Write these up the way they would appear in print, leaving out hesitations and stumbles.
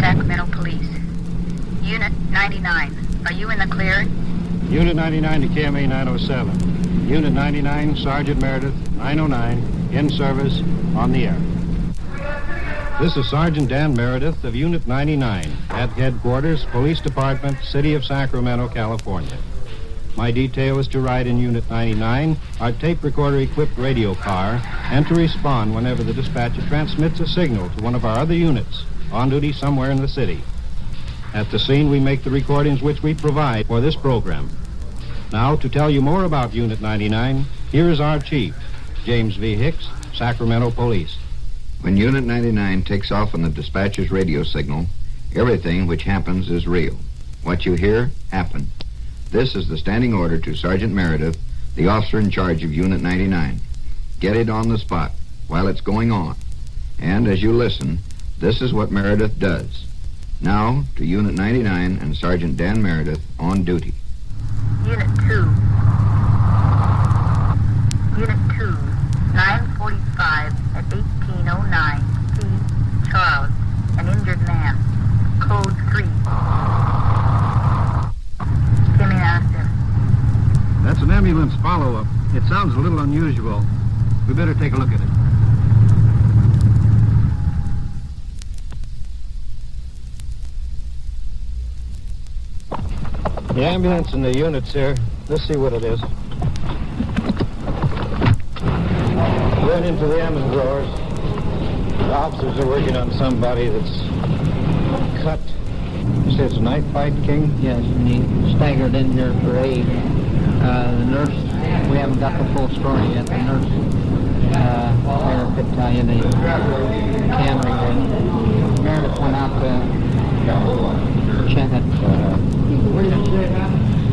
Sacramento Police. Unit 99, are you in the clear? Unit 99 to KMA 907. Unit 99, Sergeant Meredith, 909, in service, on the air. This is Sergeant Dan Meredith of Unit 99 at Headquarters, Police Department, City of Sacramento, California. My detail is to ride in Unit 99, our tape recorder-equipped radio car, and to respond whenever the dispatcher transmits a signal to one of our other units on duty somewhere in the city. At the scene, we make the recordings which we provide for this program. Now, to tell you more about Unit 99, here is our chief, James V. Hicks, Sacramento Police. When Unit 99 takes off on the dispatcher's radio signal, everything which happens is real. What you hear, happened. This is the standing order to Sergeant Meredith, the officer in charge of Unit 99. Get it on the spot while it's going on. And as you listen, this is what Meredith does. Now, to Unit 99 and Sergeant Dan Meredith on duty. Unit 2. Unit 2, 9:45 at 1809. P. Charles, an injured man. Code 3. Give me an answer. That's an ambulance follow-up. It sounds a little unusual. We better take a look at it. The ambulance and the units here. Let's see what it is. Went into the almond growers. The officers are working on somebody that's cut. You say it's a knife fight, King? Yes, and he staggered in here for aid. The nurse, we haven't got the full story yet. The nurse there could tell you the camera. Meredith went out to check it.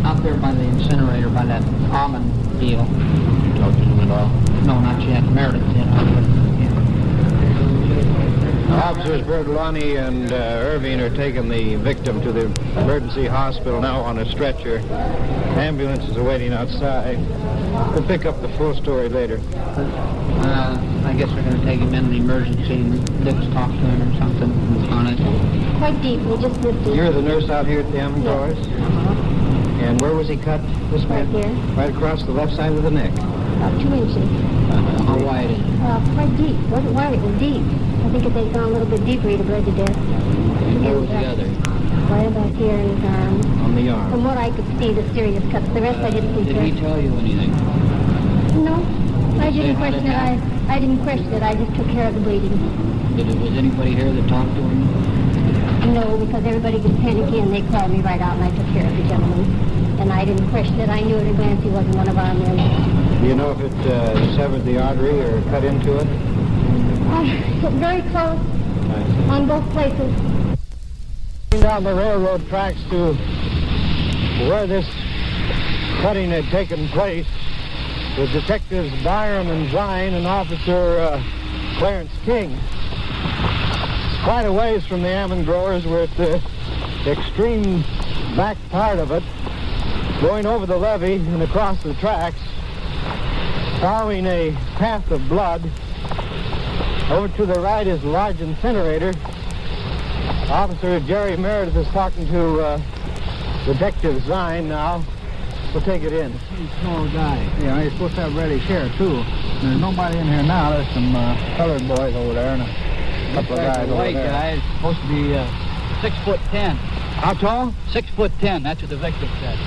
Out there by the incinerator, by that almond deal. Talked to him at all? No, not yet. Meredith did. Officers Bertolani and Irving are taking the victim to the emergency hospital now on a stretcher. Ambulance is awaiting outside. We'll pick up the full story later. I guess we're going to take him in the emergency and Dick's talk to him or something on it. Quite deep. We just missed it. You're the nurse out here at the almond growers? And where was he cut? This Right man? here. Right across the left side of the neck. About 2 inches. How wide is it? Quite deep. It wasn't wide, it was deep. I think if they'd gone a little bit deeper, he'd have bled to death. Where was the other? Right about here in his arm. On the arm. From what I could see, the serious cuts. The rest I didn't see. Did he tell you anything? No. I didn't question it. I didn't question it. I just took care of the bleeding. Was anybody here that talked to him? No, because everybody gets panicky and they called me right out and I took care of the gentleman. And I didn't question it. I knew at a glance he wasn't one of our men. Do you know if it severed the artery or cut into it? Very close on both places. Down the railroad tracks to where this cutting had taken place with Detectives Byram and Zine and Officer Clarence King. It's quite a ways from the almond growers. We're at the extreme back part of it, going over the levee and across the tracks, following a path of blood. Over to the right is the large incinerator. Officer Jerry Meredith is talking to Detective Zine now. We'll take it in. He's a small guy. Yeah, you're supposed to have reddish hair, too. There's nobody in here now. There's some colored boys over there and a couple of guys over there. Guy is supposed to be 6'10". How tall? 6'10". That's what the victim said.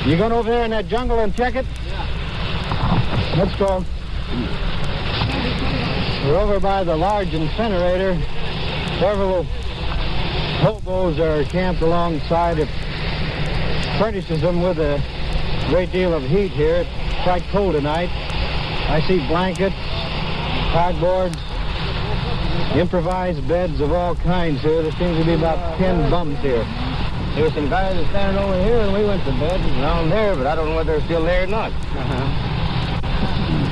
You going over there in that jungle and check it? Yeah. Let's go. We're over by the large incinerator. Several hobos are camped alongside. It furnishes them with a great deal of heat here. It's quite cold tonight. I see blankets, cardboards, improvised beds of all kinds here. There seems to be about 10 bums here. There were some guys that standing over here, and we went to bed down there, but I don't know whether they're still there or not.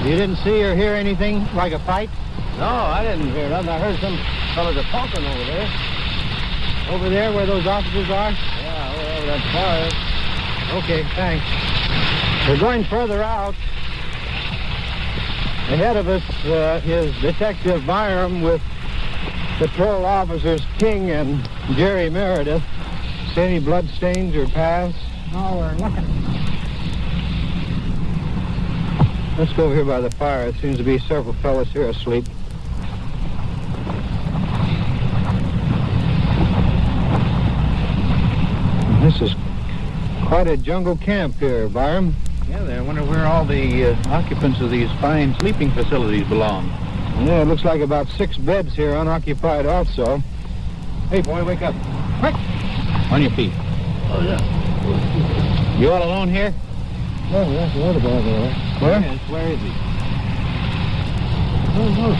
You didn't see or hear anything like a fight? No, I didn't hear nothing. I heard some fellas are talking over there. Over there where those officers are? Yeah, over that fire. Okay, thanks. We're going further out. Ahead of us is Detective Byram with Patrol officers King and Jerry Meredith. See any blood stains or paths? No, we're looking. Let's go over here by the fire. There seems to be several fellas here asleep. This is quite a jungle camp here, Byram. Yeah, I wonder where all the occupants of these fine sleeping facilities belong. Yeah, it looks like about 6 beds here unoccupied also. Hey, boy, wake up. Quick! On your feet. Oh, yeah. You all alone here? Oh, that's the other guy there. Where? Yes, where is he? Oh,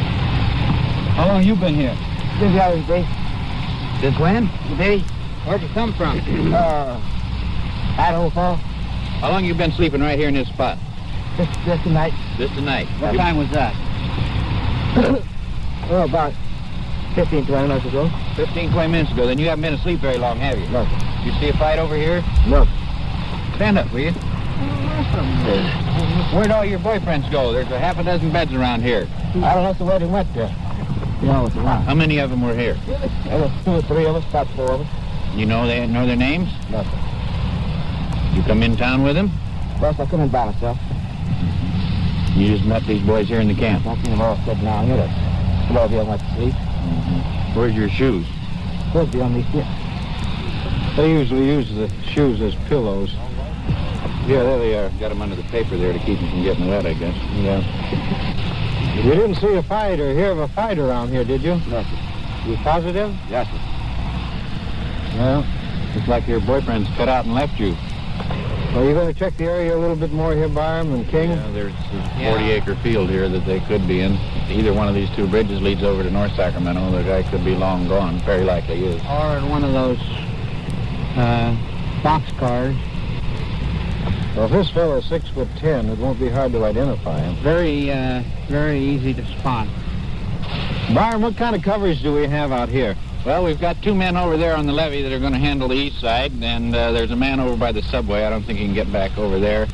How long you been here? This guy was big. Since when? Big. Where'd you come from? Idaho Falls. How long you been sleeping right here in this spot? Just tonight. Just tonight. What time was that? Oh, about 15, 20 minutes ago. 15, 20 minutes ago. Then you haven't been asleep very long, have you? No. You see a fight over here? No. Stand up, will you? Where'd all your boyfriends go? There's a half a dozen beds around here. I don't know where they went there. You know, it's around. How many of them were here? There was 2 or 3 of us, about 4 of us. You know their names? Nothing. You come in town with them? Plus, I couldn't by myself. You just met these boys here in the camp. I seen them all sitting down here. Some of them went to sleep. Where's your shoes? Supposed to be on these here. They usually use the shoes as pillows. Yeah, there they are. Got them under the paper there to keep them from getting wet, I guess. Yeah. You didn't see a fight or hear of a fight around here, did you? Nothing. You positive? Yes, sir. Well, looks like your boyfriend's cut out and left you. Well, you going to check the area a little bit more here, Byram and King? Yeah, there's a 40-acre field here that they could be in. Either one of these 2 bridges leads over to North Sacramento. The guy could be long gone. Very likely is. Or in one of those box cars. Well, if this fellow's 6'10", it won't be hard to identify him. Very easy to spot. Byram, what kind of coverage do we have out here? Well, we've got 2 men over there on the levee that are going to handle the east side, and there's a man over by the subway. I don't think he can get back over there.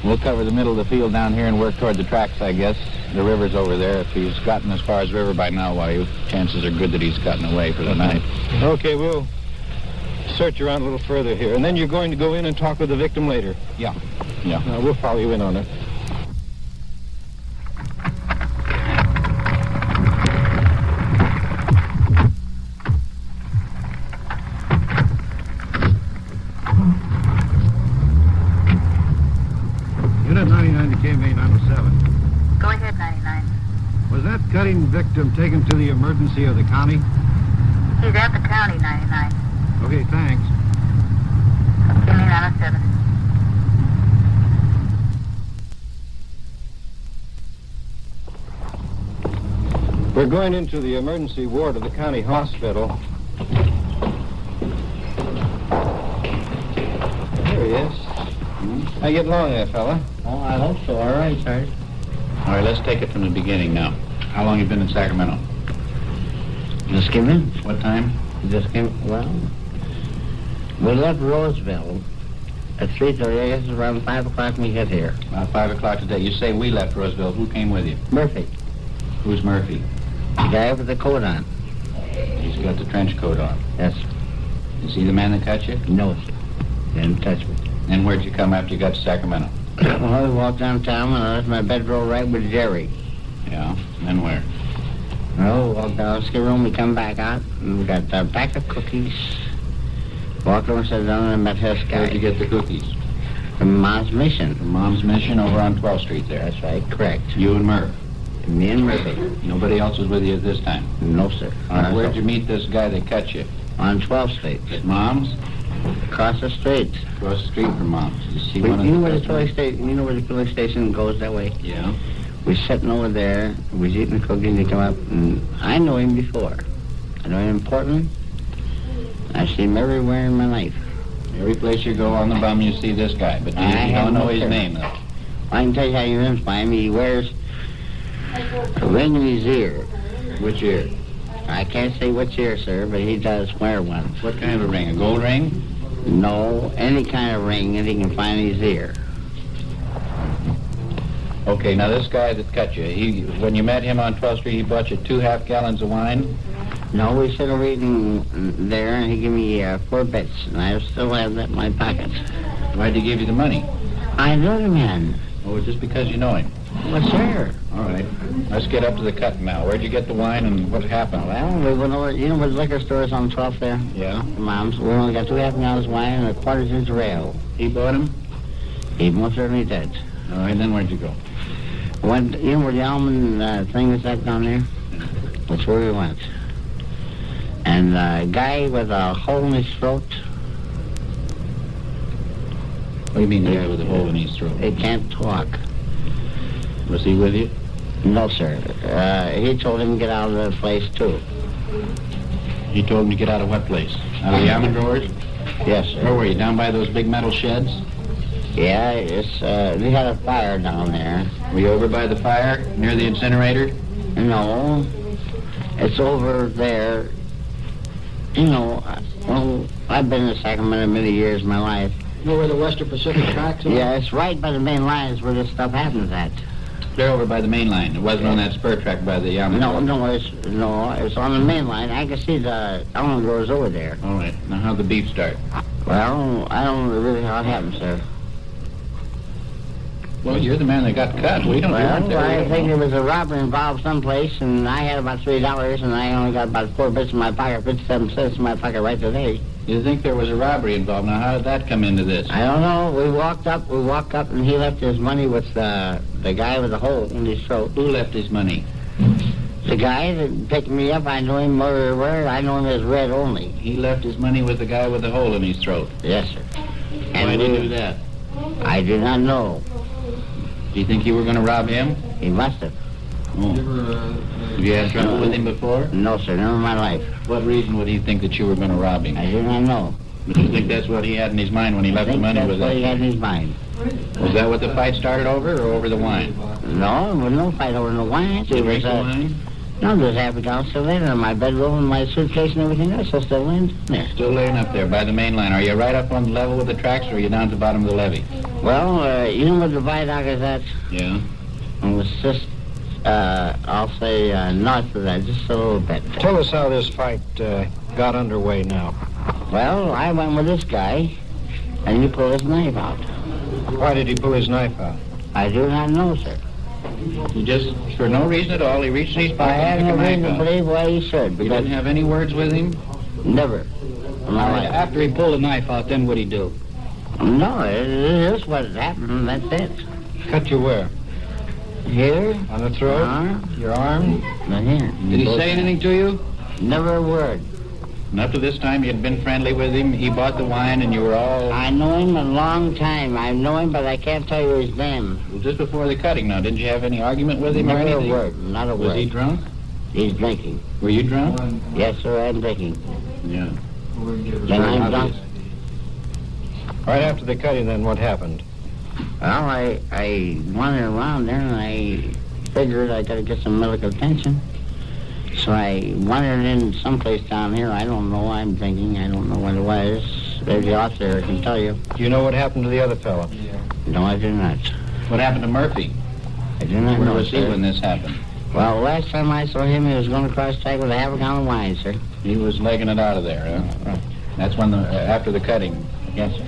We'll cover the middle of the field down here and work toward the tracks, I guess. The river's over there. If he's gotten as far as the river by now, why, chances are good that he's gotten away for the night. Okay, we'll search around a little further here. And then you're going to go in and talk with the victim later. Yeah. We'll follow you in on it. Unit 99 to KMA 907. Go ahead, 99. Was that cutting victim taken to the emergency of the county? He's at the county, 99. Okay, thanks. Give me 907. We're going into the emergency ward of the county hospital. There he is. How you getting along there, fella? Oh, I hope so. All right, Sarge. All right, let's take it from the beginning now. How long you been in Sacramento? Just came in. What time? Well, we left Roseville at 3:30. I guess around 5 o'clock we get here. About 5 o'clock today. You say we left Roseville. Who came with you? Murphy, Who's Murphy? the guy with the coat on. He's got the trench coat on. Yes, Is he the man that cut you? no, sir. Didn't touch me. And where'd you come after you got to Sacramento? Well, we walked downtown and I left my bedroll right with Jerry. Yeah, and then where? Well, we walked down to the room, we come back out, and we got a pack of cookies. Walked over, sat down, and met this guy. Where'd you get the cookies? From Mom's Mission. From Mom's Mission over on 12th Street there. That's right, correct. You and Murph. Me and Murphy. Nobody else was with you at this time? No, sir. All right, where'd you meet this guy that cut you? On 12th Street. At Mom's? Across the street. Across the street from Mom's. You see You one of know where the customers? police station? You know where the police station goes that way? Yeah. We're sitting over there. We was eating cookies. He come up, and I know him before. I know him in Portland. I see him everywhere in my life. Every place you go on the bum, you see this guy, but I you have don't know no his clue. name, though. I can tell you how he lives by him. He wears a ring in his ear. Which ear? I can't say which ear, sir, but he does wear one. What kind of a ring? A gold ring? No, any kind of ring that he can find in his ear. Okay, now this guy that cut you, when you met him on 12th Street, he bought you 2 half gallons of wine? No, we should have eaten there, and he gave me 4 bits, and I still have that in my pocket. Why'd he give you the money? I know the man. Oh, just because you know him. Well, sure. All right. Let's get up to the cut now. Where'd you get the wine and what happened? Well, we went over, you know where the liquor store is on 12th there? Yeah. Mom's. We only got 2 half-gallons of wine and a quarter-inch rail. He bought him? He most certainly did. All right, then where'd you go? Went, you know where the almond thing is at down there? That's where we went. And a guy with a hole in his throat. What do you mean, the guy with a hole in his throat? He can't talk. Was he with you? No, sir. He told him to get out of the place, too. He told him to get out of what place? Out of the almond growers? Yes, sir. Where were you, down by those big metal sheds? Yeah, it's, we had a fire down there. Were you over by the fire, near the incinerator? No. It's over there. You know, well, I've been in Sacramento many years of my life. You know where the Western Pacific tracks are? Yeah, it's right by the main lines where this stuff happens at. They're over by the main line. It wasn't on that spur track by the almond growers. No, it's on the main line. I can see the almond growers over there. All right. Now, how'd the beef start? Well, I don't know really how it happened, sir. Well, you're the man that got cut. We don't know. Well, I think there was a robbery involved someplace, and I had about $3, and I only got about 4 bits in my pocket, 57 cents in my pocket right today. You think there was a robbery involved. Now, how did that come into this? I don't know. We walked up, and he left his money with the guy with the hole in his throat. Who left his money? The guy that picked me up, I know him where I know him as Red only. He left his money with the guy with the hole in his throat. Yes, sir. Why did he do that? I do not know. Do you think you were going to rob him? He must have. Oh. Have you had trouble with him before? No, sir, never in my life. What reason would he think that you were going to rob him? I do not know. But you think that's what he had in his mind when he left the money with that's what us? he had in his mind. Was that what the fight started over, or over the wine? No, there was no fight over the wine. Did you drink the wine? No, there's half a gallon still in there. My bedroom and my suitcase and everything else is still in there. Still laying up there by the main line. Are you right up on the level with the tracks, or are you down at the bottom of the levee? Well, you know where the viaduct is at? Yeah. It was just, I'll say, north of that, just a little bit. Tell us how this fight got underway now. Well, I went with this guy, and he pulled his knife out. Why did he pull his knife out? I do not know, sir. He just, for no reason at all, he reached in his I pocket have and no took a reason to knife out. believe why he should, You because didn't have any words with him? never in my life. After he pulled the knife out, then what'd he do? No, it is what happened, that's it. Cut you where? Here, On the throat? Your arm? not here. Did he say anything to you? Never a word. And up to this time, you had been friendly with him. He bought the wine, and you were all... I know him a long time. I know him, but I can't tell you his name. Well, just before the cutting now, didn't you have any argument with him or Never a anything? word, not a Was word. he drunk? He's drinking. Were you drunk? Yes, sir, I'm drinking. Yeah. Then I'm drunk. Right after the cutting, then, what happened? Well, I wandered around there, and I figured I got to get some medical attention. So I wandered in someplace down here. I don't know. I'm thinking. I don't know what it was. There's the officer can tell you. Do you know what happened to the other fellow? No, I do not. What happened to Murphy? I do not Where know, was he sir. when this happened? Well, last time I saw him, he was going across track with a half a gallon of wine, sir. He was legging it out of there, huh? Right. That's when after the cutting. Yes, sir.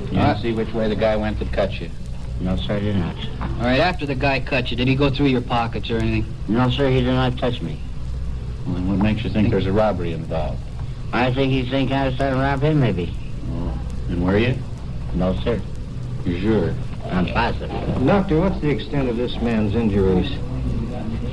You didn't see which way the guy went that cut you. No, sir, I did not. All right, after the guy cut you, did he go through your pockets or anything? No, sir, he did not touch me. Well, then what makes you think there's a robbery involved? I think he's thinking I was trying to rob him, maybe. Oh. And were you? No, sir. You're sure? I'm positive. Doctor, what's the extent of this man's injuries?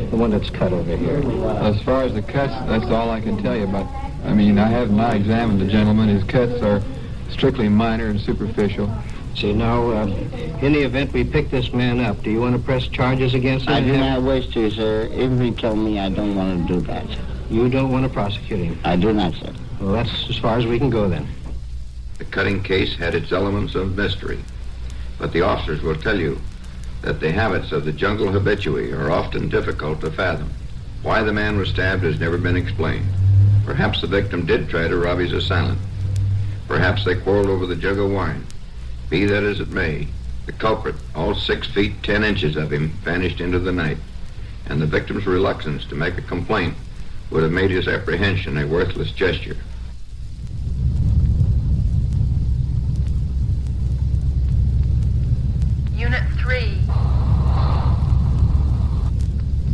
The one that's cut over here. As far as the cuts, that's all I can tell you about. I mean, I have not examined the gentleman. His cuts are strictly minor and superficial. See, now, in the event we pick this man up, do you want to press charges against him? I do not wish to, sir. If he killed me, I don't want to do that. You don't want to prosecute him? I do not, sir. Well, that's as far as we can go, then. The cutting case had its elements of mystery, but the officers will tell you that the habits of the jungle habitui are often difficult to fathom. Why the man was stabbed has never been explained. Perhaps the victim did try to rob his assailant. Perhaps they quarreled over the jug of wine. Be that as it may, the culprit, all 6 feet 10 inches of him, vanished into the night, and the victim's reluctance to make a complaint would have made his apprehension a worthless gesture. Unit 3,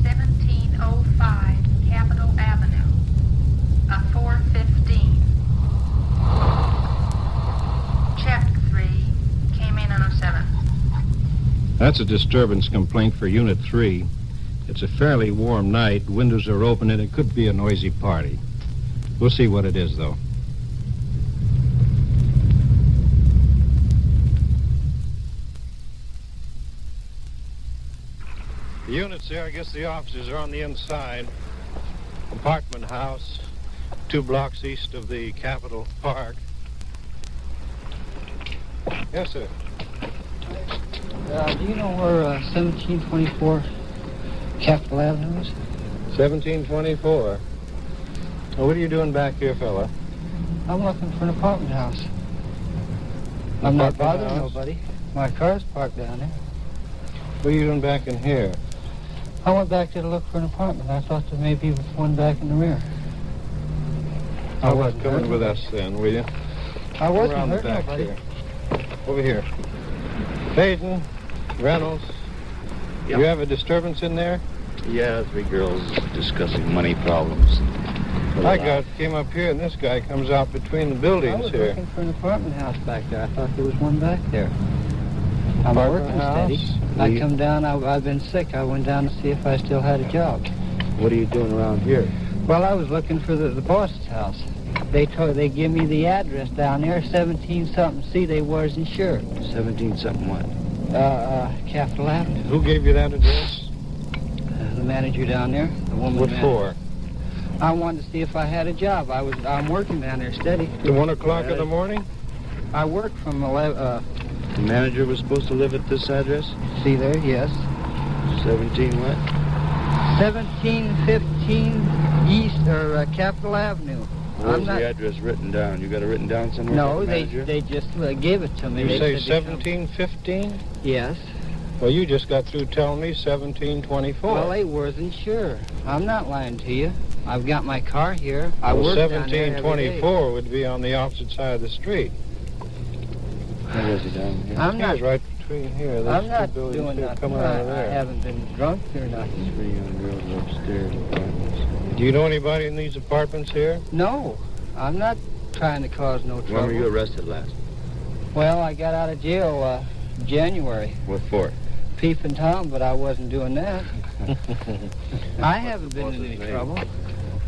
1705 Capitol Avenue, a 415. Check 3, came in on 07. That's a disturbance complaint for Unit 3. It's a fairly warm night, windows are open, and it could be a noisy party. We'll see what it is, though. The units there, I guess the officers are on the inside. Apartment house, 2 blocks east of the Capitol Park. Yes, sir. Do you know where 1724 Capitol Avenue is? 1724. Well, what are you doing back here, fella? I'm looking for an apartment house. I'm not Apartment bothering house? nobody. My car's parked down there. What are you doing back in here? I went back there to look for an apartment. I thought there may be one back in the rear. How about wasn't coming hurting with us then, will you? I wasn't Around the hurting back nobody. here. Over here. Payton, Reynolds. Yeah. You have a disturbance in there? Yeah, 3 girls discussing money problems. Came up here and this guy comes out between the I buildings was here. looking for an apartment house back there. I thought there was one back there. I'm Apartment working house? steady. I come down, I've been sick. I went down to see if I still had a job. What are you doing around here? Well, I was looking for the boss's house. They give me the address down there, 17-something. See, they wasn't sure. 17-something what? Capitol Avenue. Who gave you that address? The manager down there, the woman. What manager. for? I wanted to see if I had a job. I'm working down there steady. At 1 o'clock in the morning? I work from 11. The manager was supposed to live at this address? See there, yes. 17 what? 1715 East Capitol Avenue. Where's the address written down? You got it written down somewhere? No, about the they manager? just gave it to me. You They say said to come. 1715? Yes. Well, you just got through telling me 1724. Well, they wasn't sure. I'm not lying to you. I've got my car here. I Well, work down there every day. 1724 would be on the opposite side of the street. Where is he down here? I'm not. Here's right between here. There's I'm not 2 buildings doing here nothing. coming out of I there. haven't been drunk or nothing. 3 young girls upstairs. Apartments. Do you know anybody in these apartments here? No, I'm not trying to cause no trouble. When were you arrested last? Well, I got out of jail January. What for? Peeping Tom, but I wasn't doing that. I haven't been in any trouble.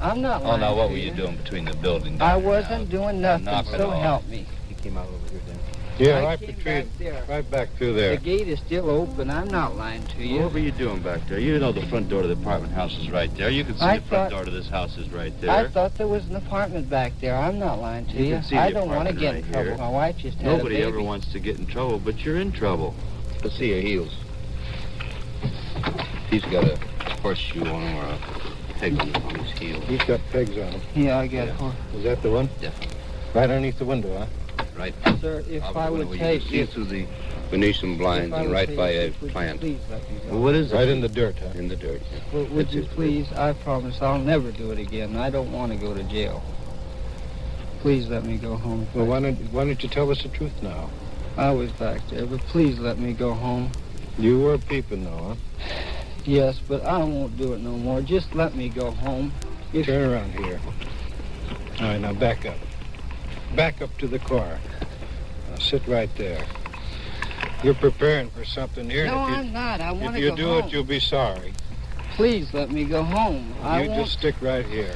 I'm not lying. Oh, now what to were you doing between the building? I wasn't doing nothing, knock it so off. help me. He came out over here then. Yeah, I right came between, back there. right back through The there. gate is still open. I'm not lying to you. What were you doing back there? You know the front door to the apartment house is right there. You can see I the front thought- door to this house is right there. I thought there was an apartment back there. I'm not lying to You you. can see I the don't want to apartment get in right trouble. here. My wife just had Nobody a baby. ever wants to get in trouble, but you're in trouble. Let's see your heels. He's got a horseshoe on him or a peg on his heel. He's got pegs on him. Yeah, I got it. Is that the one? Yeah. Right underneath the window, huh? Right. Sir, if Out I the window would where you take can see if, through the Venetian blinds if I and would right take by it, a would you plant. please let me go? Well, what is it? Right in the dirt, huh? In the dirt. Would That's you it. please? I promise I'll never do it again. I don't want to go to jail. Please let me go home. Well, why don't you tell us the truth now? I was back there, but please let me go home. You were peeping, though, Yes, but I won't do it no more. Just let me go home. huh? Turn around here. All right, now back up. Back up to the car. Now sit right there. You're preparing for something here. No, and if I'm not. I want If to you go do home. it, you'll be sorry. Please let me go home. You just stick right here.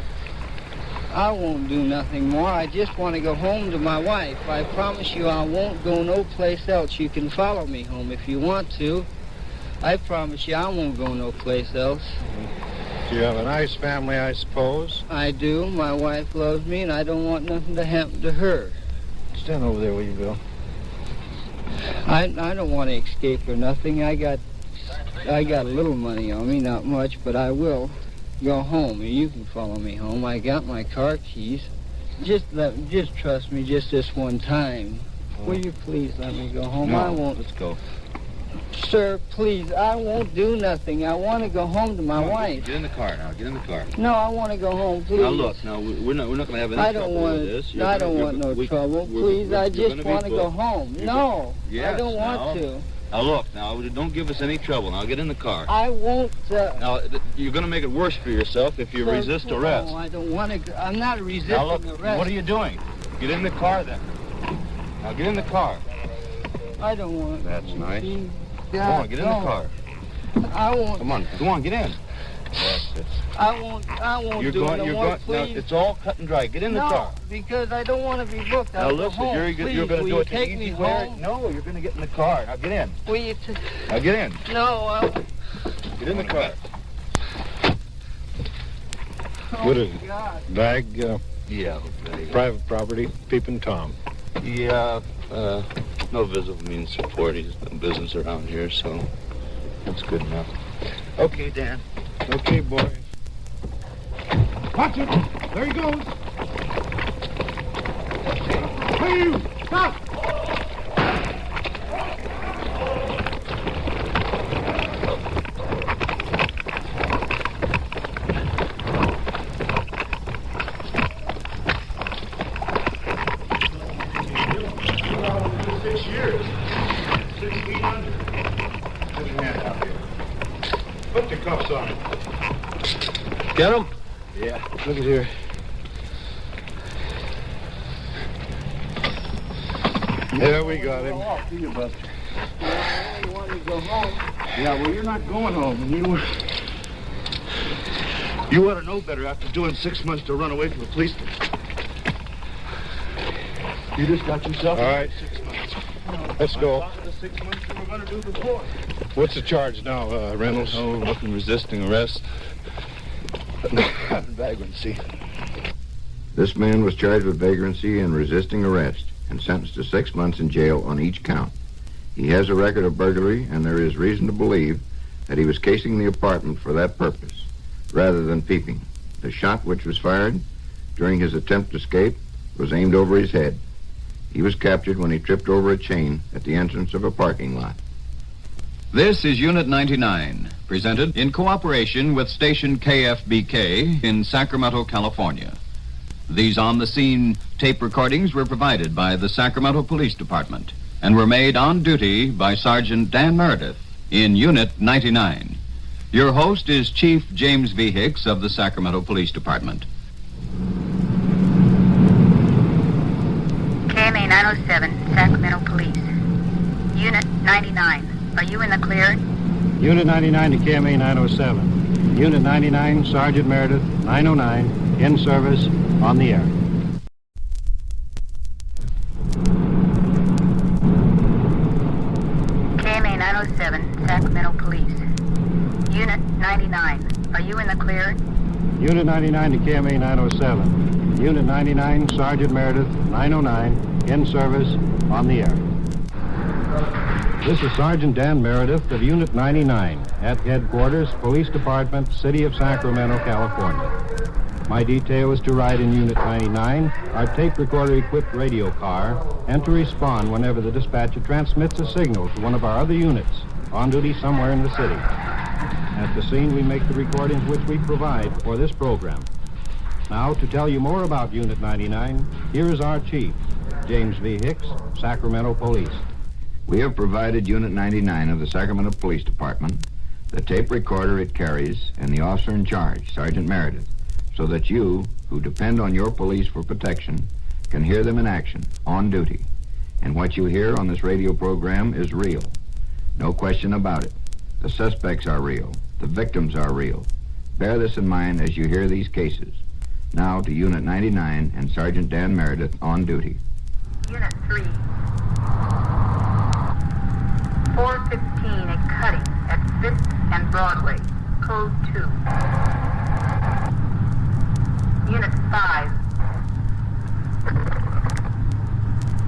I won't do nothing more. I just want to go home to my wife. I promise you I won't go no place else. You can follow me home if you want to. I promise you I won't go no place else. Do you have a nice family, I suppose? I do. My wife loves me, and I don't want nothing to happen to her. Stand over there, will you, Bill? I don't want to escape or nothing. I got a little money on me, not much, but I will go home, and you can follow me home. I got my car keys. Just trust me, just this one time. Will you please let me go home? No, I won't. Let's go. Sir, please, I won't do nothing. I want to go home to my wife. Get in the car now. Get in the car. No, I want to go home, please. Now look, now we're not going to have any trouble with this. I don't want no trouble. Please, I just want to go home. No, yes, I don't want to. Now look, now don't give us any trouble. Now get in the car. I won't. Now you're going to make it worse for yourself if you resist arrest. No, I don't want to. I'm not resisting now look, arrest. what are you doing? Get in the car then. Now get in the car. I don't want. That's nice. God, Come on, get in the car. I won't. Come on, get in. Yes, I won't you're do going, it. You're going. Now it's all cut and dry. Get in the car. No, because I don't want to be booked. Now listen, you're going to do it the take easy me way. home? No, you're going to get in the car. Now get in. Will you Now get in. No. Get in the car. What is it? God. Bag, Yeah. private property, Peeping Tom. Yeah. No visible means support. He's no business around here, so that's good enough. Okay, Dan. Okay, boys. Watch it! There he goes! Hey, you! Stop! Put the cuffs on. Get him? Yeah. Look at here. There we got him. I want to go home. Yeah, well, you're not going home. You ought to know better after doing 6 months to run away from the policeman. You just got yourself All right. 6 months. Let's go. The 6 months you were going to do before. What's the charge now, Reynolds? Oh, nothing resisting arrest. Vagrancy. This man was charged with vagrancy and resisting arrest and sentenced to 6 months in jail on each count. He has a record of burglary, and there is reason to believe that he was casing the apartment for that purpose, rather than peeping. The shot which was fired during his attempt to escape was aimed over his head. He was captured when he tripped over a chain at the entrance of a parking lot. This is Unit 99, presented in cooperation with station KFBK in Sacramento, California. These on-the-scene tape recordings were provided by the Sacramento Police Department and were made on duty by Sergeant Dan Meredith in Unit 99. Your host is Chief James V. Hicks of the Sacramento Police Department. KMA 907, Sacramento Police. Unit 99, are you in the clear? Unit 99 to KMA 907. Unit 99, Sergeant Meredith, 909, in service, on the air. KMA 907, Sacramento Police. Unit 99, are you in the clear? Unit 99 to KMA 907. Unit 99, Sergeant Meredith, 909, in service, on the air. This is Sergeant Dan Meredith of Unit 99 at Headquarters, Police Department, City of Sacramento, California. My detail is to ride in Unit 99, our tape recorder-equipped radio car, and to respond whenever the dispatcher transmits a signal to one of our other units on duty somewhere in the city. At the scene, we make the recordings which we provide for this program. Now, to tell you more about Unit 99, here is our chief, James V. Hicks, Sacramento Police. We have provided Unit 99 of the Sacramento Police Department, the tape recorder it carries, and the officer in charge, Sergeant Meredith, so that you, who depend on your police for protection, can hear them in action, on duty. And what you hear on this radio program is real. No question about it. The suspects are real. The victims are real. Bear this in mind as you hear these cases. Now to Unit 99 and Sergeant Dan Meredith on duty. Unit 3. 415, a cutting at 5th and Broadway. Code 2. Unit 5.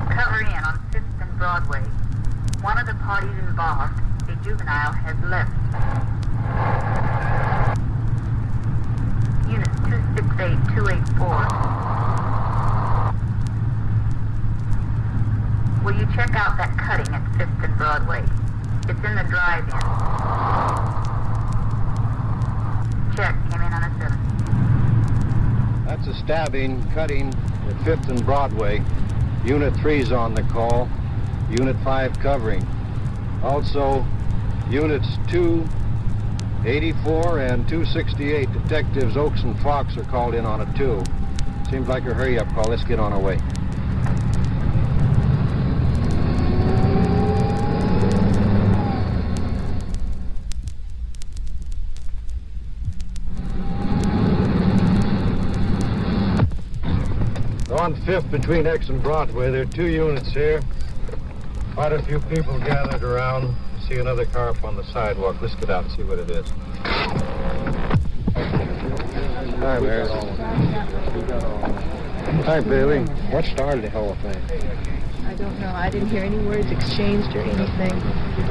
Cover in on 5th and Broadway. One of the parties involved, a juvenile, has left. Unit 268284. Will you check out that cutting at 5th and Broadway? It's in the drive-in. Check, came in on a 7. That's a stabbing, cutting at 5th and Broadway. Unit 3's on the call. Unit 5 covering. Also, Units 2, 84, and 268. Detectives Oakes and Fox are called in on a 2. Seems like a hurry-up call. Let's get on our way. On 5th between X and Broadway, there are 2 units here. Quite a few people gathered around. See another car up on the sidewalk. Let's get out and see what it is. Hi, Mary. Hi, Bailey. What started the whole thing? I don't know. I didn't hear any words exchanged or anything.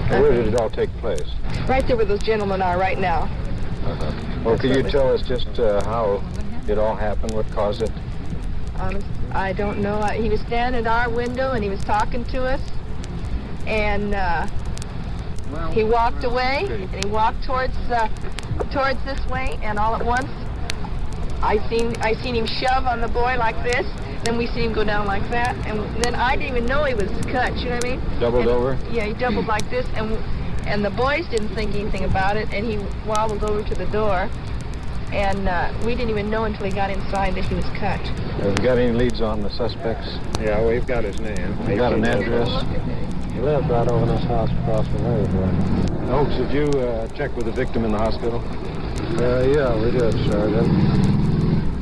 Where did it all take place? Right there where those gentlemen are right now. Well, could you tell us just how it all happened, what caused it? I don't know. He was standing at our window and he was talking to us, and he walked away and he walked towards this way, and all at once I seen him shove on the boy like this. Then we seen him go down like that, and then I didn't even know he was cut. You know what I mean? Doubled over? Yeah, he doubled like this, and the boys didn't think anything about it, and he wobbled over to the door. And we didn't even know until he got inside that he was cut. Have you got any leads on the suspects? Yeah, we've got his name. You got an address? He lived right over this house across the way. Oakes, did you check with the victim in the hospital? Yeah, we did, Sergeant.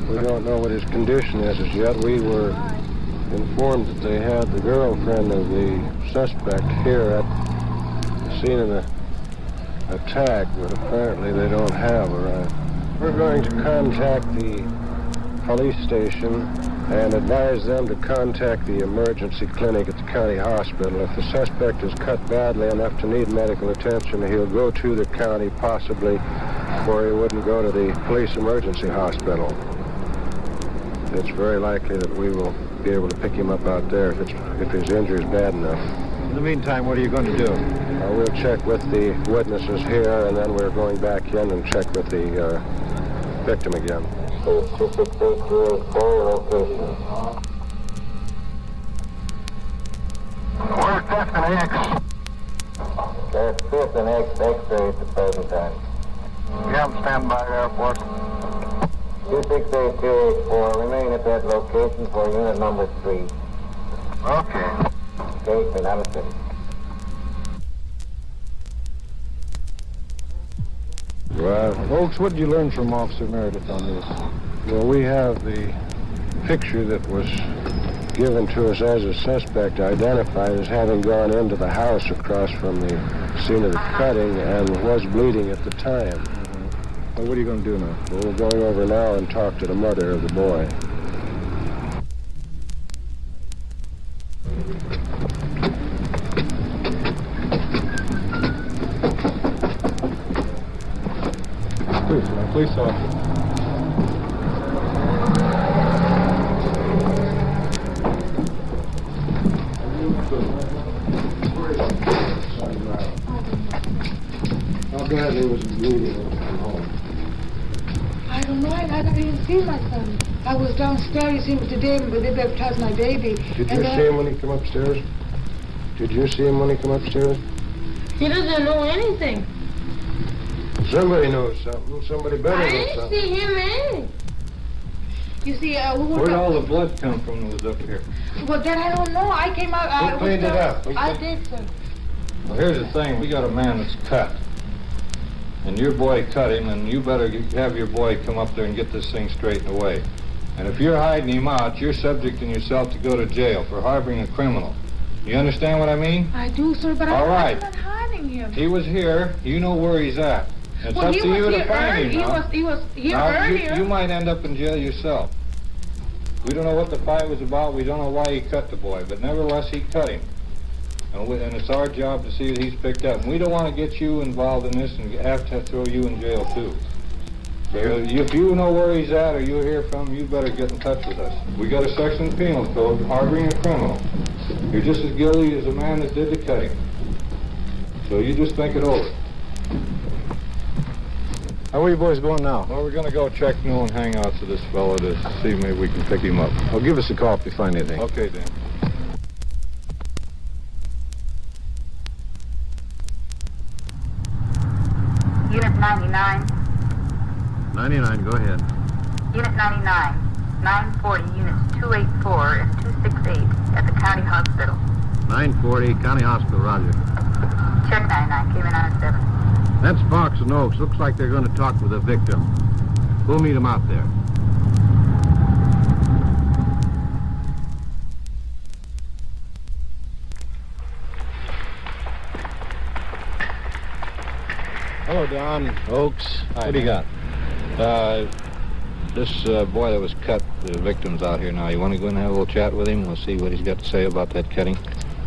We don't know what his condition is as yet. We were informed that they had the girlfriend of the suspect here at the scene of the attack, but apparently they don't have her. We're going to contact the police station and advise them to contact the emergency clinic at the county hospital. If the suspect is cut badly enough to need medical attention, he'll go to the county possibly, or he wouldn't go to the police emergency hospital. It's very likely that we will be able to pick him up out there if his injury is bad enough. In the meantime, what are you going to do? We'll check with the witnesses here, and then we're going back in and check with the victim again. 268 location. Where's 5th and X? That's 5th and X-ray at the present time. You have them stand by there for us. 268-284, remain at that location for unit number 3. Okay. Okay, so now it's finished. Well, Oakes, what did you learn from Officer Meredith on this? Well, we have the picture that was given to us as a suspect identified as having gone into the house across from the scene of the cutting and was bleeding at the time. Well, what are you going to do now? Well, we're going over now and talk to the mother of the boy. Police officer. How badly was he bleeding when he came home? I don't know. I didn't even see my son. I was downstairs. He was to David, but they baptized my baby. Did you see him when he came upstairs? Did you see him when he came upstairs? He doesn't know anything. Somebody knows something. Somebody better I know didn't something. see him in. You see, Where'd all the blood come from that was up here? Well, that I don't know. I came out. Who cleaned it up? I did, sir. Well, here's the thing. We got a man that's cut. And your boy cut him, and you better have your boy come up there and get this thing straightened away. And if you're hiding him out, you're subjecting yourself to go to jail for harboring a criminal. You understand what I mean? I do, sir, but All right. I'm not hiding him. He was here. You know where he's at. It's up to you to find him now. He was here Now, earlier. you might end up in jail yourself. We don't know what the fight was about. We don't know why he cut the boy, but nevertheless, he cut him. And it's our job to see that he's picked up. And we don't want to get you involved in this and have to throw you in jail, too. So if you know where he's at or you hear from him, you better get in touch with us. We got a section of the penal code, harboring a criminal. You're just as guilty as the man that did the cutting. So you just think it over. How are you boys going now? Well, we're going to go check known hangouts of this fellow to see if maybe we can pick him up. Well, give us a call if you find anything. Okay, Dan. Unit 99. 99, go ahead. Unit 99. 940, units 284 and 268 at the county hospital. 940, County Hospital, roger. Check 99, came in on a 7. That's Fox and Oaks. Looks like they're going to talk with the victim. We'll meet them out there. Hello, Don. Oaks. Hi, What do you got? This boy that was cut, the victim's out here now. You want to go in and have a little chat with him? We'll see what he's got to say about that cutting.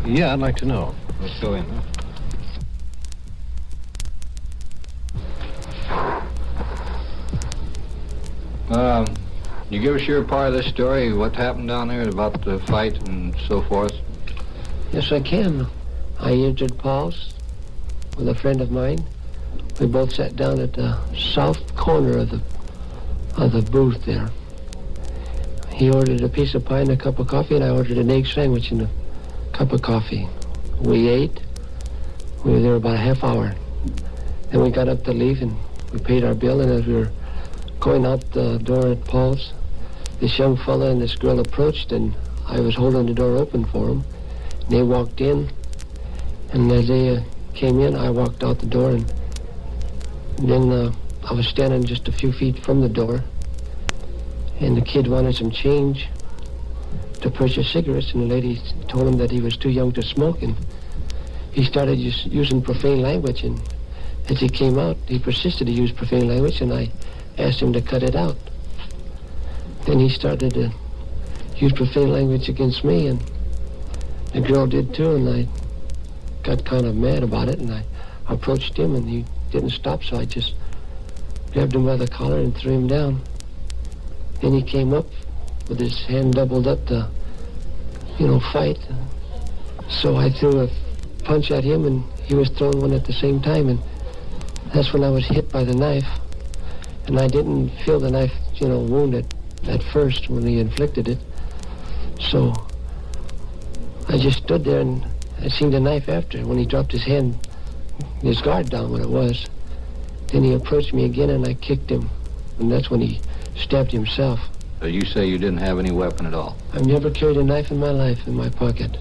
Yeah, I'd like to know. Let's go in, huh? You give us your part of this story, what happened down there about the fight and so forth? Yes, I can. I entered Paul's with a friend of mine. We both sat down at the south corner of the booth there. He ordered a piece of pie and a cup of coffee, and I ordered an egg sandwich and a cup of coffee. We ate. We were there about a half hour. Then we got up to leave, and we paid our bill, and as we were going out the door at Paul's, this young fella and this girl approached, and I was holding the door open for them. And they walked in, and as they came in, I walked out the door, and then I was standing just a few feet from the door, and the kid wanted some change to purchase cigarettes, and the lady told him that he was too young to smoke, and he started using profane language, and as he came out, he persisted to use profane language, and I asked him to cut it out. Then he started to use profane language against me, and the girl did too, and I got kind of mad about it, and I approached him, and he didn't stop, so I just grabbed him by the collar and threw him down. Then he came up with his hand doubled up to, fight. So I threw a punch at him, and he was throwing one at the same time, and that's when I was hit by the knife. And I didn't feel the knife, wound at first when he inflicted it. So I just stood there, and I seen the knife after. When he dropped his hand, his guard down, what it was. Then he approached me again, and I kicked him. And that's when he stabbed himself. So you say you didn't have any weapon at all? I've never carried a knife in my life in my pocket.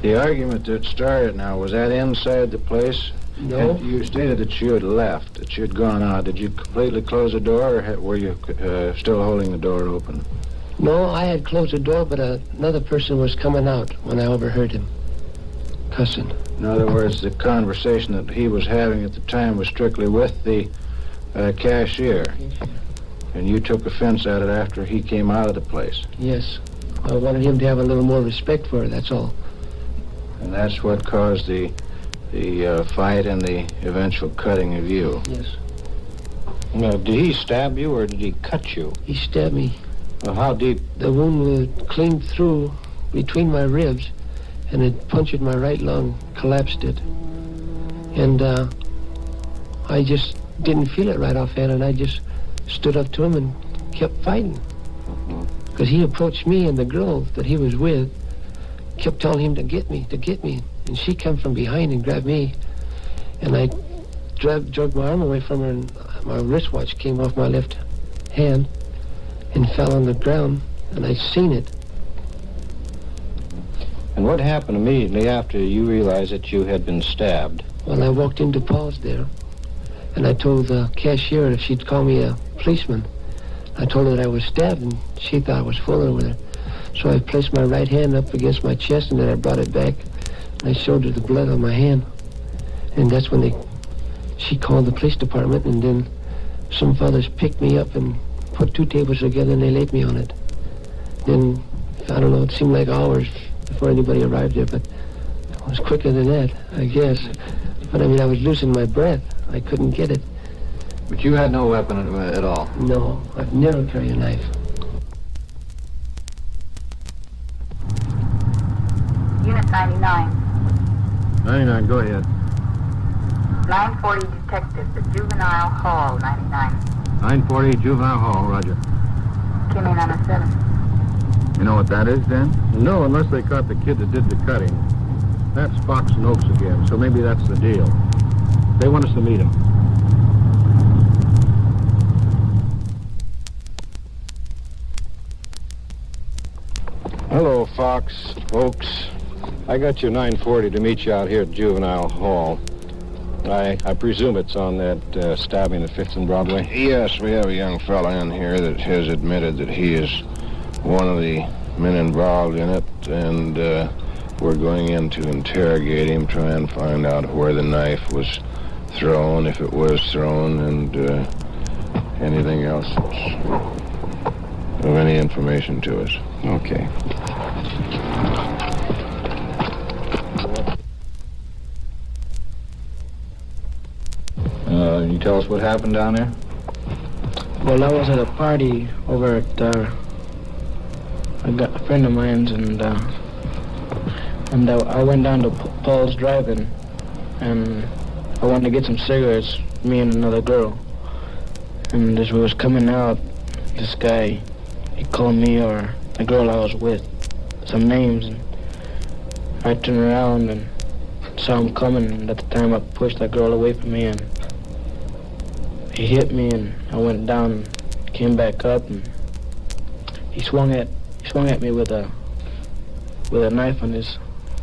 The argument that started now, was that inside the place? No. And you stated that you had left, that you had gone out. Did you completely close the door, or were you still holding the door open? No, I had closed the door, but another person was coming out when I overheard him cussing. In other words, the conversation that he was having at the time was strictly with the cashier. And you took offense at it after he came out of the place. Yes. I wanted him to have a little more respect for her, that's all. And that's what caused the fight and the eventual cutting of you. Yes. Now, did he stab you or did he cut you? He stabbed me. Well, how deep? The wound was clean through between my ribs, and it punctured my right lung, collapsed it. And I just didn't feel it right offhand, and I just stood up to him and kept fighting. Because he approached me, and the girl that he was with kept telling him to get me. And she came from behind and grabbed me, and I dragged my arm away from her, and my wristwatch came off my left hand and fell on the ground, and I seen it. And what happened immediately after you realized that you had been stabbed? Well, I walked into Paul's there, and I told the cashier if she'd call me a policeman. I told her that I was stabbed, and she thought I was fooling with her. So I placed my right hand up against my chest, and then I brought it back, and I showed her the blood on my hand. And that's when she called the police department, and then some fellas picked me up and put two tables together, and they laid me on it. Then, I don't know, it seemed like hours before anybody arrived there, but it was quicker than that, I guess. But I was losing my breath. I couldn't get it. But you had no weapon at all? No, I've never carried a knife. Unit 99. 99, go ahead. 940 detectives at Juvenile Hall, 99. 940 Juvenile Hall, roger. Kimmy 907. You know what that is, Dan? No, unless they caught the kid that did the cutting. That's Fox and Oaks again, so maybe that's the deal. They want us to meet him. Hello, Fox, Oaks. I got you 940 to meet you out here at Juvenile Hall. I presume it's on that stabbing at 5th and Broadway? Yes, we have a young fella in here that has admitted that he is one of the men involved in it, and we're going in to interrogate him, try and find out where the knife was thrown, if it was thrown, and anything else that's of any information to us. Okay. Can you tell us what happened down there? Well, I was at a party over at I got a friend of mine's, and I went down to Paul's Drive-In, and I wanted to get some cigarettes, me and another girl. And as we was coming out, this guy, he called me or the girl I was with some names, and I turned around and saw him coming, and at the time I pushed that girl away from me, and he hit me, and I went down, came back up, and he swung at me with a knife on his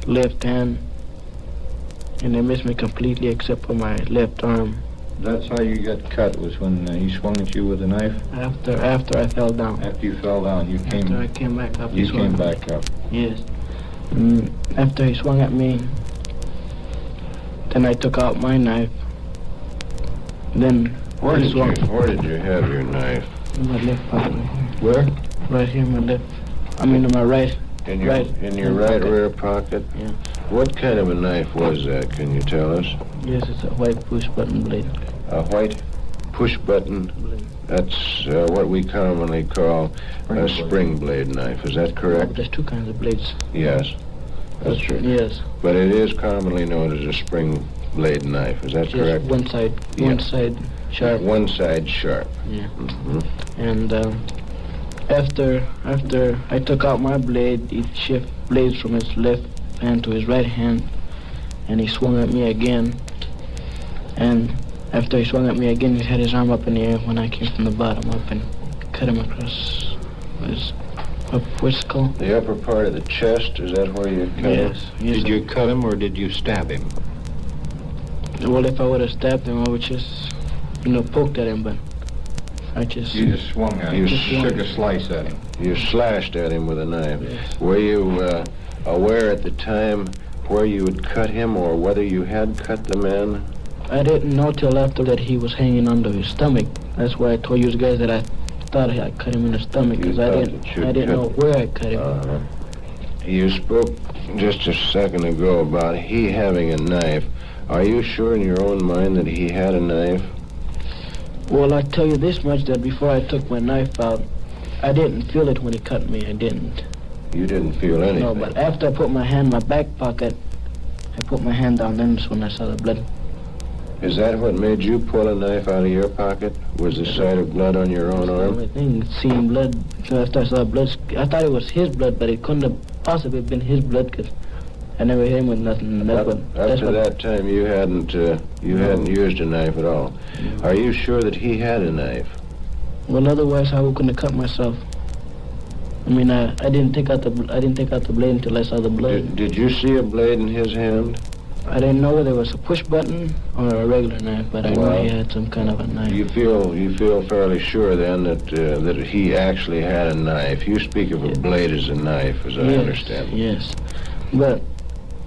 left hand, and it missed me completely except for my left arm. That's how you got cut, was when he swung at you with a knife? After I fell down. After you fell down, you came... After I came back up. You came back up. Yes. After he swung at me, then I took out my knife. Then Where did you have your knife? In my left pocket. Right here. Where? Right here, my left. I mean, in my right. In your right rear pocket? Yeah. What kind of a knife was that? Can you tell us? Yes, it's a white push-button blade. A white push-button? Blade. That's what we commonly call a spring blade knife. Is that correct? Oh, there's two kinds of blades. Yes, that's true. Yes. But it is commonly known as a spring blade knife. Is that correct? One side sharp. One side sharp. Yeah. Mm-hmm. And after I took out my blade, he shifted blades from his left hand to his right hand, and he swung at me again. And after he swung at me again, he had his arm up in the air when I came from the bottom up and cut him across his what's it called? The upper part of the chest, is that where you cut him? Yes. Did you cut him or did you stab him? Well, if I would have stabbed him, I would just, poked at him, but I just... You just swung at him. You took a slice at him. You slashed at him with a knife. Yes. Were you aware at the time where you had cut him or whether you had cut the man? I didn't know till after that he was hanging onto his stomach. That's why I told you guys that I thought I cut him in the stomach, because I didn't know where I cut him. You spoke just a second ago about he having a knife. Are you sure in your own mind that he had a knife? Well, I tell you this much, that before I took my knife out, I didn't feel it when he cut me. I didn't. You didn't feel anything? No, but after I put my hand in my back pocket, I put my hand down, then that's when I saw the blood. Is that what made you pull a knife out of your pocket? Was the sight of blood on your own arm? The only thing, seeing blood. So after I saw blood, I thought it was his blood, but it couldn't have possibly been his blood, because I never hit him with nothing. Up to that time, you hadn't used a knife at all. No. Are you sure that he had a knife? Well, otherwise I couldn't have cut myself. I mean, I didn't take out the blade until I saw the blood. Did you see a blade in his hand? I didn't know whether it was a push button or a regular knife, but I know he had some kind of a knife. You feel fairly sure then that he actually had a knife. You speak of a blade as a knife, as I understand. Yes, but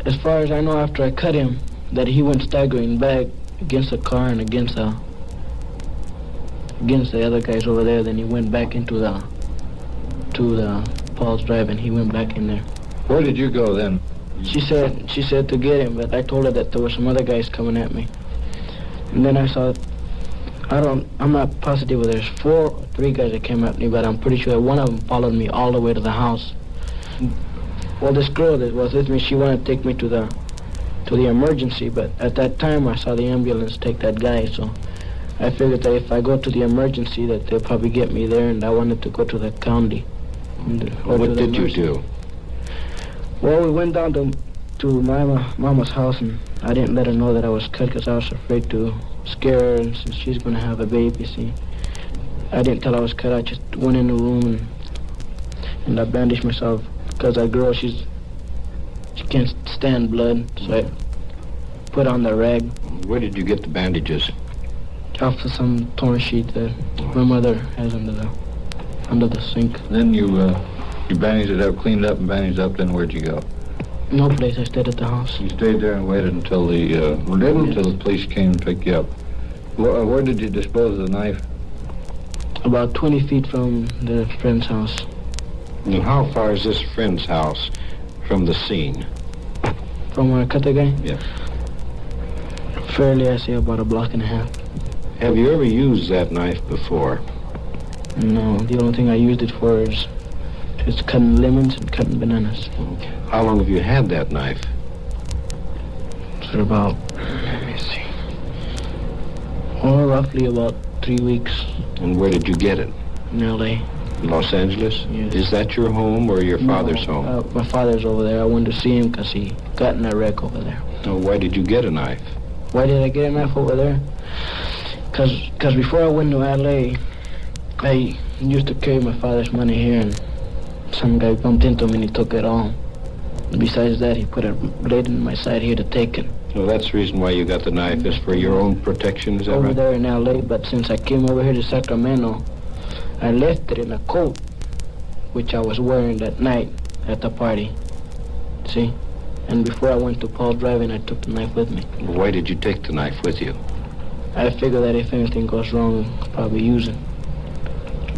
as far as I know, after I cut him, that he went staggering back against the car and against the other guys over there. Then he went back to the Paul's Drive, and he went back in there. Where did you go then? She said to get him, but I told her that there were some other guys coming at me. And then I saw, I'm not positive whether there's 4 or 3 guys that came at me, but I'm pretty sure one of them followed me all the way to the house. Well, this girl that was with me, she wanted to take me to to the emergency, but at that time I saw the ambulance take that guy, so I figured that if I go to the emergency that they'll probably get me there, and I wanted to go to the county. What did you do? Well, we went down to my mama's house, and I didn't let her know that I was cut because I was afraid to scare her, and since she's going to have a baby, see. I didn't tell her I was cut. I just went in the room and I bandaged myself because that girl, she can't stand blood, so I put on the rag. Where did you get the bandages? Off of some torn sheet that my mother has under the sink. Then you bandaged it up, cleaned up and bandaged up, then where'd you go? No place. I stayed at the house. You stayed there and waited until the police came and picked you up. Where did you dispose of the knife? About 20 feet from the friend's house. And how far is this friend's house from the scene? From where I cut the guy? Yeah. Fairly, I say about a block and a half. Have you ever used that knife before? No, the only thing I used it for is just cutting lemons and cutting bananas. How long have you had that knife? For about, roughly about 3 weeks. And where did you get it? In L.A. Los Angeles? Yes. Is that your home or your father's home? My father's over there. I went to see him because he got in a wreck over there. So why did you get a knife? Why did I get a knife over there? Because before I went to L.A., I used to carry my father's money here, and some guy bumped into me and he took it all. Besides that, he put a blade in my side here to take it. So that's the reason why you got the knife, is for your own protection, is that Over right? there in L.A., but since I came over here to Sacramento, I left it in a coat, which I was wearing that night at the party. See? And before I went to Paul's driving, I took the knife with me. Why did you take the knife with you? I figured that if anything goes wrong, I'll probably use it.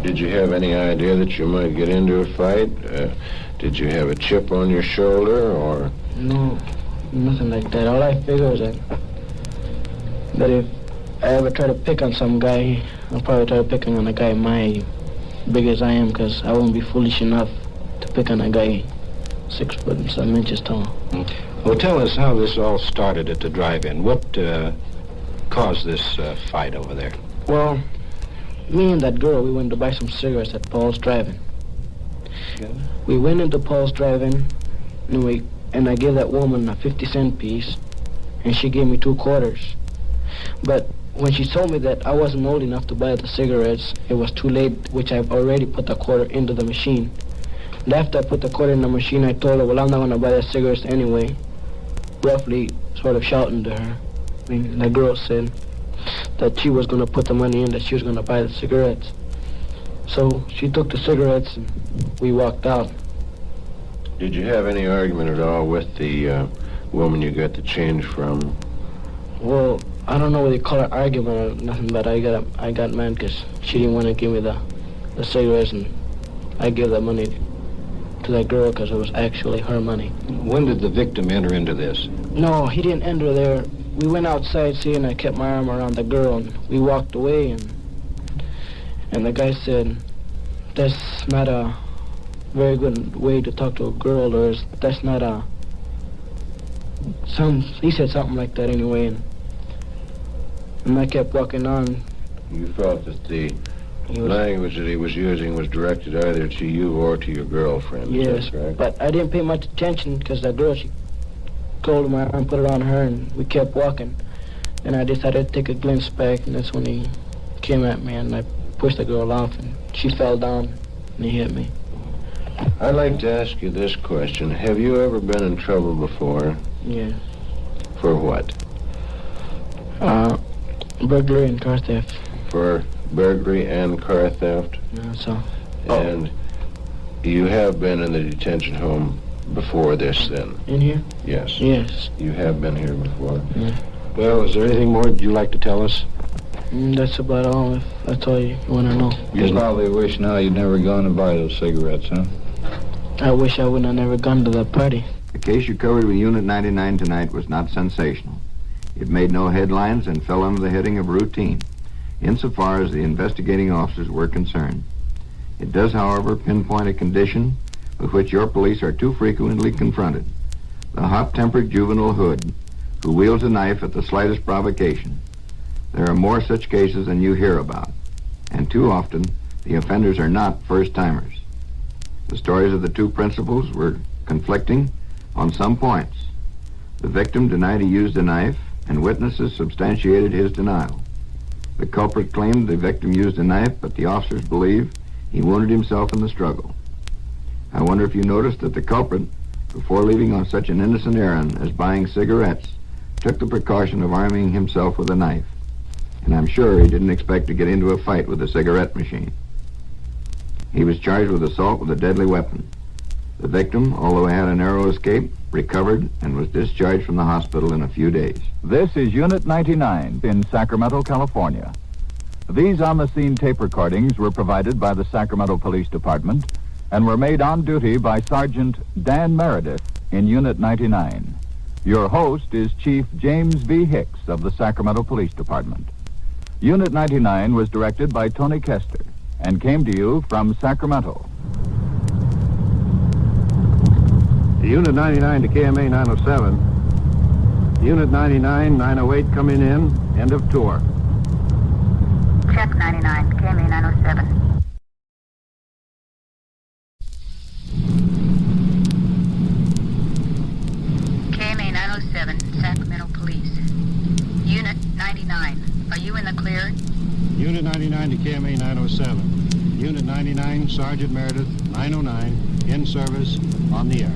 Did you have any idea that you might get into a fight? Did you have a chip on your shoulder, or...? No, nothing like that. All I figure is that if I ever try to pick on some guy, I'll probably try to pick on a guy my big as I am, because I won't be foolish enough to pick on a guy 6 foot and some inches tall. Well, tell us how this all started at the drive-in. What caused this fight over there? Well, me and that girl, we went to buy some cigarettes at Paul's Drive-In. Yeah. We went into Paul's Drive-In, and I gave that woman a 50-cent piece, and she gave me 2 quarters. But when she told me that I wasn't old enough to buy the cigarettes, it was too late, which I've already put the quarter into the machine. And after I put the quarter in the machine, I told her, well, I'm not going to buy the cigarettes anyway, roughly sort of shouting to her. I mean, the girl said that she was going to put the money in, that she was going to buy the cigarettes. So she took the cigarettes and we walked out. Did you have any argument at all with the woman you got the change from? Well, I don't know what they call it, argument or nothing, but I got mad because she didn't want to give me the cigarettes, and I gave that money to that girl because it was actually her money. When did the victim enter into this? No, he didn't enter there. We went outside, see, and I kept my arm around the girl, and we walked away, and the guy said, that's not a very good way to talk to a girl, or that's not a... He said something like that anyway, and I kept walking on. You felt that the language that he was using was directed either to you or to your girlfriend, yes, is that correct? But I didn't pay much attention because that girl, she called my arm, put it on her, and we kept walking. Then I decided to take a glimpse back, and that's when he came at me, and I pushed the girl off, and she fell down, and he hit me. I'd like to ask you this question. Have you ever been in trouble before? Yes. For what? Burglary and car theft. For burglary and car theft? That's all. And you have been in the detention home before this, then? In here? Yes. Yes. You have been here before? Yeah. Well, is there anything more you'd like to tell us? That's about all, if that's all you want to know. You probably wish now you'd never gone to buy those cigarettes, huh? I wish I would have never gone to that party. The case you covered with Unit 99 tonight was not sensational. It made no headlines and fell under the heading of routine, insofar as the investigating officers were concerned. It does, however, pinpoint a condition with which your police are too frequently confronted: the hot-tempered juvenile hood who wields a knife at the slightest provocation. There are more such cases than you hear about, and too often the offenders are not first-timers. The stories of the two principals were conflicting on some points. The victim denied he used a knife, and witnesses substantiated his denial. The culprit claimed the victim used a knife, but the officers believe he wounded himself in the struggle. I wonder if you noticed that the culprit, before leaving on such an innocent errand as buying cigarettes, took the precaution of arming himself with a knife. And I'm sure he didn't expect to get into a fight with a cigarette machine. He was charged with assault with a deadly weapon. The victim, although he had a narrow escape, recovered and was discharged from the hospital in a few days. This is Unit 99 in Sacramento, California. These on-the-scene tape recordings were provided by the Sacramento Police Department and were made on duty by Sergeant Dan Meredith in Unit 99. Your host is Chief James V. Hicks of the Sacramento Police Department. Unit 99 was directed by Tony Kester and came to you from Sacramento. Unit 99 to KMA 907. Unit 99, 908 coming in. End of tour. Check 99, KMA 907. KMA 907, Sacramento Police. Unit 99, are you in the clear? Unit 99 to KMA 907. Unit 99, Sergeant Meredith, 909, in service, on the air.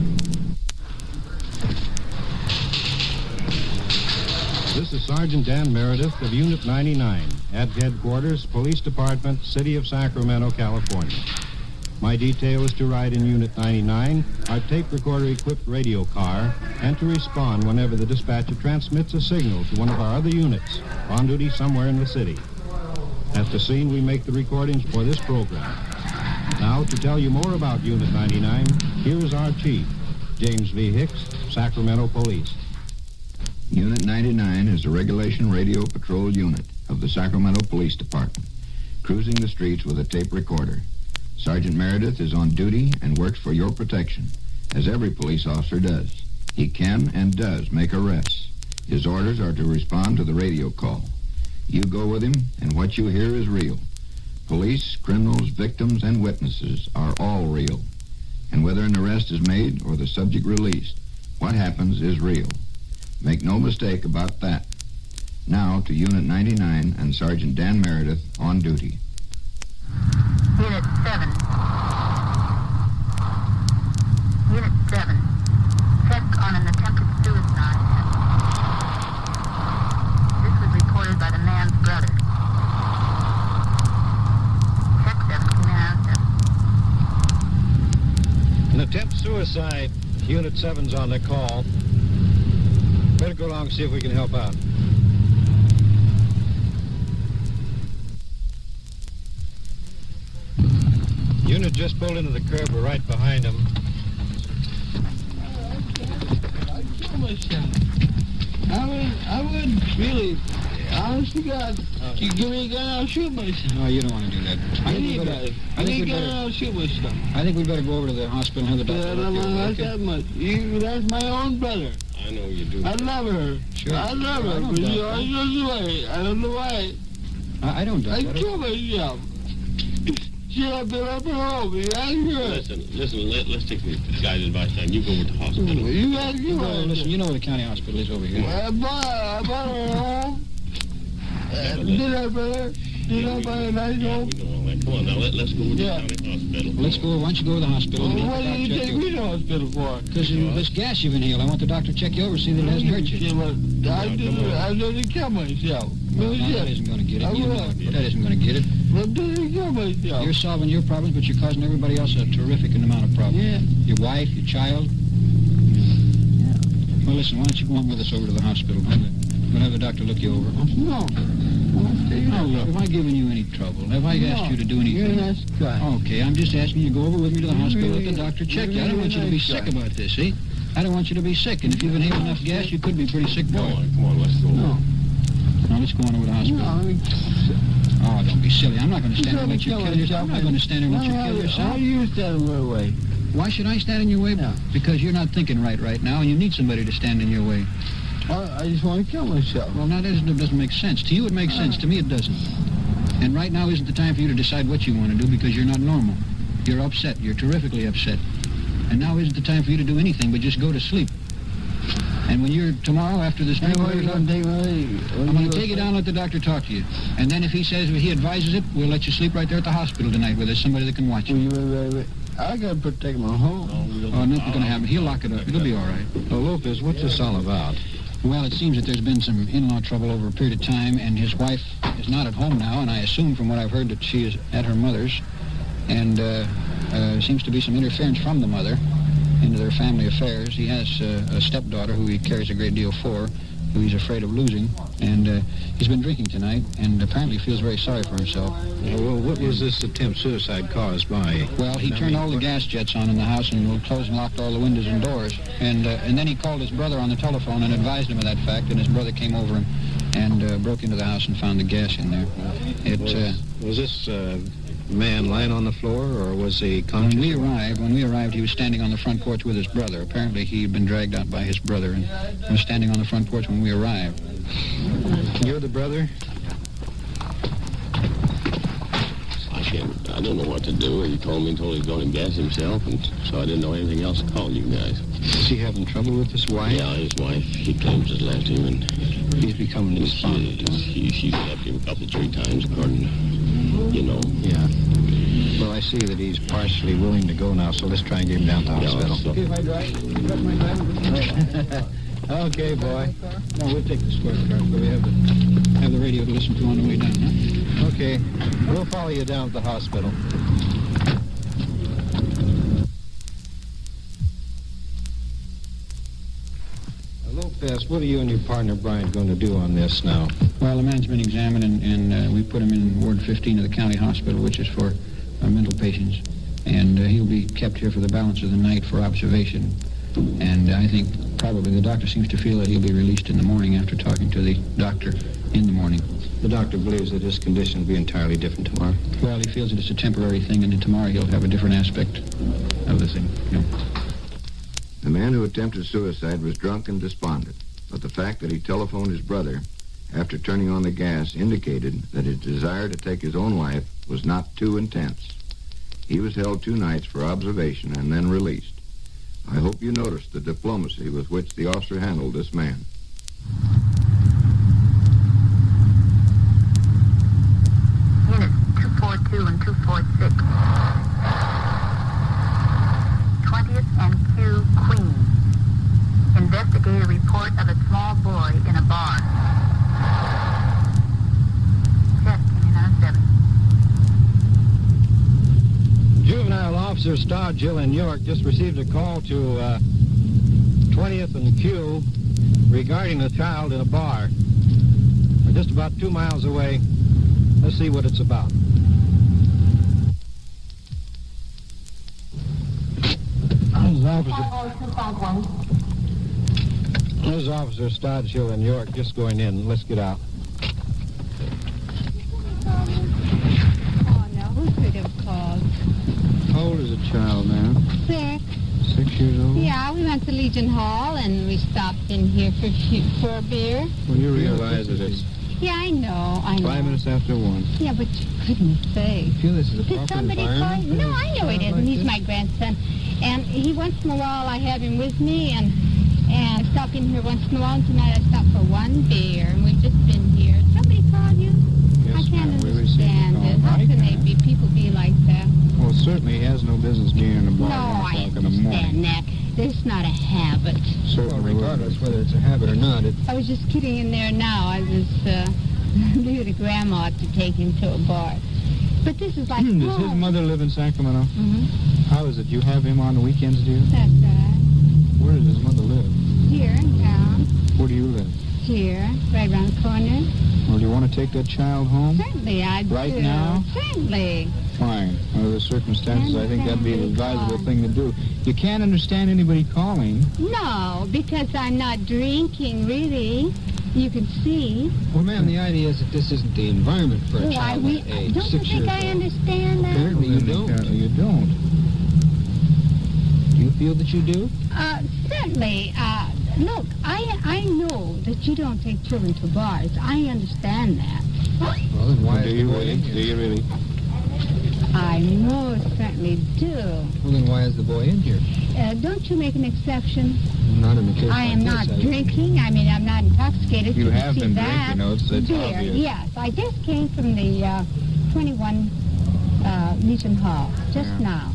This is Sergeant Dan Meredith of Unit 99 at Headquarters, Police Department, City of Sacramento, California. My detail is to ride in Unit 99, our tape recorder-equipped radio car, and to respond whenever the dispatcher transmits a signal to one of our other units on duty somewhere in the city. At the scene, we make the recordings for this program. Now, to tell you more about Unit 99, here is our chief, James V. Hicks, Sacramento Police. Unit 99 is a regulation radio patrol unit of the Sacramento Police Department, cruising the streets with a tape recorder. Sergeant Meredith is on duty and works for your protection, as every police officer does. He can and does make arrests. His orders are to respond to the radio call. You go with him, and what you hear is real. Police, criminals, victims, and witnesses are all real. And whether an arrest is made or the subject released, what happens is real. Make no mistake about that. Now to Unit 99 and Sergeant Dan Meredith on duty. Unit 7. Unit 7. Check on an attempted suicide. This was reported by the man's brother. Check 17 An attempt suicide. Unit 7's on the call. Better go along and see if we can help out. Unit just pulled into the curb. We're right behind him. I would really, honest to God, you give me a gun, I'll shoot myself. No, you don't want to do that. I need a gun, I'll shoot myself. I think we better go over to the hospital and have the doctor look you over, Not okay? that much. That's my own brother. I know you do. I love her. Sure. I love her, but you always goes away. I don't know why. I don't doubt I that. kill myself. She had been up at home. Listen, let's take the guy's advice now. You go over to the hospital. You gotta give her. Listen, you know where the county hospital is over here. I bought her home. Did I, brother? Did I buy a nice home? We know all that. Come on now, let's go over to the county hospital. Let's go. Why don't you go to the hospital? Well, what do you take me to the hospital for? Because this gas you've inhaled, I want the doctor to check you over, see that it hasn't hurt you. I didn't kill myself. No, that isn't going to get it. You know that isn't going to get it. But didn't kill myself. You're solving your problems, but you're causing everybody else a terrific amount of problems. Yeah. Your wife, your child. Yeah. Well, listen, why don't you go on with us over to the hospital? We'll have the doctor look you over. No. Have I given you any trouble? Have I asked you to do anything? You're a nice guy. Okay, I'm just asking you to go over with me to the hospital, let the doctor check you. I don't want you to be sick about this, see? I don't want you to be sick, and if you've inhaled enough gas, you could be pretty sick, boy. Come on, let's go. No. Now, let's go on over to the hospital. Oh, don't be silly. I'm not going to stand there and let you kill yourself. I'm not going to stand there and let you kill yourself. How do you stand in my way? Why should I stand in your way? No. Because you're not thinking right now, and you need somebody to stand in your way. I just want to kill myself. Well, now that doesn't make sense. To you it makes sense. To me it doesn't. And right now isn't the time for you to decide what you want to do because you're not normal. You're upset. You're terrifically upset. And now isn't the time for you to do anything but just go to sleep. And when you're tomorrow after this drink, I'm going to take you down and let the doctor talk to you. And then if he says he advises it, we'll let you sleep right there at the hospital tonight where there's somebody that can watch you. Wait. I got to protect my home. Oh, nothing's going to happen. He'll lock it up. It'll be all right. Well, Lopez, what's this all about? Well, it seems that there's been some in-law trouble over a period of time, and his wife is not at home now, and I assume from what I've heard that she is at her mother's. And seems to be some interference from the mother into their family affairs. He has a stepdaughter who he cares a great deal for, who he's afraid of losing, and he's been drinking tonight and apparently feels very sorry for himself. Well, what was this attempt suicide caused by? Well, he turned all the gas jets on in the house and closed and locked all the windows and doors. And then he called his brother on the telephone and advised him of that fact, and his brother came over and broke into the house and found the gas in there. Was this man lying on the floor, or was he conscious? When we arrived, he was standing on the front porch with his brother. Apparently, he had been dragged out by his brother and was standing on the front porch when we arrived. You're the brother? I don't know what to do. He told me he was going to gas himself, and so I didn't know anything else to call you guys. Is he having trouble with his wife? Yeah, his wife. He claims has left him, and he's becoming despondent. She's left him a couple, 3 times, according to, Yeah. Well, I see that he's partially willing to go now, so let's try and get him down to the hospital. Okay, if I drive? Okay, boy. No, we'll take the square car, so we have the radio to listen to on the way down, huh? Okay. We'll follow you down to the hospital. Lopez, what are you and your partner Brian going to do on this now? Well, the man's been examined, and we put him in Ward 15 of the county hospital, which is for mental patients. And he'll be kept here for the balance of the night for observation. And I think probably the doctor seems to feel that he'll be released in the morning after talking to the doctor in the morning. The doctor believes that his condition will be entirely different tomorrow. Well, he feels that it's a temporary thing, and then tomorrow he'll have a different aspect of the thing. The man who attempted suicide was drunk and despondent, but the fact that he telephoned his brother after turning on the gas indicated that his desire to take his own life was not too intense. He was held 2 nights for observation and then released. I hope you noticed the diplomacy with which the officer handled this man. Units 242 and 246. 20th and Q, Queen. Investigate a report of a small boy in a bar. Check, came in on 7. Juvenile Officer Star Jill in York just received a call to 20th and Q regarding a child in a bar. We're just about 2 miles away. Let's see what it's about. This is Officer Stodge Hill in York, just going in. Let's get out. Oh, no, who could have called? How old is the child now? 6. 6 years old? Yeah, we went to Legion Hall, and we stopped in here for a beer. Well, you realize that it's Yeah, I know. 5 minutes after 1. Yeah, but for goodness sake. You feel this is a Did proper somebody call environment? you? No, I know it isn't. He's my grandson. And he once in a while I have him with me, and I stop in here once in a while, and tonight I stopped for 1 beer, and we've just been here. Somebody called you? Yes, I can't ma'am, we received a understand call. it. How can they be? People be like that. Well, certainly he has no business being in a bar No, at 1 I o'clock in the morning. understand that. It's not a habit. Certainly, regardless whether it's a habit or not, it... I was just kidding in there now. I was leaving a grandma to take him to a bar. But this is like Does his home. mother live in Sacramento? Mm-hmm. How is it? You have him on the weekends, do you? That's right. Where does his mother live? Here in town. Where do you live? Here, right around the corner. Well, do you want to take that child home? Certainly, I do. Right now? Certainly. Fine. Under the circumstances, I think that'd be an advisable thing to do. You can't understand anybody calling. No, because I'm not drinking, really. You can see. Well, ma'am, the idea is that this isn't the environment for a child that age. Don't you 6 think years I old. understand that? Apparently you don't. You don't. Do you feel that you do? Certainly. Look, I know that you don't take children to bars. I understand that. Well, then why Do you really? Do you really? I most certainly do. Well, then why is the boy in here? Don't you make an exception? Not in the case I am like not this, drinking. I mean, I'm not intoxicated. You can have see been that. drinking, it's Beer, obvious. yes. I just came from the 21 Legion Hall just now.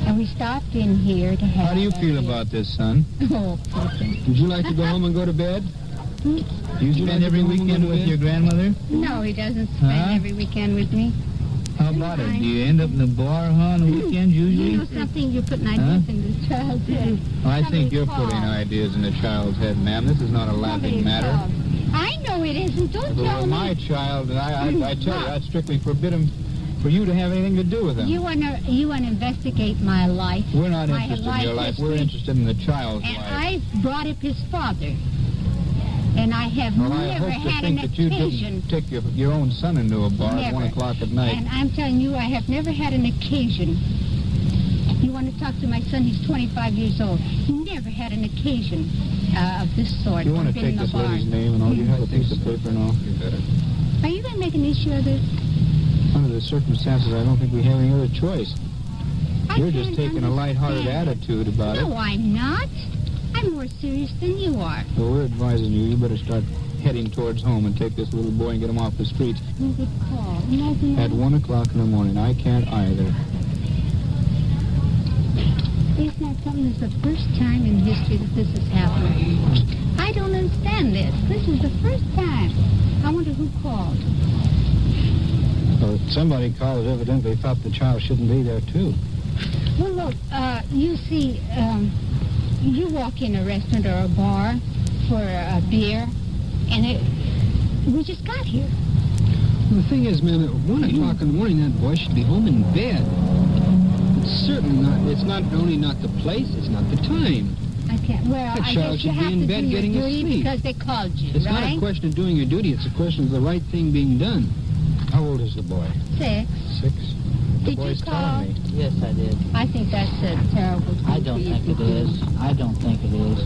And we stopped in here to have... How do you feel about this, son? Oh, poor thing. Would you like to go home and go to bed? Hmm? Do you spend every weekend with your grandmother? No, he doesn't spend every weekend with me. How about it? Do you end up in the bar, on the weekends usually? You know something? You're putting ideas in this child's head. I think you're Somebody putting called. ideas in a child's head, ma'am. This is not a laughing Somebody matter. called. I know it isn't. Don't If it tell were me. my child, and I tell you, I'd strictly forbid him for you to have anything to do with him. You want to investigate my life. We're not my interested in your life. history, We're interested in the child's and life. I brought up his father. And I have Well, I never hope to had an think that you occasion. didn't take your own son into a bar at Never. 1 o'clock at night. And I'm telling you, I have never had an occasion. You want to talk to my son? He's 25 years old. Never had an occasion of this sort. You want to Been take in a this bar. lady's name and all? You have a piece of paper and all? Are you going to make an issue of this? Under the circumstances, I don't think we have any other choice. I You're just can't taking a lighthearted understand. attitude about it. No, I'm not. I'm more serious than you are. Well, we're advising you better start heading towards home and take this little boy and get him off the streets. You could call. Imagine At that. 1 o'clock in the morning. I can't either. Isn't that something? This is the first time in history that this has happened. I don't understand this. This is the first time. I wonder who called. Well, somebody called evidently thought the child shouldn't be there, too. Well, look, you see, you walk in a restaurant or a bar for a beer, and we just got here. The thing is, man, at 1 o'clock in the morning, that boy should be home in bed. It's certainly not, it's not only not the place, it's not the time. I can't. Well, That I child guess you should be have in to bed do your getting duty asleep. because they called you, It's right? not a question of doing your duty, it's a question of the right thing being done. How old is the boy? 6. 6? The Did you boy's call? telling me. Yes, I did. I think that's a terrible thing. I don't for you think to it do. is. I don't think it is.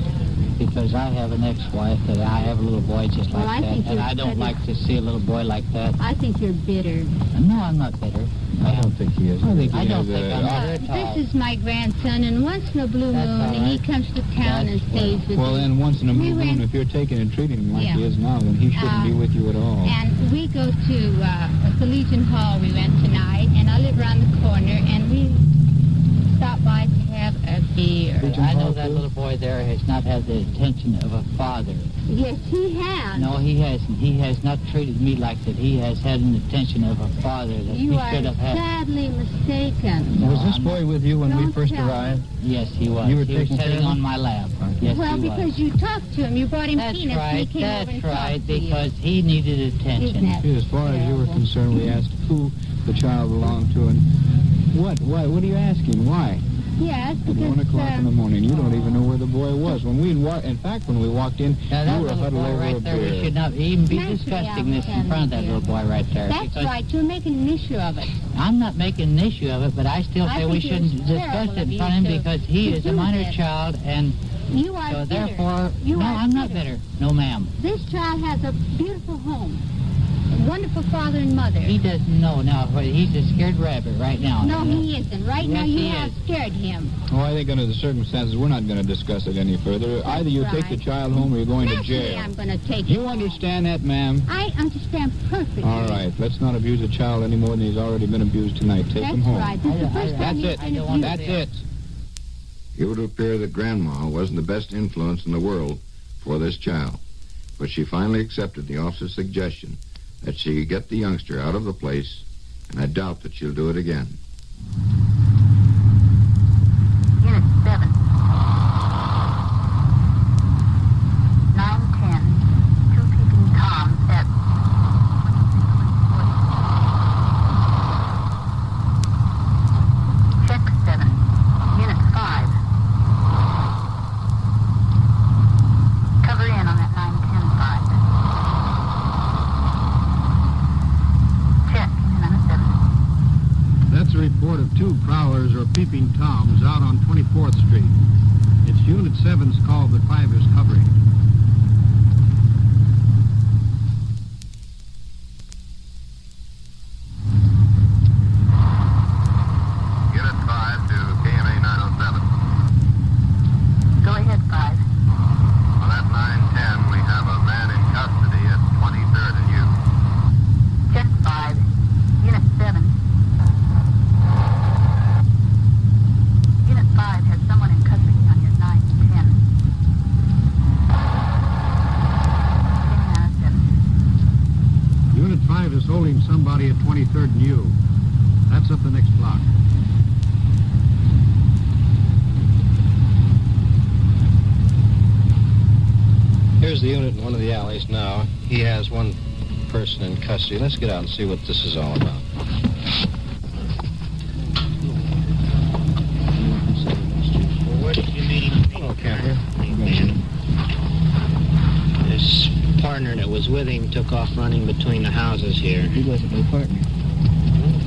Because I have an ex-wife that I have a little boy just Well, like I that. think And you're I don't pretty- like to see a little boy like that. I think you're bitter. No, I'm not bitter. I don't think he is. I think he I don't has think I'm bitter at all. This is my grandson, and once in a blue That's moon, all he right. comes to town and stays with Well, me. then, once in a We blue moon, went- if you're taking and treating him like Yeah. he is now, then he shouldn't be with you at all. And we go to the Legion Hall we went tonight, and I live around the corner, and we stop by to have a beer. I know that little boy there has not had the attention of a father. Yes, he has. No, he hasn't. He has not treated me like that. He has had an attention of a father that You he are should have had. sadly mistaken. No, Was this I'm boy with you when we Don't first tell me. arrived? Yes, he was. You were He was taking care sitting of on him? my lap. Yes, Well, he because was. you talked to him, you brought him That's peanuts, right. and he came over That's and right. talked to you. Because he needed attention. Isn't that See, as far as you were terrible? concerned, we asked who the child belonged to and what? Why? What are you asking? Why? Yes, At because 1 o'clock in the morning, you don't even know where the boy was. When we in fact, when we walked in, Now, that you were little huddled boy over a right there, we beer. should not even be Naturally, discussing this in I'll front of that little boy right there. that's because right. You're making an issue of it. I'm not making an issue of it, but I still I say we think it shouldn't was discuss terrible it of in you front of him to- because he to is a do minor this. child, and You are so bitter. therefore, You no, are I'm not bitter. No, ma'am. This child has a beautiful home, a wonderful father and mother. He doesn't know now. He's a scared rabbit right now. No, he isn't. Right now, Yes, you he have is. scared him. Oh, I think under the circumstances, we're not going to discuss it any further. Either you take the right. child home or you're going to Naturally, jail. I'm going to take You him. understand that, ma'am? I understand perfectly. All right, let's not abuse a child any more than he's already been abused tonight. Take That's him home. right. This is the first time That's he's it. been abused. That's it. It would appear that Grandma wasn't the best influence in the world for this child, but she finally accepted the officer's suggestion that she get the youngster out of the place, and I doubt that she'll do it again. Unit 7. 910. 2 peeping toms at 2340. Check 7. Unit 5. Cover in on that 910 5. Check. Unit 7. That's a report of 2 prowlers or peeping toms out on 24th Street. It's Unit 7's call, but 5 is covering. Unit 5 to KMA 907. Go ahead, 5. On that 910, we have a man in custody at 23rd and U. Check 5. Unit 7. Unit 5 has someone in custody on your 910. Unit 5 is holding somebody at 23rd and U. That's up the next block. Here's the unit in one of the alleys now. He has one person in custody. Let's get out and see what this is all about. Where did you meet him? Hello, Camper. This partner that was with him took off running between the houses here. He wasn't my partner.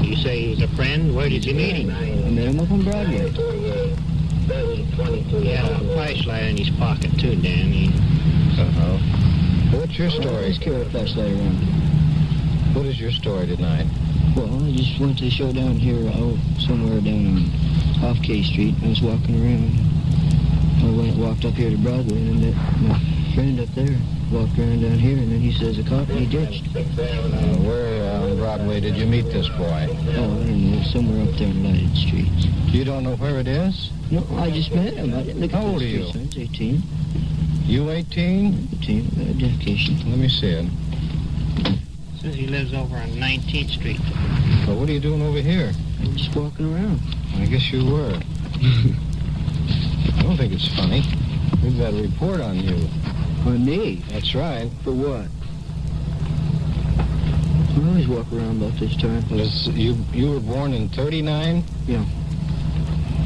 You say he was a friend? Where did you meet him? I met him up on Broadway. He had a flashlight in his pocket, too, Dan. Uh-huh. What's your story? Let's carry a flashlight around. What is your story tonight? Well, I just went to a show down here, somewhere down on off K Street. I was walking around. I walked up here to Broadway, and then my friend up there walked around down here, and then he says a cop, and he ditched. Where on Broadway did you meet this boy? Oh, I don't know, somewhere up there in Lighted Streets. You don't know where it is? No, I just met him. I didn't look at How old the are you? street signs. 18. You 18? 18, identification. Let me see it. Says he lives over on 19th Street. Well, what are you doing over here? I'm just walking around. I guess you were. I don't think it's funny. We've got a report on you. On me? That's right. For what? I always walk around about this time. You were born in 39? Yeah.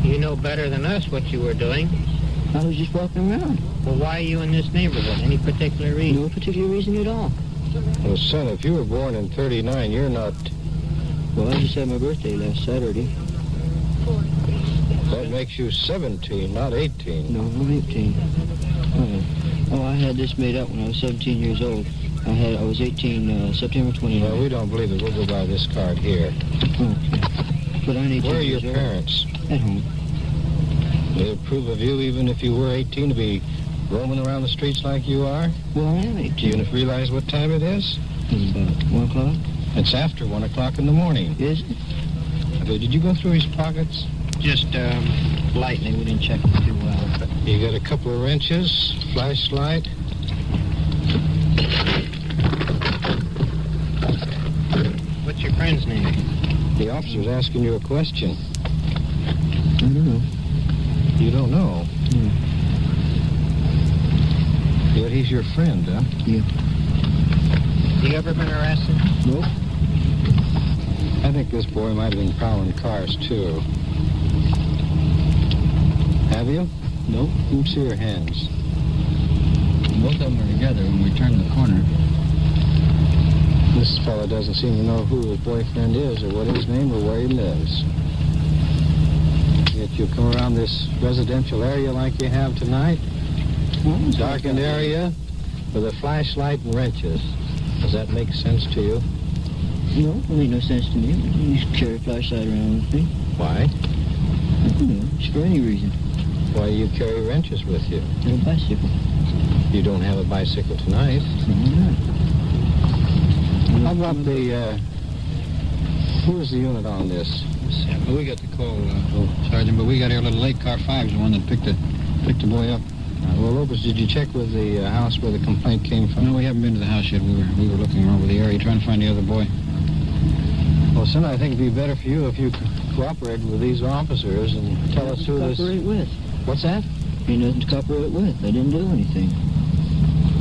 You know better than us what you were doing. I was just walking around. Well, why are you in this neighborhood? Any particular reason? No particular reason at all. Well, son, if you were born in 39, you're not... Well, I just had my birthday last Saturday. That makes you 17, not 18. No, I'm 18. Oh, I had this made up when I was 17 years old. I was 18 September 29th. Well, we don't believe it. We'll go by this card here. Okay. But I need. Where are your parents? At home. They approve of you even if you were 18 to be roaming around the streets like you are? Well, I am 18. Do you realize what time it is? It's about 1 o'clock. It's after 1 o'clock in the morning. Is it? Did you go through his pockets? Just lightly. We didn't check it too well. You got a couple of wrenches, flashlight. What's your friend's name? The officer's asking you a question. I don't know. You don't know? No. Yet he's your friend, huh? Yeah. You ever been arrested? Nope. I think this boy might have been prowling cars, too. Have you? Nope. Let me see your hands. Both of them are together when we turn the corner. This fellow doesn't seem to know who his boyfriend is or what his name or where he lives. Yet you come around this residential area like you have tonight, darkened area, with a flashlight and wrenches. Does that make sense to you? No, it made no sense to me. You just carry a flashlight around with me. Why? I don't know. Just for any reason. Why do you carry wrenches with you? And a bicycle. You don't have a bicycle tonight. No, I'm not. How about the, who is the unit on this? Well, we got the call, Sergeant, but we got here a little late. Car 5 is the one that picked the boy up. Well, Lopez, did you check with the house where the complaint came from? No, we haven't been to the house yet. We were looking all over the area trying to find the other boy. Well, son, I think it'd be better for you if you cooperated with these officers and tell us who this... Cooperate with. What's that? Ain't nothing to cooperate with. I didn't do anything.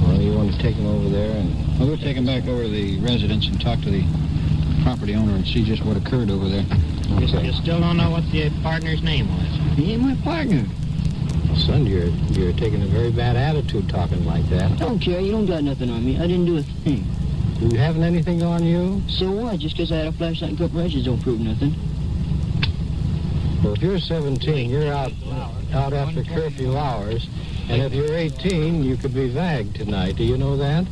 Well, you want to take him over there and... Well, we'll take him back over to the residence and talk to the property owner and see just what occurred over there. Okay. You still don't know what the partner's name was? He ain't my partner. Son, you're taking a very bad attitude talking like that. Don't care. You don't got nothing on me. I didn't do a thing. You haven't anything on you? So what? Just because I had a flashlight and a couple wrenches don't prove nothing. Well, if you're 17, you're out after curfew hours, and if you're 18, you could be vagged tonight. Do you know that?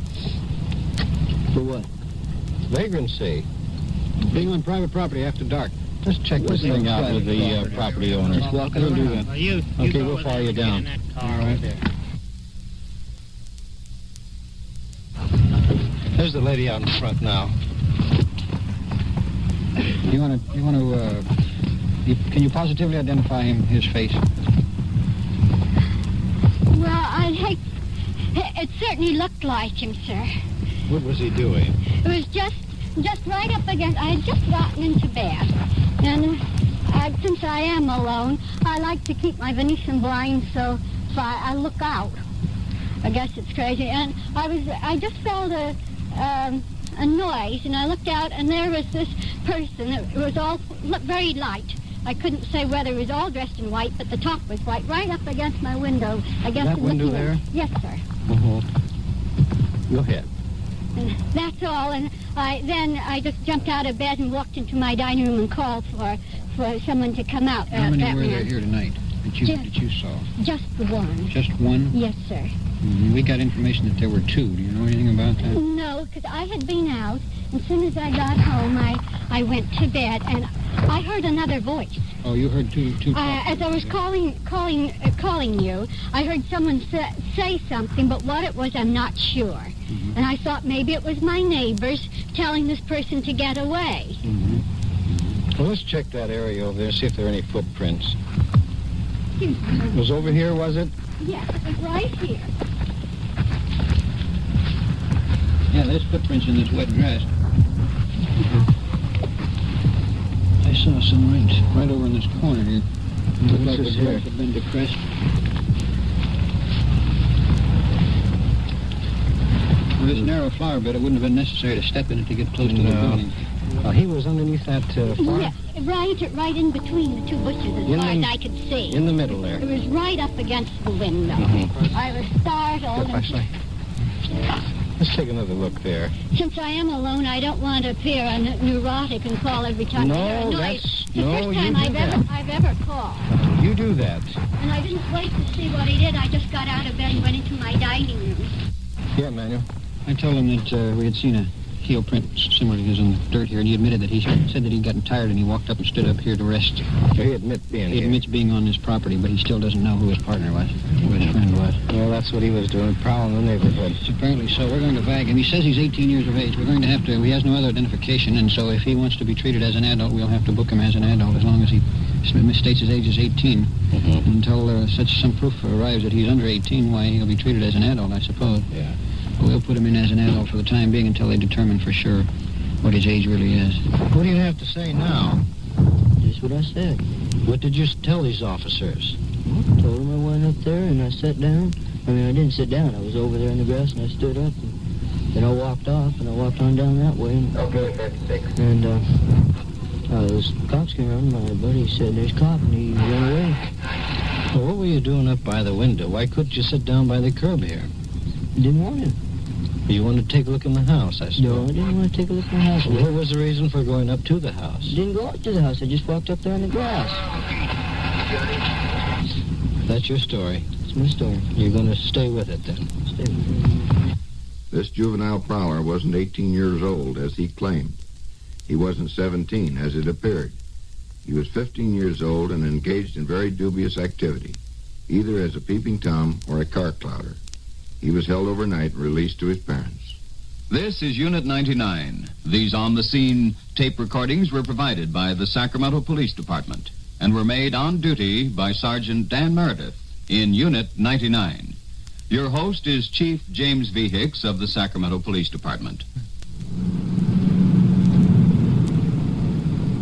For what? Vagrancy. Being on private property after dark. Just check this thing out with the property owner. Just walking We'll do around. that. You Okay, go we'll over follow there you and get down. in that car All over right. there. There's the lady out in front now. Can you positively identify his face? Well, it certainly looked like him, sir. What was he doing? It was just right up against, I had just gotten into bed. And since I am alone, I like to keep my Venetian blinds so I look out. I guess it's crazy. And I just felt a noise, and I looked out, and there was this person. It was all very light. I couldn't say whether he was all dressed in white, but the top was white, right up against my window. That window there? Yes, sir. Uh-huh. Go ahead. And that's all. And then I just jumped out of bed and walked into my dining room and called for someone to come out. How many that were man. there here tonight that you saw? Just the one. Just one? Yes, sir. We got information that there were two. Do you know anything about that? No, because I had been out. As soon as I got home, I went to bed, and I heard another voice. Oh, you heard two as I was calling you, I heard someone say something, but what it was, I'm not sure. Mm-hmm. And I thought maybe it was my neighbors telling this person to get away. Mm-hmm. Well, let's check that area over there, see if there are any footprints. It was over here, was it? Yes, it was right here. Yeah, there's footprints in this wet grass. I saw some right over in this corner here. Looked like the grass had been depressed. With this narrow flower bed, it wouldn't have been necessary to step in it to get close to the building. He was underneath that farm? Yes, right in between the two bushes as far as I could see. In the middle there? It was right up against the window. Mm-hmm. I was startled. Let's take another look there. Since I am alone, I don't want to appear neurotic and call every time I hear a noise. It's the first time I've ever called. You do that. And I didn't wait to see what he did. I just got out of bed and went into my dining room. Yeah, Manuel. I told him that we had seen a heel print similar to his in the dirt here, and he admitted that he said that he'd gotten tired and he walked up and stood up here to rest. So he admits being on this property, but he still doesn't know who his partner was, who his friend was. Well, that's what he was doing, prowling the neighborhood. Apparently so. We're going to bag him. He says he's 18 years of age. We're going to have to, he has no other identification, and so if he wants to be treated as an adult, we'll have to book him as an adult as long as he states his age is 18. Mm-hmm. Until some proof arrives that he's under 18, why he'll be treated as an adult, I suppose. Yeah. We'll put him in as an adult for the time being until they determine for sure what his age really is. What do you have to say now? Just what I said. What did you tell these officers? I told them I went up there and I sat down. I mean, I didn't sit down. I was over there in the grass and I stood up. And then I walked off and I walked on down that way. Okay, 56. And those cops came around. My buddy said, "There's a cop," and he ran away. Well, what were you doing up by the window? Why couldn't you sit down by the curb here? Didn't want to. You wanted to take a look in the house, I suppose. No, I didn't want to take a look in the house. Well, what was the reason for going up to the house? Didn't go up to the house. I just walked up there in the grass. That's your story. It's my story. You're going to stay with it, then? Stay with it. This juvenile prowler wasn't 18 years old, as he claimed. He wasn't 17, as it appeared. He was 15 years old and engaged in very dubious activity, either as a peeping Tom or a car clouder. He was held overnight and released to his parents. This is Unit 99. These on-the-scene tape recordings were provided by the Sacramento Police Department and were made on duty by Sergeant Dan Meredith in Unit 99. Your host is Chief James V. Hicks of the Sacramento Police Department.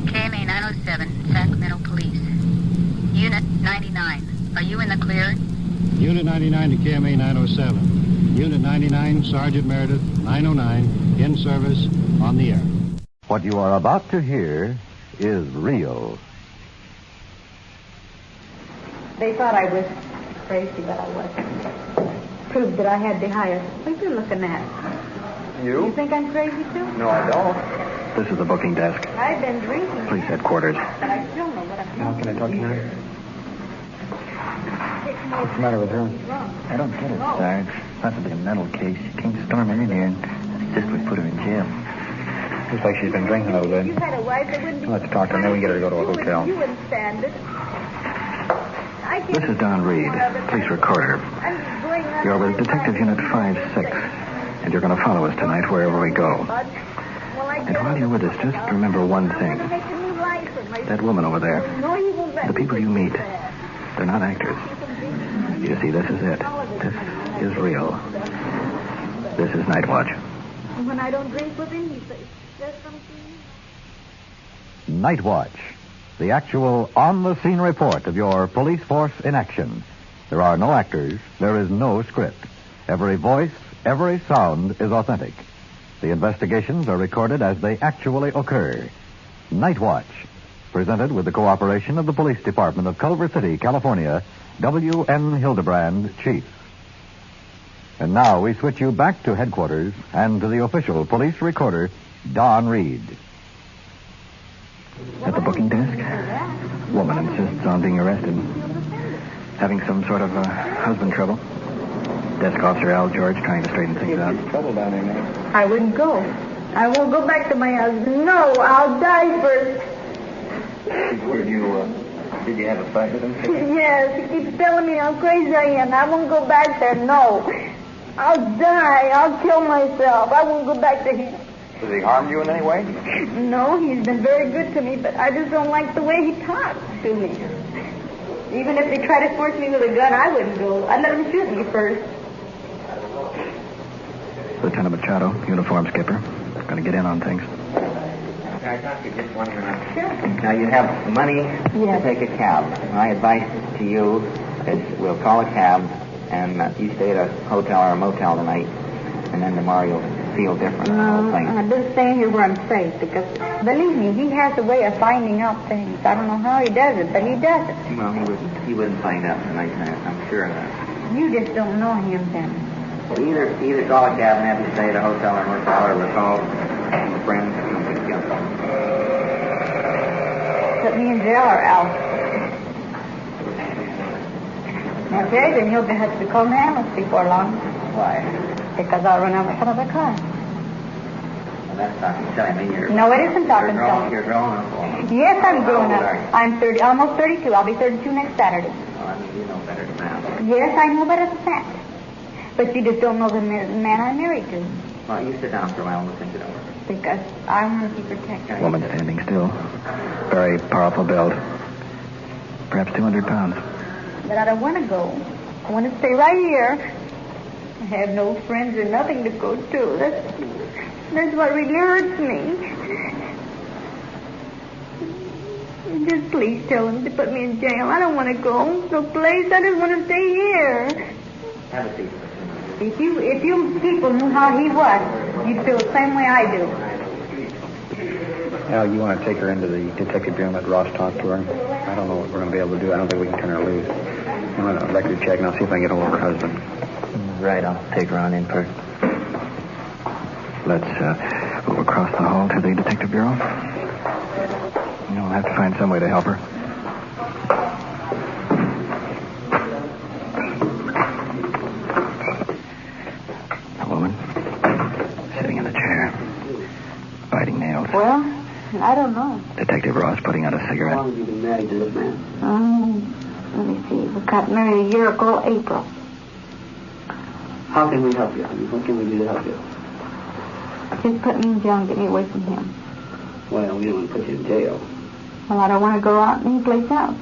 KMA 907, Sacramento Police. Unit 99. Are you in the clear? Unit 99 to KMA 907. Unit 99, Sergeant Meredith, 909, in service, on the air. What you are about to hear is real. They thought I was crazy, but I wasn't. Proved that I had the highest. What are you looking at? You? You think I'm crazy, too? No, I don't. This is the booking desk. I've been drinking. Police headquarters. But I still know what I'm Now, can I talk to her? What's the matter with her? I don't get it, Sarge. It's possibly a mental case. She came storming in here, and it's just we put her in jail. Looks like she's been drinking a little bit. You had a wife that wouldn't be... Let's talk to her, and then we can get her to go to a hotel. You wouldn't stand it. This is Don Reed, police recorder. You're with Detective Unit 5-6, and you're going to follow us tonight wherever we go. And while you're with us, just remember one thing. That woman over there, the people you meet, they're not actors. You see, this is it. This is real. This is Night Watch. When I don't drink with him, he says, there's something... Night Watch, the actual on-the-scene report of your police force in action. There are no actors. There is no script. Every voice, every sound is authentic. The investigations are recorded as they actually occur. Night Watch, presented with the cooperation of the Police Department of Culver City, California, W.N. Hildebrand, Chief. And now we switch you back to headquarters and to the official police recorder, Don Reed. At the booking desk, woman insists on being arrested. Having some sort of husband trouble. Desk officer Al George trying to straighten things out. Trouble down there, man. I wouldn't go. I won't go back to my husband. No, I'll die first. Did you have a fight with him? Yes, he keeps telling me how crazy I am. I won't go back there. No. I'll die. I'll kill myself. I won't go back to him. Has he harmed you in any way? No, he's been very good to me, but I just don't like the way he talks to me. Even if they try to force me with a gun, I wouldn't go. I'd let him shoot me first. Lieutenant Machado, uniform skipper. Going to get in on things. Can I talk to you just 1 minute? Sure. Now, you have money to take a cab. My advice to you is we'll call a cab, and you stay at a hotel or a motel tonight, and then tomorrow you'll feel different. No, I'm just staying here where I'm safe, because, believe me, he has a way of finding out things. I don't know how he does it, but he does it. Well, he wouldn't find out tonight, I'm sure of that. You just don't know him, then. Well, either call a cab and have you stay at a hotel or motel, or we'll call some friends or something. Put me in jail or out. Okay, then you'll have to call an ambulance before long. Why? Because I'll run over some of the car. Well, that's talking silly. I mean, No, it isn't talking silly. You're grown up, woman. Yes, I'm grown How up. old are you? I'm 30, almost 32. I'll be 32 next Saturday. Well, I mean, you know better than that. Yes, I know better than that. But you just don't know the man I'm married to. Well, you sit down for a while and we'll think it over. Because I want to be protected. Woman standing still. Very powerful build. Perhaps 200 pounds. But I don't want to go. I want to stay right here. I have no friends or nothing to go to. That's what really hurts me. Just please tell him to put me in jail. I don't want to go no place. I just want to stay here. Have a seat. If you people knew how he was, you'd feel the same way I do. Al, you want to take her into the detective bureau and let Ross talk to her? I don't know what we're going to be able to do. I don't think we can turn her loose. I'm going to record check, and I'll see if I can get hold of her husband. Right, I'll take her on in first. Let's move across the hall to the detective bureau. You'll have to find some way to help her. A woman sitting in a chair, biting nails. Well, I don't know. Detective Ross putting out a cigarette. How long have you been married to this man? Let me see. We got married a year ago, April. How can we help you? I mean, what can we do to help you? Just put me in jail and get me away from him. Well, we don't want to put you in jail. Well, I don't want to go out any place else.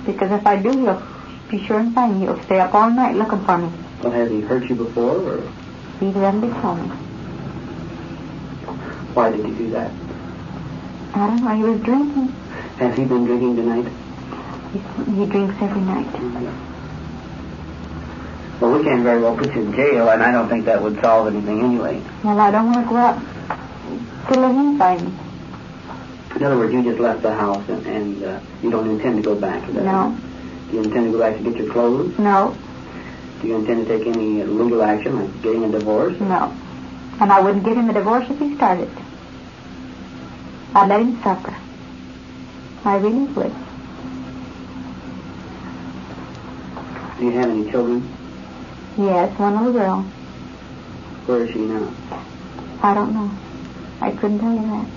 Because if I do, he'll be sure and find me. He'll stay up all night looking for me. Well, has he hurt you before, or? He doesn't tell me. Why did he do that? I don't know. He was drinking. Has he been drinking tonight? He drinks every night. Well, we can't very well put you in jail, and I don't think that would solve anything anyway. Well, I don't want to go out to let him find me. In other words, you just left the house, and you don't intend to go back. Is that No. right? Do you intend to go back to get your clothes? No. Do you intend to take any legal action, like getting a divorce? No. And I wouldn't give him a divorce if he started. I'd let him suffer. I really would. Do you have any children? Yes, one little girl. Where is she now? I don't know. I couldn't tell you that.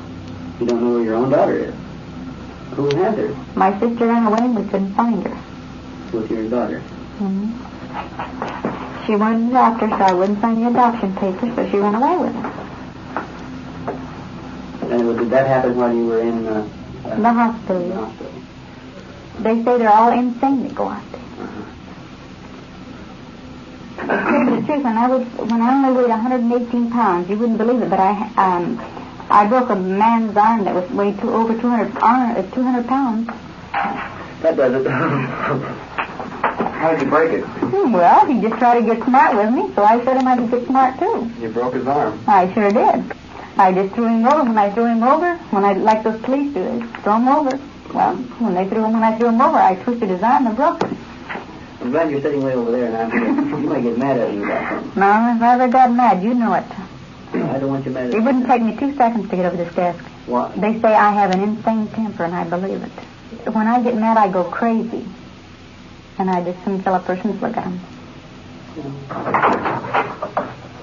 You don't know where your own daughter is? Who has her My sister ran away and we couldn't find her. with your daughter? Mm-hmm. She wanted a doctor, so I wouldn't sign the adoption papers, so she ran away with her. And did that happen while you were in The hospital. the hospital? They say they're all insane that go out there. To tell you the truth, when I only weighed 118 pounds, you wouldn't believe it, but I broke a man's arm that was weighed over 200 pounds. That does it. How did you break it? Well, he just tried to get smart with me, so I showed him how to get smart too. You broke his arm. I sure did. I just threw him over. When I threw him over, like those police do, they throw him over. Well, when I threw him over, I twisted his arm and broke it. I'm glad you're sitting way over there now. You might get mad at me about something. No, if I ever got mad, you know it. I don't want you mad at me. It wouldn't take me 2 seconds to get over this desk. What? They say I have an insane temper, and I believe it. When I get mad, I go crazy. And I just soon kill a person's look at him.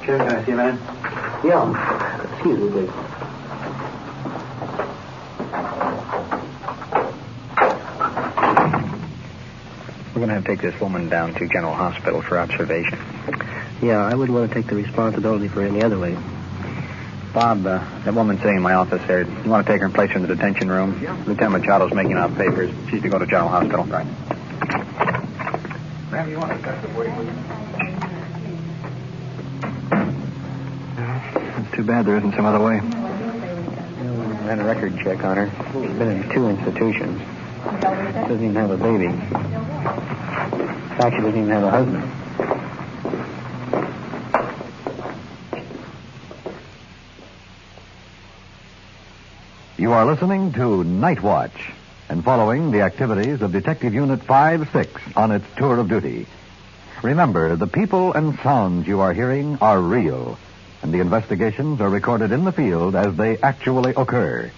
Sure, can I see you, man? Yeah. Excuse me, please. We're going to have to take this woman down to General Hospital for observation. Yeah, I wouldn't want to take the responsibility for any other way. Bob, that woman sitting in my office there, you want to take her and place her in the detention room? Yeah. Lieutenant Machado's making out papers. She's to go to General Hospital. Right. Ma'am, you want to cut the way, please? It's too bad there isn't some other way. I ran a record check on her. She's been in 2 institutions. Doesn't even have a baby. In fact, she doesn't even have a husband. You are listening to Night Watch and following the activities of Detective Unit 5-6 on its tour of duty. Remember, the people and sounds you are hearing are real, and the investigations are recorded in the field as they actually occur.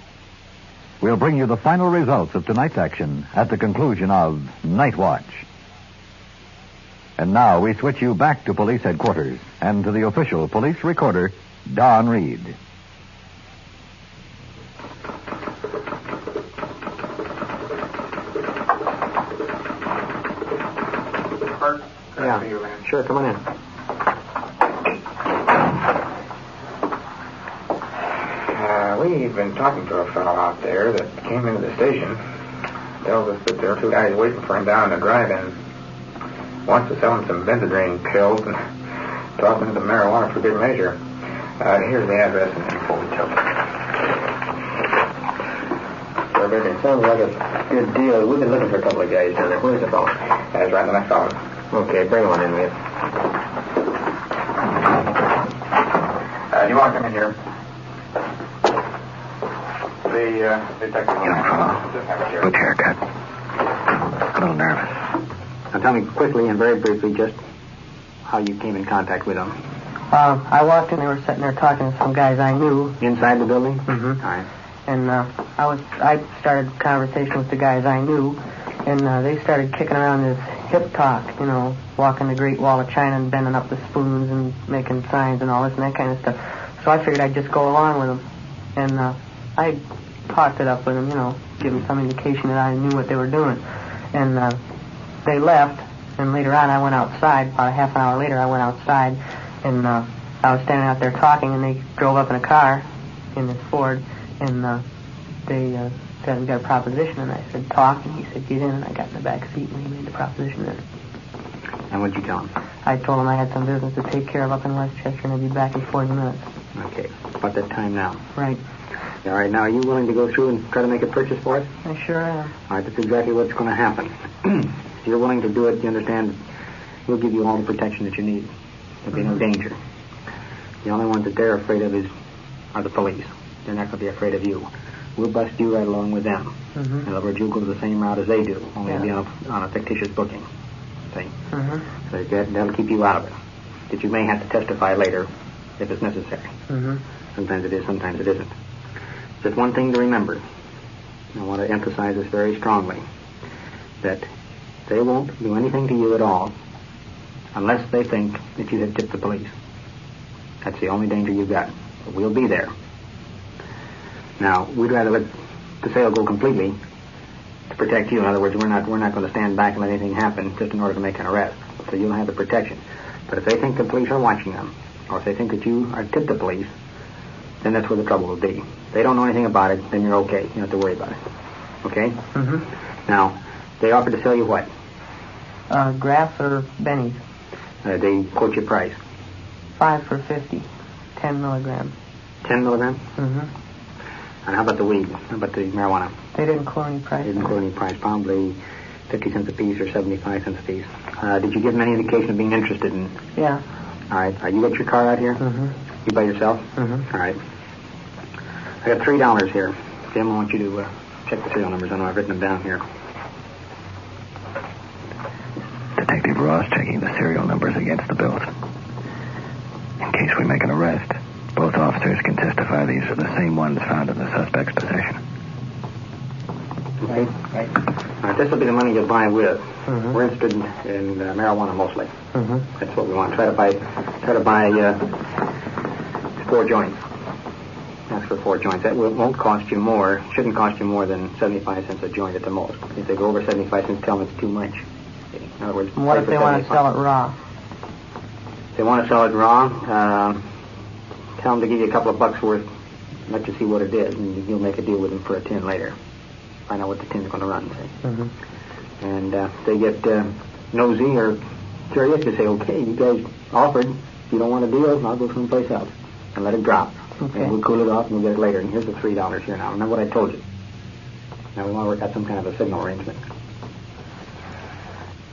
We'll bring you the final results of tonight's action at the conclusion of Night Watch. And now we switch you back to police headquarters and to the official police recorder, Don Reed. Yeah, sure, come on in. We've been talking to a fellow out there that came into the station. Tells us that there are 2 guys waiting for him down in the drive-in. Wants to sell him some benzodrine pills and talk him into marijuana for good measure. Here's the address and info we took. It sounds like a good deal. We've been looking for a couple of guys down there. Where's the fellow? That's right, my fellow. Okay, bring one in with you. Do you want to come in here? The detective. Young fellow. Good haircut. A little nervous. Now tell me quickly and very briefly just how you came in contact with them. I walked in, they were sitting there talking to some guys I knew. Inside the building? Mm-hmm. All right. And I started a conversation with the guys I knew, and they started kicking around this hip talk, walking the Great Wall of China and bending up the spoons and making signs and all this and that kind of stuff. So I figured I'd just go along with them. And I talked it up with them, give them some indication that I knew what they were doing. And they left, and later on I went outside. About a half an hour later I went outside, and I was standing out there talking, and they drove up in a car in this Ford, and they said, "We got a proposition." And I said, "Talk." And he said, "Get in." And I got in the back seat, and he made the proposition then. And what'd you tell him? I told him I had some business to take care of up in Westchester, and I'd be back in 40 minutes. Okay. About that time now. Right. All right, now, are you willing to go through and try to make a purchase for it? I sure am. All right, that's exactly what's going to happen. If you're willing to do it, you understand, we'll give you all the protection that you need. There'll be no danger. The only ones that they're afraid of are the police. They're not going to be afraid of you. We'll bust you right along with them. Mm-hmm. In other words, you'll go the same route as they do, only it'll be on a fictitious booking. See? Mm-hmm. So that'll keep you out of it. That you may have to testify later if it's necessary. Mm-hmm. Sometimes it is, sometimes it isn't. Just one thing to remember. I want to emphasize this very strongly. That they won't do anything to you at all unless they think that you have tipped the police. That's the only danger you've got. But we'll be there. Now, we'd rather let the sale go completely to protect you. In other words, we're not going to stand back and let anything happen just in order to make an arrest. So you'll have the protection. But if they think the police are watching them, or if they think that you are tipped the police, then that's where the trouble will be. If they don't know anything about it, then you're okay. You don't have to worry about it. Okay? Mm-hmm. Now, they offered to sell you what? Grass or bennies? They quote your price. 5 for 50. 10 milligrams. 10 milligrams? Mm-hmm. And how about the weed? How about the marijuana? They didn't quote any price. They didn't quote any price. Probably 50 cents a piece or 75 cents a piece. Did you give them any indication of being interested in? Yeah. All right. You got your car out here? Mm-hmm. You by yourself? Mm-hmm. All right. I got $3 here. Jim, I want you to check the serial numbers. I know I've written them down here. Detective Ross checking the serial numbers against the bills. In case we make an arrest, both officers can testify these are the same ones found in the suspect's possession. Okay. Right. All right, this will be the money you'll buy with. Mm-hmm. We're interested in marijuana mostly. Mm-hmm. That's what we want. Try to buy 4 joints. Ask for 4 joints. That won't cost you more. Shouldn't cost you more than 75 cents a joint at the most. If they go over 75 cents, tell them it's too much. In other words, what if they want to sell it raw? If they want to sell it raw, tell them to give you a couple of bucks worth. Let you see what it is, and you'll make a deal with them for a tin later. Find out what the tin's going to run, say. Mm-hmm. And if they get nosy or curious, you say, okay, you guys offered. If you don't want a deal, I'll go someplace else and let it drop. Okay. And we'll cool it off and we'll get it later. And here's the $3 here now. Remember what I told you. Now we want to work out some kind of a signal arrangement.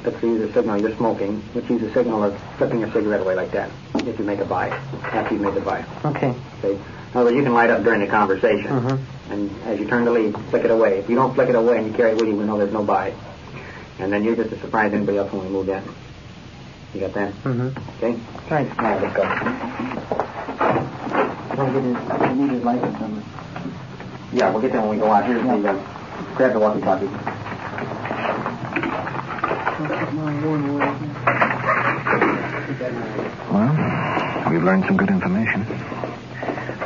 Let's use a signal. You're smoking. Let's use a signal of flipping your cigarette away like that if you make a buy, after you've made the buy. Okay. In other words, you can light up during the conversation. Mm-hmm. And as you turn to leave, flick it away. If you don't flick it away and you carry it with you, we know there's no buy. And then you're just as surprised as anybody else when we move in. You got that? Mm-hmm. Okay? Right. All right, let's go. I need his license number. Yeah, we'll get them when we go out. Here's the, grab the walkie-talkie. Well, we've learned some good information.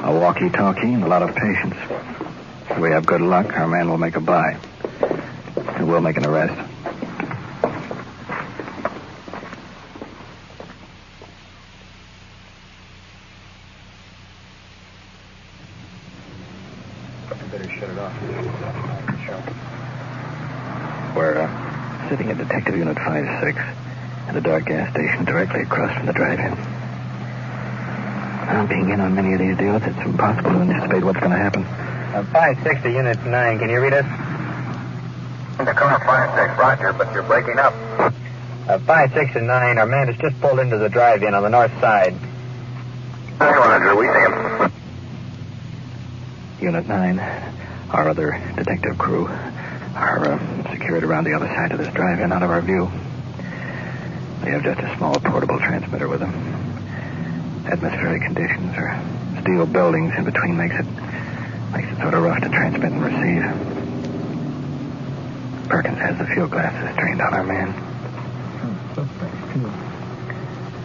A walkie-talkie and a lot of patience. If we have good luck, our man will make a buy. And we'll make an arrest. Better shut it off. We're sitting at Detective Unit 5-6 at a dark gas station directly across from the drive-in. Being in on many of these deals, it's impossible to anticipate what's going to happen. 5-6 to Unit 9. Can you read us? Dakota 5-6, roger, but you're breaking up. 5-6 and 9. Our man has just pulled into the drive-in on the north side. Roger, we see him. Unit 9, our other detective crew, are secured around the other side of this drive-in out of our view. They have just a small portable transmitter with them. Atmospheric conditions or steel buildings in between makes it sort of rough to transmit and receive. Perkins has the field glasses trained on our man. So fresh, too.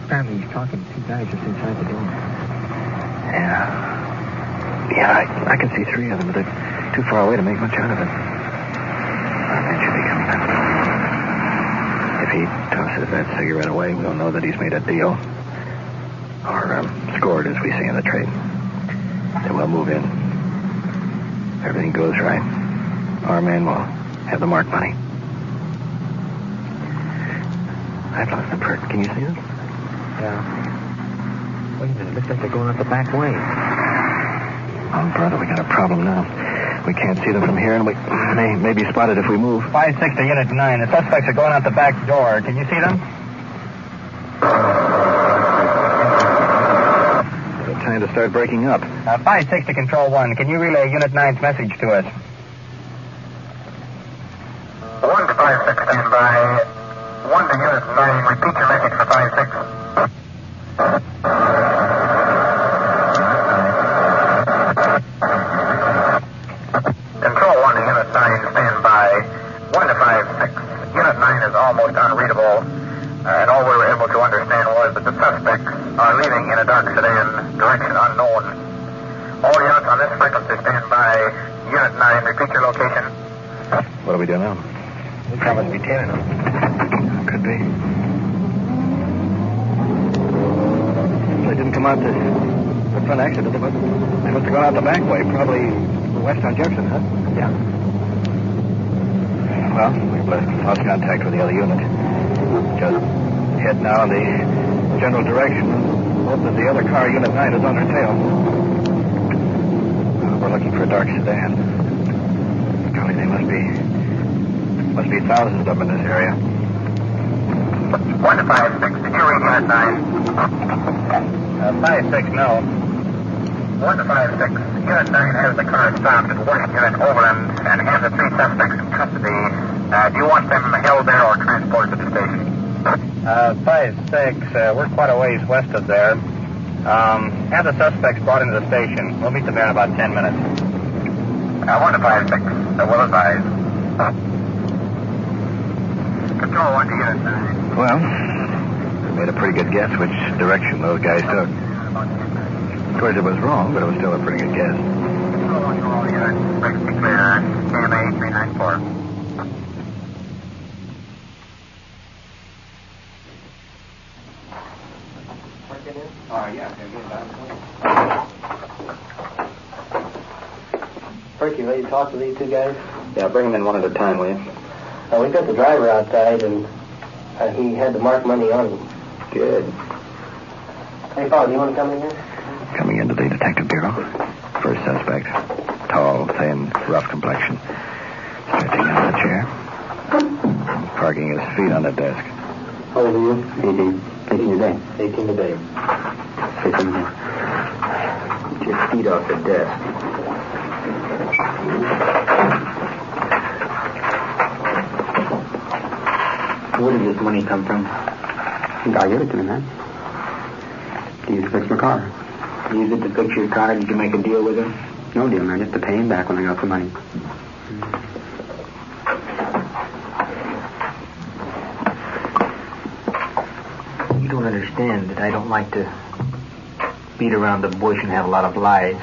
Apparently he's talking to 2 guys just inside the door. Yeah, I can see 3 of them, but they're too far away to make much out of it. Our man should be coming up. If he tosses that cigarette away, we'll know that he's made a deal. Or scored, as we say in the trade. Then we'll move in. If everything goes right, our man will have the marked money. I've lost the perk. Can you see them? Yeah. Wait a minute. Looks like they're going out the back way. Oh, brother, we got a problem now. We can't see them from here, and we may be spotted if we move. 5-6 to Unit 9. The suspects are going out the back door. Can you see them? Time to start breaking up. 5-6 to Control 1. Can you relay Unit 9's message to us? 1 to 5-6, stand by. 1 to Unit 9, repeat your message for 5-6. Control 1 to Unit 9, stand by. 1 to 5-6. Unit 9 is almost unreadable, and all we were able to understand on this frequency. Stand by. Unit 9, repeat your location. What do we do now? We probably be tailing them. Could be. They didn't come out the front exit. They must have gone out the back way, probably west on Jefferson, huh? Yeah. Well, we've lost contact with the other unit. Just head now in the general direction. Hope that the other car, Unit 9, is on her tail. We're looking for a dark sedan. Golly, they must be thousands of them in this area. 156, did you read Unit 9? 56, no. 156, Unit 9 has the car stopped at Work Unit Overland and has the 3 suspects in custody. Do you want them held there or transported to the station? 56, we're quite a ways west of there. Have the suspects brought into the station. We'll meet them there in about 10 minutes. 156, will advise. Control 1 to Unit 9. Well, we made a pretty good guess which direction those guys took. Of course, it was wrong, but it was still a pretty good guess. Control 1 to all units. Breaks be clear. KMA 394. Perky, you ready to talk to these two guys? Yeah, bring them in one at a time, will you? We got the driver outside, and he had the marked money on him. Good. Hey, Paul, do you want to come in here? Coming into the detective bureau. First suspect. Tall, thin, rough complexion. Stretching out of the chair. Parking his feet on the desk. How old are you? 18. 18 today. 18 today. 18 today. Get your feet off the desk. Where did this money come from? I gave it to me, man. To use to fix my car. Use it to fix your car? Did you make a deal with him? No deal, man. Just to pay him back when I got the money. You don't understand that I don't like to beat around the bush and have a lot of lies.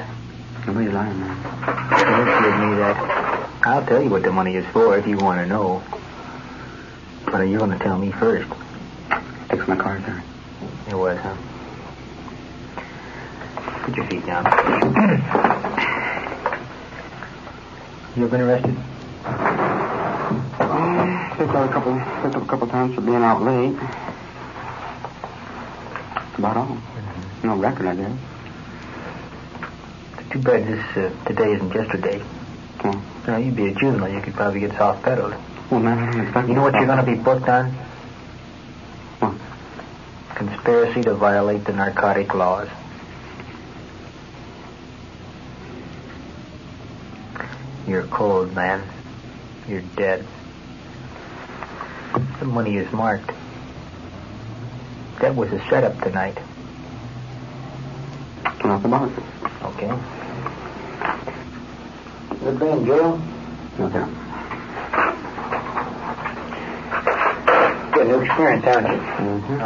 Nobody's lying, man. Don't give me that. I'll tell you what the money is for if you want to know. But you're going to tell me first. Fix my car, sir. It was, huh? Put your feet down. You ever been arrested? Picked up a couple times for being out late. That's about all. No record, I guess. Too bad today isn't yesterday. Okay. Now, you'd be a juvenile. You could probably get soft-pedaled. Well, man, I don't expect you know what you're going to be booked on? What? Conspiracy to violate the narcotic laws. You're cold, man. You're dead. The money is marked. That was a setup tonight. Turn off the box. Okay. Good day in jail? No, sir. Good new experience, haven't you? Mm-hmm.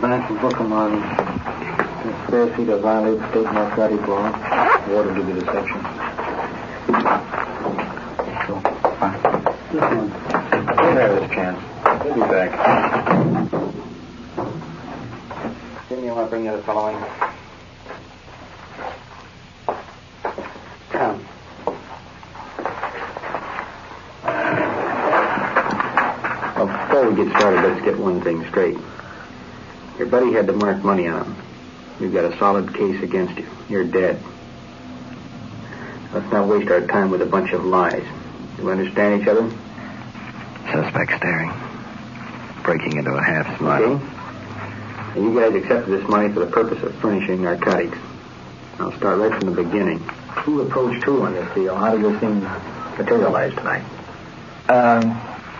Back to book them on conspiracy to violate state narcotic law. Water give you the section. So, fine. Give her this chance. He'll be back. Jimmy, I want to bring you the following. Come. Well, before we get started, let's get one thing straight. Your buddy had the marked money on him. We've got a solid case against you. You're dead. Let's not waste our time with a bunch of lies. Do we understand each other? Suspect staring. Breaking into a half smile. Okay. And you guys accepted this money for the purpose of furnishing narcotics. I'll start right from the beginning. Who approached who on this deal? How did this thing materialize tonight?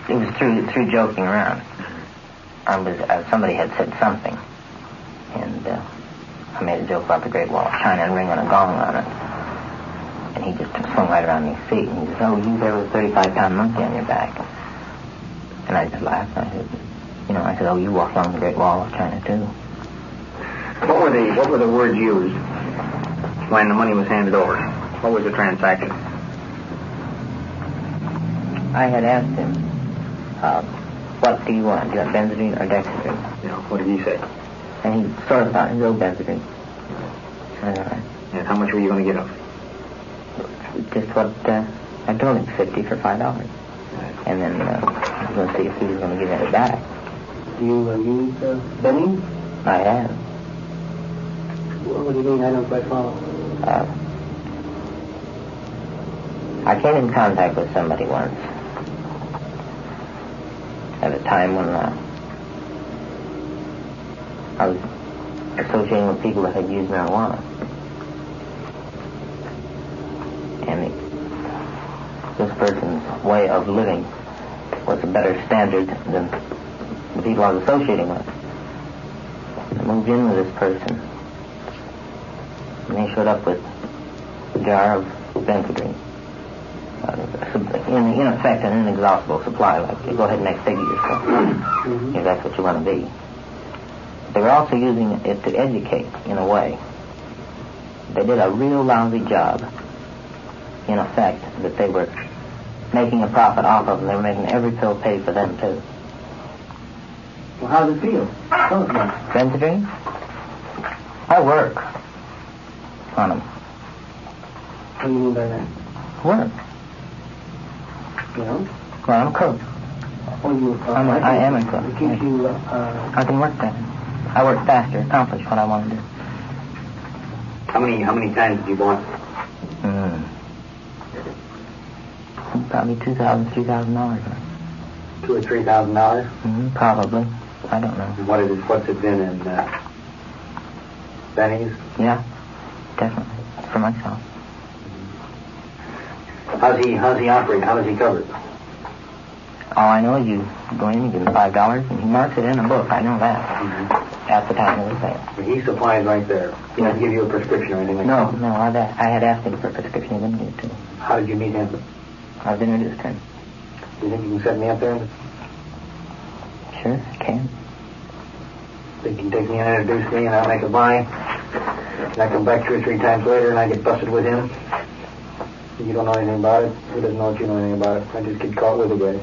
It was through joking around. Somebody had said something, and I made a joke about the Great Wall of China and ring on a gong on it. And he just swung right around my feet, and he said, "Oh, you there with a 35-pound monkey on your back." And I just laughed, and I said, "Oh, you walk along the Great Wall of China, too." What were the words used when the money was handed over? What was the transaction? I had asked him, what do you want? Do you want benzodrine or dexedrine? Yeah, what did he say? And he sort of thought, no benzodrine. And how much were you going to get him? Just what I told him, $50 for $5. And then I was going to see if he was going to give it back. You used Benning? I have. What do you mean? I don't quite follow. I came in contact with somebody once at a time when I was associating with people that had used marijuana. And this person's way of living was a better standard than the people I was associating with. I moved in with this person, and they showed up with a jar of benzodrine. In effect, an inexhaustible supply, like, you go ahead and make figure yourself, if that's what you want to be. They were also using it to educate, in a way. They did a real lousy job, in effect, that they were making a profit off of, and they were making every pill pay for them, too. Well, how does it feel? Benzodrine? I work on them. What do you mean by that? Work. You know? Well, I'm a cook. Oh, you... I am a cook. It keeps you... I can work better. I work faster, accomplish what I want to do. How many times did you go on? Probably $2,000, $3,000. $2,000 or $3,000? Probably. I don't know. What's it been in Benny's? Yeah, definitely. For myself. How's he operate? How does he cover it? All I know is you go in, you give him $5, and he marks it in a book. I know that. At the time it was there. He supplies right there. He doesn't give you a prescription or anything like that? No. I had asked him for a prescription. He didn't give it to me. How did you meet him? I was introduced to him. Do you think you can set me up there? Sure, I can. Think you can take me and introduce me and I'll make a buy? And I come back 2 or 3 times later and I get busted with him? You don't know anything about it. He doesn't know that you know anything about it. I just get caught with it, Daddy.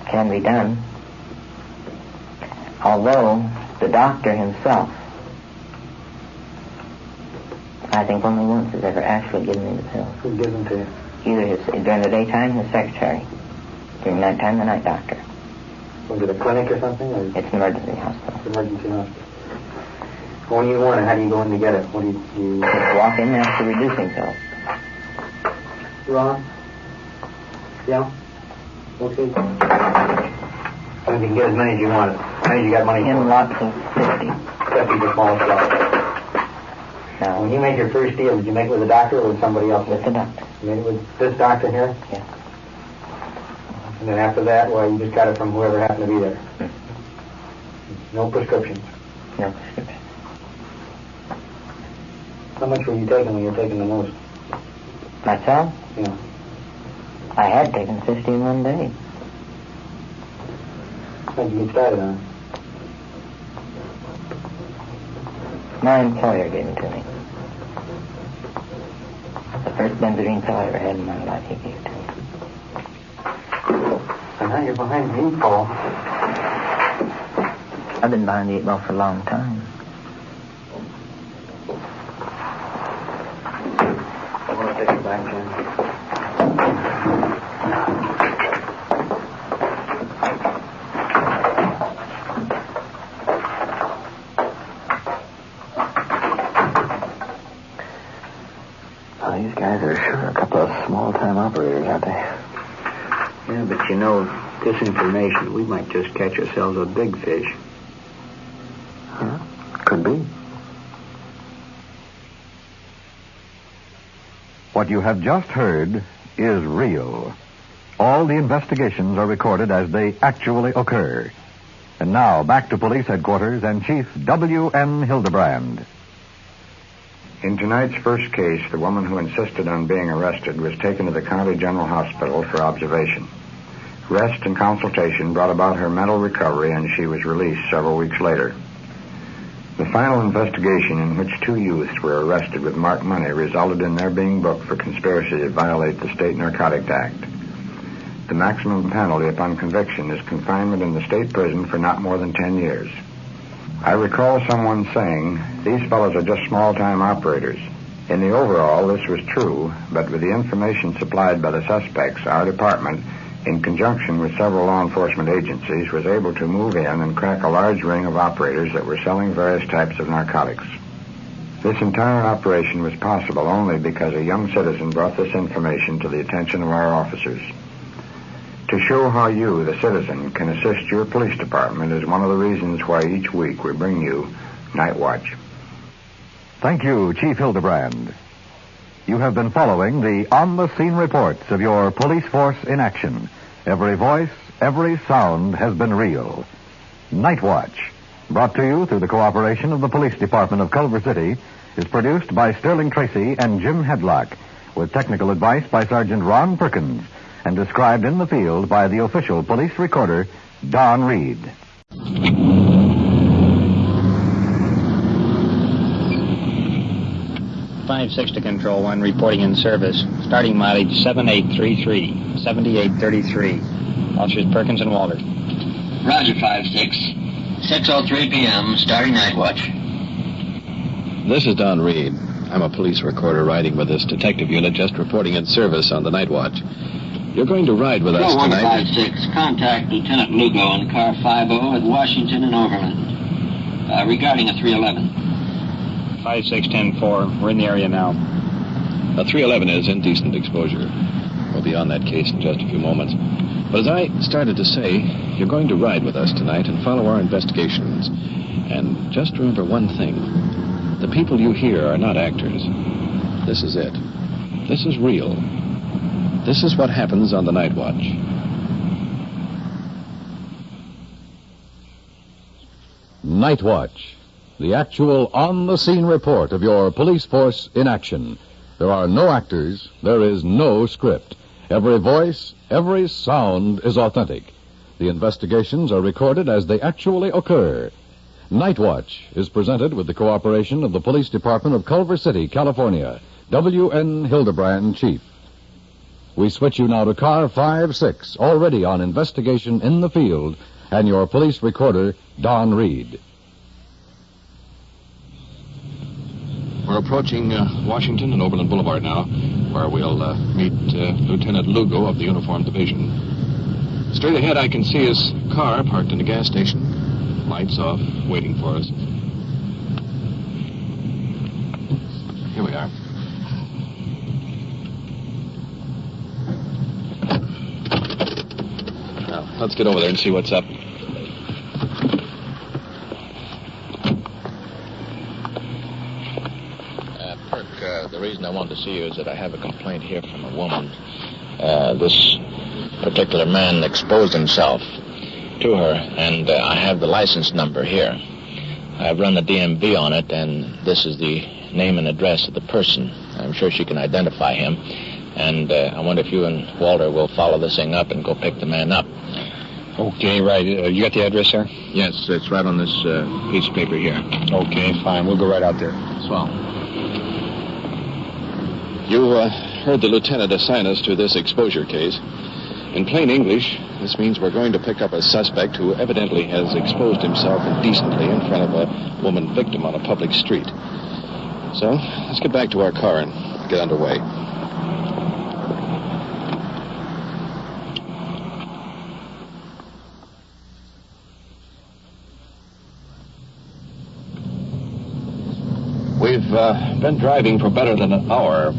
Can be done. Although the doctor himself, I think only once has ever actually given me the pills. Who gives them to you? Either during the daytime, his secretary. During nighttime, the night doctor. Was it a clinic or something? Or? It's an emergency hospital. Emergency hospital. When you want it, how do you go in to get it? What do you... Just walk in and ask for reducing pills. Ron? Yeah? Okay. I mean, you can get as many as you want. How many you got money for? In lots of 50. 50 for small stuff. Now, when you make your first deal, did you make it with a doctor or with somebody else? With the doctor. You made it with this doctor here? Yeah. And then after that, well, you just got it from whoever happened to be there. No prescriptions. No prescription. How much were you taking when you were taking the most? Myself? Yeah. I had taken 50 in one day. How did you get started on it? My employer gave it to me. The first benzodrine pill I ever had in my life, he gave it to me. So now you're behind the 8 ball. I've been behind the 8 ball for a long time. I want to take it back, Jim. These guys are sure a couple of small-time operators, aren't they? Yeah, but you know, this information, we might just catch ourselves a big fish. Huh? Could be. What you have just heard is real. All the investigations are recorded as they actually occur. And now, back to police headquarters and Chief W.N. Hildebrand. In tonight's first case, the woman who insisted on being arrested was taken to the County General Hospital for observation. Rest and consultation brought about her mental recovery, and she was released several weeks later. The final investigation in which 2 youths were arrested with marked money resulted in their being booked for conspiracy to violate the State Narcotics Act. The maximum penalty upon conviction is confinement in the state prison for not more than 10 years. I recall someone saying, these fellows are just small-time operators. In the overall, this was true, but with the information supplied by the suspects, our department, in conjunction with several law enforcement agencies, was able to move in and crack a large ring of operators that were selling various types of narcotics. This entire operation was possible only because a young citizen brought this information to the attention of our officers. To show how you, the citizen, can assist your police department is one of the reasons why each week we bring you Night Watch. Thank you, Chief Hildebrand. You have been following the on-the-scene reports of your police force in action. Every voice, every sound has been real. Night Watch, brought to you through the cooperation of the Police Department of Culver City, is produced by Sterling Tracy and Jim Hedlock, with technical advice by Sergeant Ron Perkins, and described in the field by the official police recorder, Don Reed. 5-6 to Control 1, reporting in service. Starting mileage 7833, 7833. Officers Perkins and Walter. Roger, 5-6. 6:03 p.m., starting night watch. This is Don Reed. I'm a police recorder riding with this detective unit just reporting in service on the night watch. You're going to ride with us tonight. 156, contact Lieutenant Lugo on car 50 at Washington and Overland. Regarding a 311. 5-6-10-4. We're in the area now. A 311 is indecent exposure. We'll be on that case in just a few moments. But as I started to say, you're going to ride with us tonight and follow our investigations. And just remember one thing. The people you hear are not actors. This is it. This is real. This is what happens on the night watch. Night Watch, the actual on-the-scene report of your police force in action. There are no actors. There is no script. Every voice, every sound is authentic. The investigations are recorded as they actually occur. Night Watch is presented with the cooperation of the Police Department of Culver City, California. W.N. Hildebrand, Chief. We switch you now to car 5-6, already on investigation in the field, and your police recorder, Don Reed. We're approaching Washington and Overland Boulevard now, where we'll meet Lieutenant Lugo of the Uniform Division. Straight ahead I can see his car parked in a gas station, lights off, waiting for us. Here we are. Now, let's get over there and see what's up. The reason I wanted to see you is that I have a complaint here from a woman. This particular man exposed himself to her, and I have the license number here. I've run the DMV on it, and this is the name and address of the person. I'm sure she can identify him, and I wonder if you and Walter will follow this thing up and go pick the man up. Okay, right. You got the address, sir? Yes, it's right on this piece of paper here. Okay, fine. We'll go right out there. Swell. You heard the lieutenant assign us to this exposure case. In plain English, this means we're going to pick up a suspect who evidently has exposed himself indecently in front of a woman victim on a public street. So, let's get back to our car and get underway. We've been driving for better than an hour.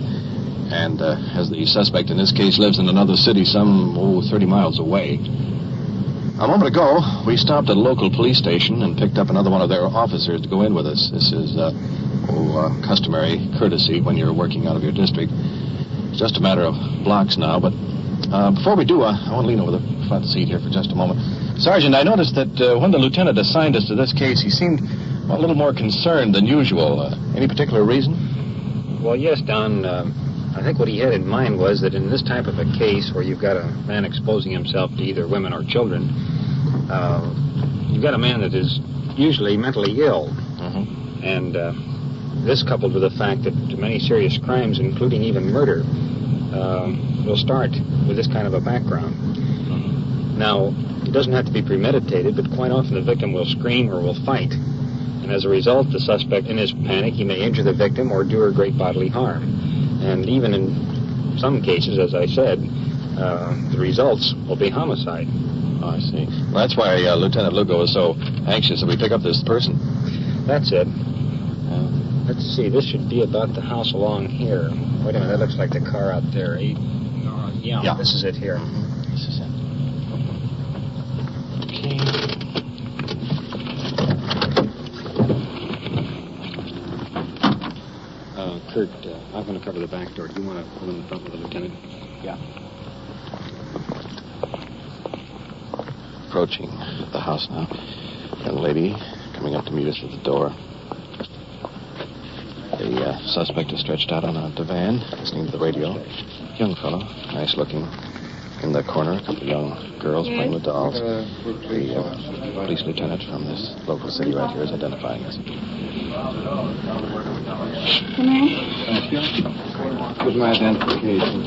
And as the suspect in this case lives in another city some 30 miles away. A moment ago, we stopped at a local police station and picked up another one of their officers to go in with us. This is customary courtesy when you're working out of your district. It's just a matter of blocks now, but before we do, I want to lean over the front seat here for just a moment. Sergeant, I noticed that when the lieutenant assigned us to this case, he seemed a little more concerned than usual. Any particular reason? Well, yes, Don. I think what he had in mind was that in this type of a case where you've got a man exposing himself to either women or children, you've got a man that is usually mentally ill. And this, coupled with the fact that many serious crimes, including even murder, will start with this kind of a background. Now, it doesn't have to be premeditated, but quite often the victim will scream or will fight. And as a result, the suspect, in his panic, he may injure the victim or do her great bodily harm. And even in some cases, as I said, the results will be homicide. Oh, I see. Well, that's why Lieutenant Lugo was so anxious that we pick up this person. That's it. Let's see, this should be about the house along here. Wait a minute, that looks like the car out there. Yeah, this is it here. This is it. Kurt, I'm going to cover the back door. Do you want to go in the front with the lieutenant? Yeah. Approaching the house now. Young lady coming up to meet us at the door. The suspect is stretched out on a divan, listening to the radio. Young fellow, nice looking. In the corner, a couple of young girls playing with dolls. The police lieutenant from this local city right here is identifying us. Thank you. Here's my identification.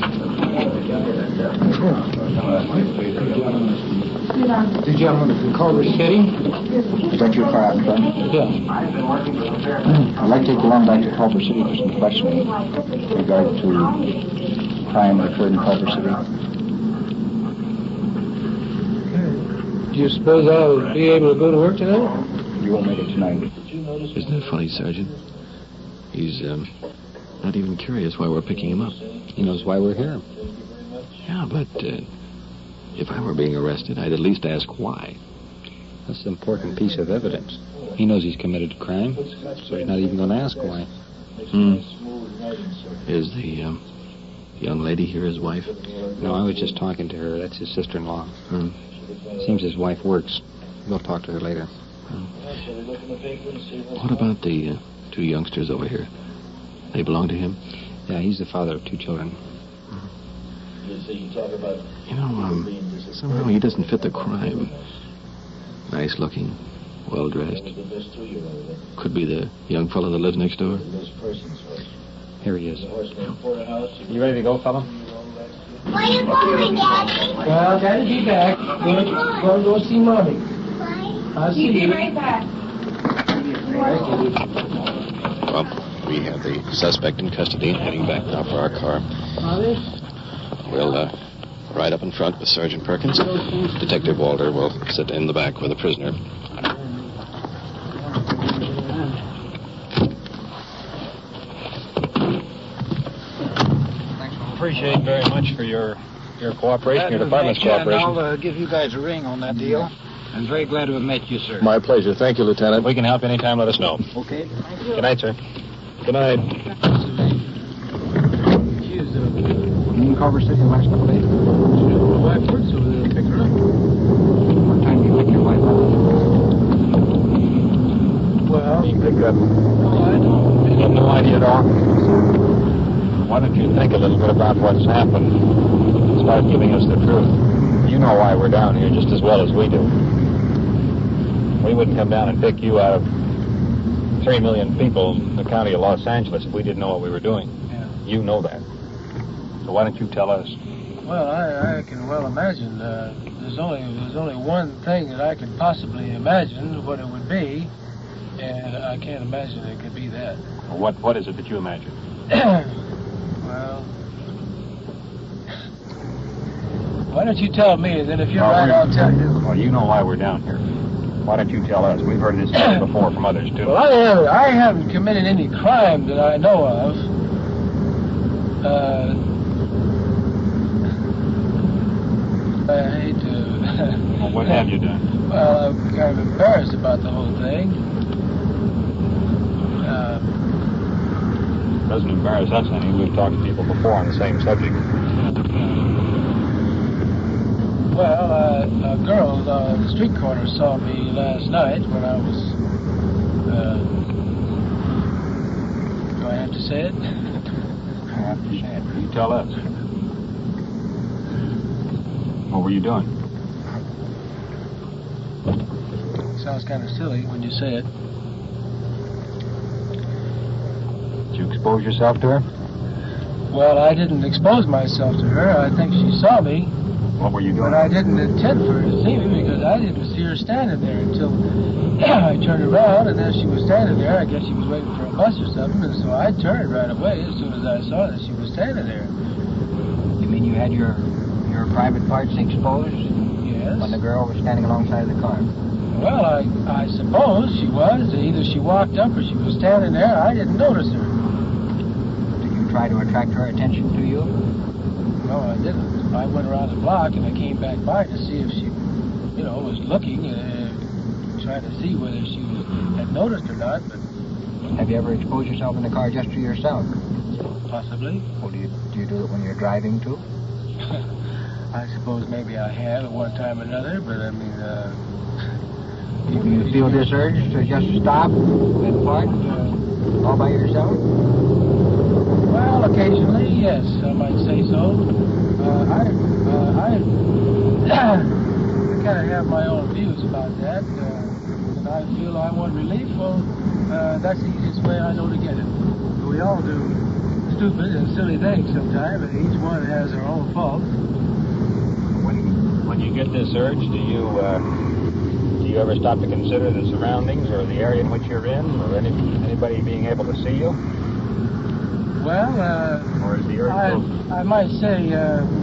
The gentleman from Culver City? Is that your car out front? Yeah. I'd like to take you along back to Culver City for some questioning with regard to crime that occurred in Culver City. Do you suppose I'll be able to go to work tonight? You won't make it tonight. Isn't it funny, Sergeant? He's not even curious why we're picking him up. He knows why we're here. Yeah, but if I were being arrested, I'd at least ask why. That's an important piece of evidence. He knows he's committed a crime, so he's not even going to ask why. Is the young lady here his wife? No, I was just talking to her. That's his sister-in-law. Seems his wife works. We'll talk to her later. What about the two youngsters over here? They belong to him? Yeah, he's the father of two children. You know, somehow he doesn't fit the crime. Nice looking, well dressed. Could be the young fellow that lives next door. Here he is. You ready to go, fella? Where are you going, Daddy? Well, Daddy'll be back. Going to go see Mommy. I'll see you. Right back. Well, we have the suspect in custody and heading back now for our car. We'll ride up in front with Sergeant Perkins. Detective Walter will sit in the back with the prisoner. Appreciate very much for your cooperation, your department's cooperation. I'll give you guys a ring on that deal. I'm very glad to have met you, sir. My pleasure. Thank you, Lieutenant. If we can help anytime, let us know. Okay. Thank you. Good night, sir. Good night. You in Culver City last night? My wife works over there. Pick her up. What time do you pick your wife up? Well, You pick up. I don't. You have no idea at all? Why don't you think a little bit about what's happened and start giving us the truth? You know why we're down here just as well as we do. We wouldn't come down and pick you out of 3 million people in the county of Los Angeles if we didn't know what we were doing. Yeah. You know that. So why don't you tell us? Well, I can well imagine. There's only one thing that I could possibly imagine what it would be, and I can't imagine it could be that. What is it that you imagine? Well, why don't you tell me, and then if you're right, I'll tell you. Well, you know why we're down here. Why don't you tell us? We've heard this story before from others, too. Well, I haven't committed any crime that I know of. I hate to... Well, what have you done? Well, I'm kind of embarrassed about the whole thing. It doesn't embarrass us any. We've talked to people before on the same subject. Well, a girl on the street corner saw me last night when I was... do I have to say it? I have to say it. You tell us. What were you doing? Sounds kind of silly when you say it. Did you expose yourself to her? Well, I didn't expose myself to her. I think she saw me. What were you doing? But I didn't intend for her to see me because I didn't see her standing there until I turned around, and there she was standing there. I guess she was waiting for a bus or something, and so I turned right away as soon as I saw that she was standing there. You mean you had your private parts exposed? Yes. When the girl was standing alongside the car? Well, I suppose she was. Either she walked up or she was standing there. I didn't notice her. Did you try to attract her attention to you? No, I didn't. I went around the block and I came back by to see if she, was looking, trying to see whether she had noticed or not. But have you ever exposed yourself in the car just to yourself? Possibly. Or do you do it when you're driving too? I suppose maybe I have at one time or another, but I mean, do you feel this urge to just stop and park all by yourself? Well, occasionally, yes, I might say so. I kind of have my own views about that, and I feel I want relief. Well, that's the easiest way I know to get it. We all do stupid and silly things sometimes, and each one has their own fault. When you get this urge, do you ever stop to consider the surroundings or the area in which you're in, or anybody being able to see you? Well, or is the urge I might say,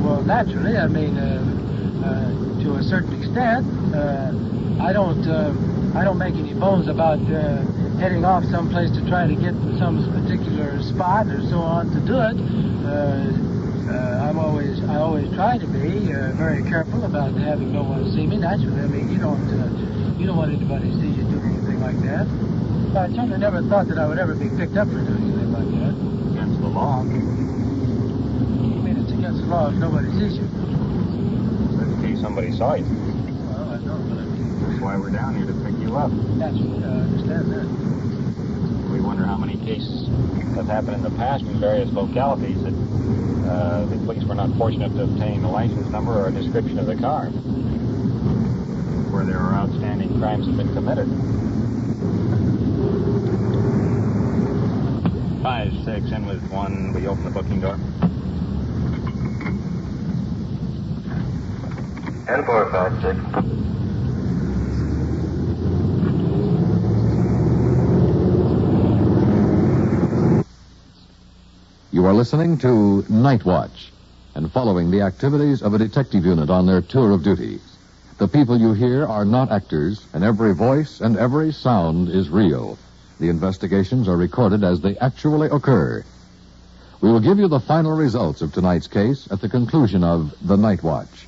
well, naturally, I mean, to a certain extent, I don't make any bones about heading off someplace to try to get to some particular spot or so on to do it. I always try to be very careful about having no one see me. Naturally, I mean, you don't want anybody to see you do anything like that. But I certainly never thought that I would ever be picked up for doing anything like that. Against the law. You mean it's against the law if nobody sees you? In case somebody saw you. Well, I know, but I mean... That's why we're down here, to pick you up. Naturally, I understand that. We wonder how many cases have happened in the past in various localities that the police were not fortunate to obtain a license number or a description of the car, where there are outstanding crimes have been committed. 5-6, in with 1. We open the booking door. And 4-5-6. You are listening to Night Watch and following the activities of a detective unit on their tour of duty. The people you hear are not actors, and every voice and every sound is real. The investigations are recorded as they actually occur. We will give you the final results of tonight's case at the conclusion of the Night Watch.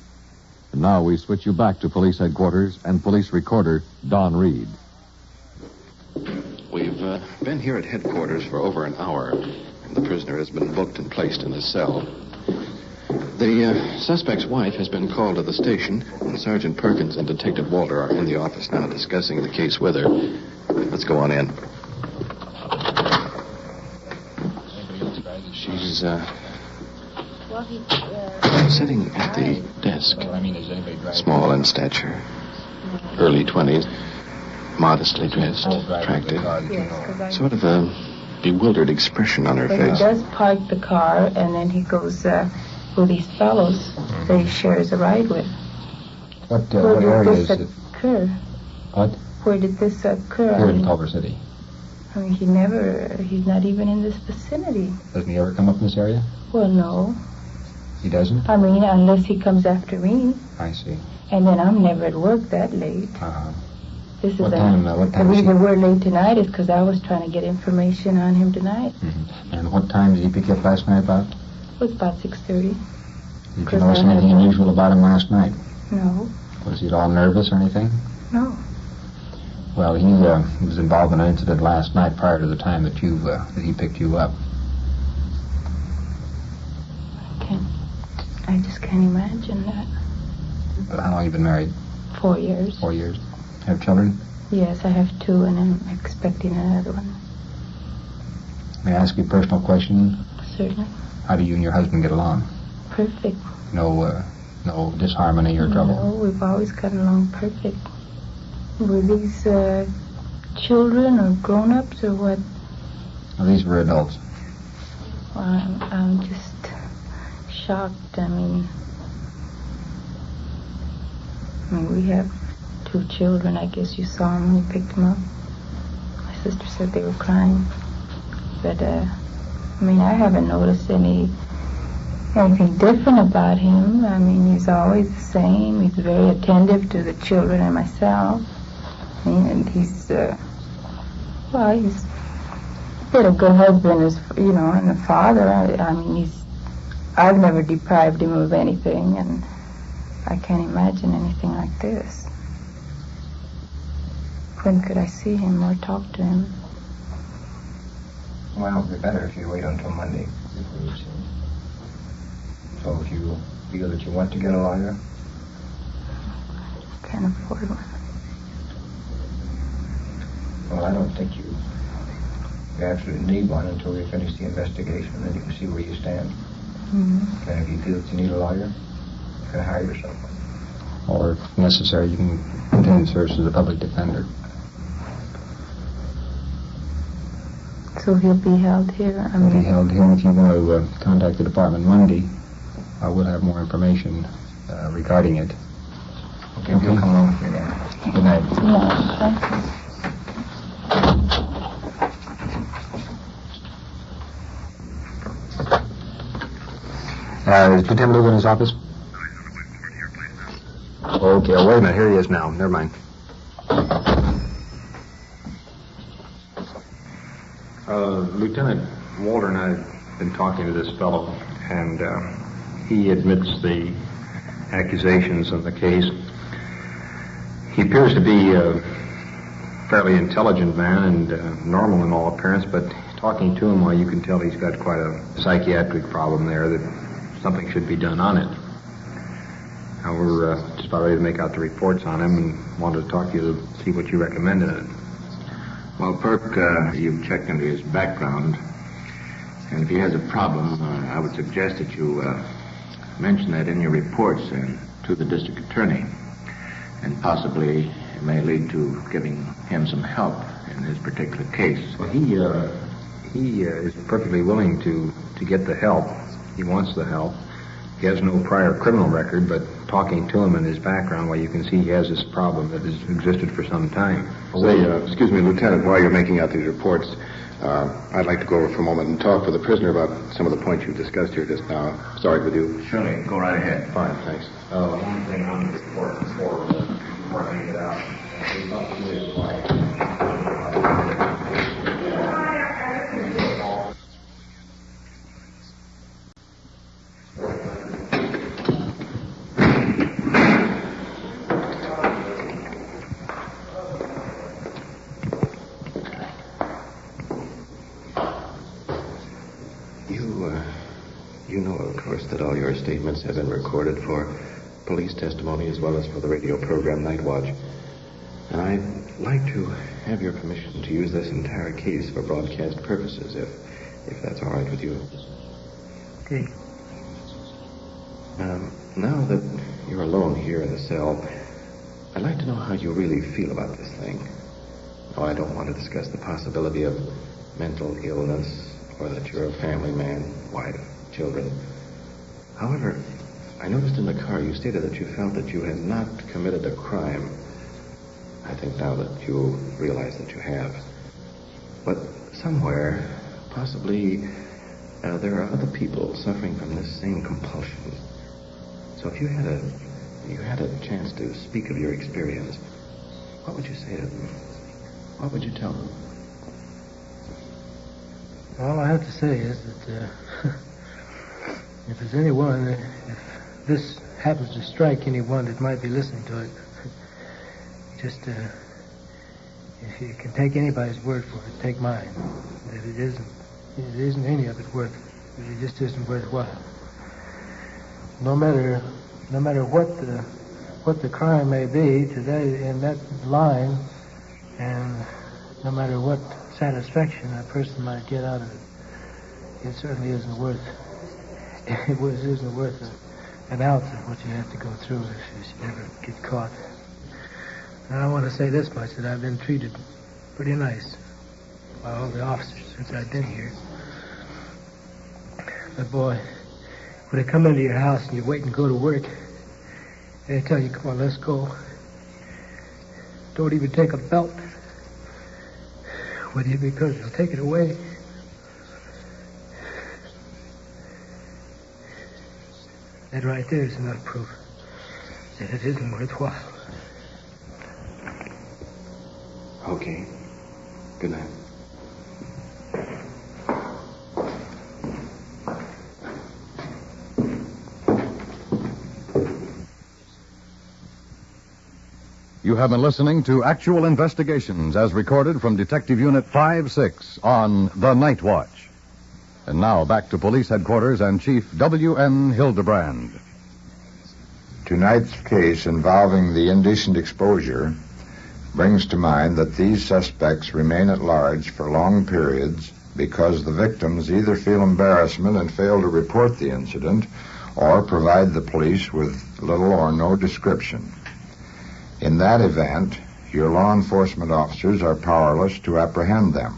And now we switch you back to police headquarters and police recorder Don Reed. We've been here at headquarters for over an hour, and the prisoner has been booked and placed in his cell. The suspect's wife has been called to the station, and Sergeant Perkins and Detective Walter are in the office now discussing the case with her. Let's go on in. She's sitting at the desk, small in stature, early 20s, modestly dressed, attractive, sort of a bewildered expression on her But face. he does park the car, and then he goes with these fellows that he shares a ride with. What Where did area this is it? occur? What? Where did this occur? Here in Culver City. I mean, he's not even in this vicinity. Doesn't he ever come up in this area? Well, no. He doesn't? I mean, unless he comes after me. I see. And then I'm never at work that late. This is What time the is reason we're late tonight is because I was trying to get information on him tonight. Mm-hmm. And what time did he pick you up last night about? It was about 6:30. Did you notice anything unusual about him last night? No. Was he at all nervous or anything? No. Well, he was involved in an incident last night prior to the time that he picked you up. I just can't imagine that. But how long have you been married? 4 years. 4 years. Have children? Yes, I have 2, and I'm expecting another one. May I ask you a personal question? Certainly. How do you and your husband get along? Perfect. No disharmony or trouble? No, we've always gotten along perfect. Were these children or grown-ups or what? Well, these were adults. Well, I'm just shocked. I mean, we have 2 children. I guess you saw them when you picked them up. My sister said they were crying. But, I haven't noticed anything different about him. I mean, he's always the same. He's very attentive to the children and myself. And he's been a good husband, and a father. I've never deprived him of anything, and I can't imagine anything like this. When could I see him or talk to him? Well, it'd be better if you wait until Monday before you see him. So if you feel that you want to get a lawyer? Can't afford one. Well, I don't think you absolutely need one until we finish the investigation, and then you can see where you stand. Mm-hmm. And if you feel that you need a lawyer, you can hire yourself one. Or, if necessary, you can continue to serve as a public defender. So he'll be held here? He'll be held here. If you want to contact the department Monday, we'll have more information regarding it. Okay, you'll come along with me then. Good night. Yeah, thank you. Is Lieutenant Lugo in his office? Okay, wait a minute. Here he is now. Never mind. Lieutenant Walter and I have been talking to this fellow, and he admits the accusations in the case. He appears to be a fairly intelligent man and normal in all appearance, but talking to him, well, you can tell he's got quite a psychiatric problem there, that something should be done on it. Now, we're just about ready to make out the reports on him and wanted to talk to you to see what you recommended in it. Well, Perk, you've checked into his background, and if he has a problem, I would suggest that you mention that in your reports and to the district attorney, and possibly it may lead to giving him some help in his particular case. Well, he is perfectly willing to get the help. He wants the help. He has no prior criminal record, but talking to him and his background, well, you can see he has this problem that has existed for some time. Excuse me, Lieutenant, while you're making out these reports, I'd like to go over for a moment and talk with the prisoner about some of the points you've discussed here just now. Sorry with you. Surely, go right ahead. Fine, thanks. One thing on the report before I get out. You know, of course, that all your statements have been recorded for police testimony as well as for the radio program Night Watch. And I'd like to have your permission to use this entire case for broadcast purposes, if that's all right with you. Okay. Now that you're alone here in the cell, I'd like to know how you really feel about this thing. No, I don't want to discuss the possibility of mental illness or that you're a family man, wife, children. However, I noticed in the car you stated that you felt that you had not committed a crime. I think now that you realize that you have. But somewhere, possibly, there are other people suffering from this same compulsion. So if you had a chance to speak of your experience, what would you say to them? What would you tell them? All I have to say is that if there's anyone, if this happens to strike anyone that might be listening to it, just if you can take anybody's word for it, take mine. That it isn't any of it worth it. It just isn't worthwhile. No matter what the crime may be today in that line, and no matter what satisfaction a person might get out of it, it certainly isn't worth an ounce of what you have to go through if you ever get caught. And I want to say this much, that I've been treated pretty nice by all the officers since I've been here. But boy, when they come into your house and you're waiting to go to work, they tell you, come on, let's go. Don't even take a belt with you because they'll take it away. That right there is enough proof that it isn't worthwhile. Okay. Good night. You have been listening to Actual Investigations as recorded from Detective Unit 5-6 on The Night Watch. And now back to Police Headquarters and Chief W.N. Hildebrand. Tonight's case involving the indecent exposure brings to mind that these suspects remain at large for long periods because the victims either feel embarrassment and fail to report the incident or provide the police with little or no description. In that event, your law enforcement officers are powerless to apprehend them.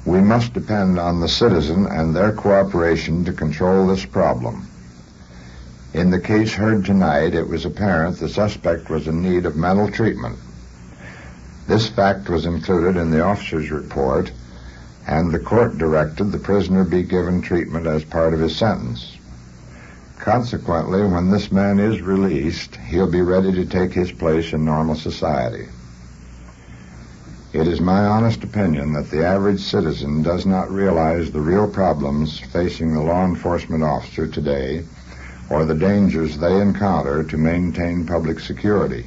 We must depend on the citizen and their cooperation to control this problem. In the case heard tonight, it was apparent the suspect was in need of mental treatment. This fact was included in the officer's report, and the court directed the prisoner be given treatment as part of his sentence. Consequently, when this man is released, he'll be ready to take his place in normal society. It is my honest opinion that the average citizen does not realize the real problems facing the law enforcement officer today or the dangers they encounter to maintain public security.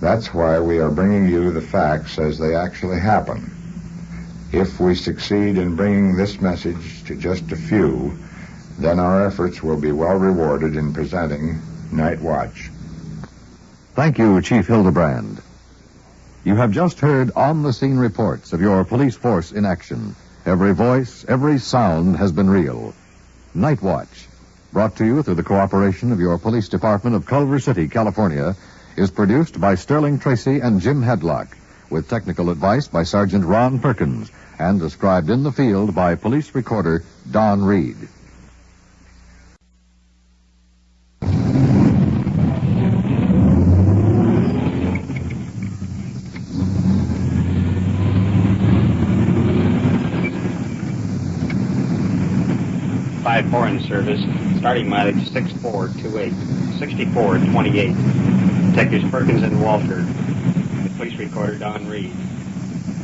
That's why we are bringing you the facts as they actually happen. If we succeed in bringing this message to just a few, then our efforts will be well rewarded in presenting Night Watch. Thank you, Chief Hildebrand. You have just heard on-the-scene reports of your police force in action. Every voice, every sound has been real. Night Watch, brought to you through the cooperation of your police department of Culver City, California, is produced by Sterling Tracy and Jim Hedlock, with technical advice by Sergeant Ron Perkins, and described in the field by police recorder Don Reed. .54 in service, starting mileage 6428, 6428. Detectives Perkins and Walter, the police recorder Don Reed.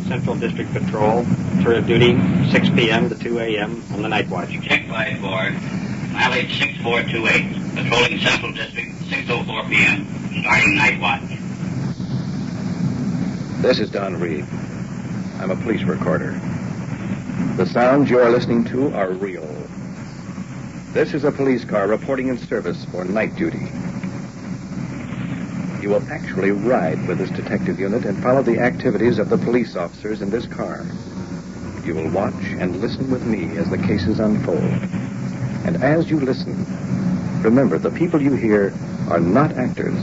Central District Patrol, tour of duty 6 p.m. to 2 a.m. on the Night Watch. Check 54, mileage 6428, patrolling Central District 6:04 p.m., starting Night Watch. This is Don Reed. I'm a police recorder. The sounds you are listening to are real. This is a police car reporting in service for night duty. You will actually ride with this detective unit and follow the activities of the police officers in this car. You will watch and listen with me as the cases unfold. And as you listen, remember the people you hear are not actors,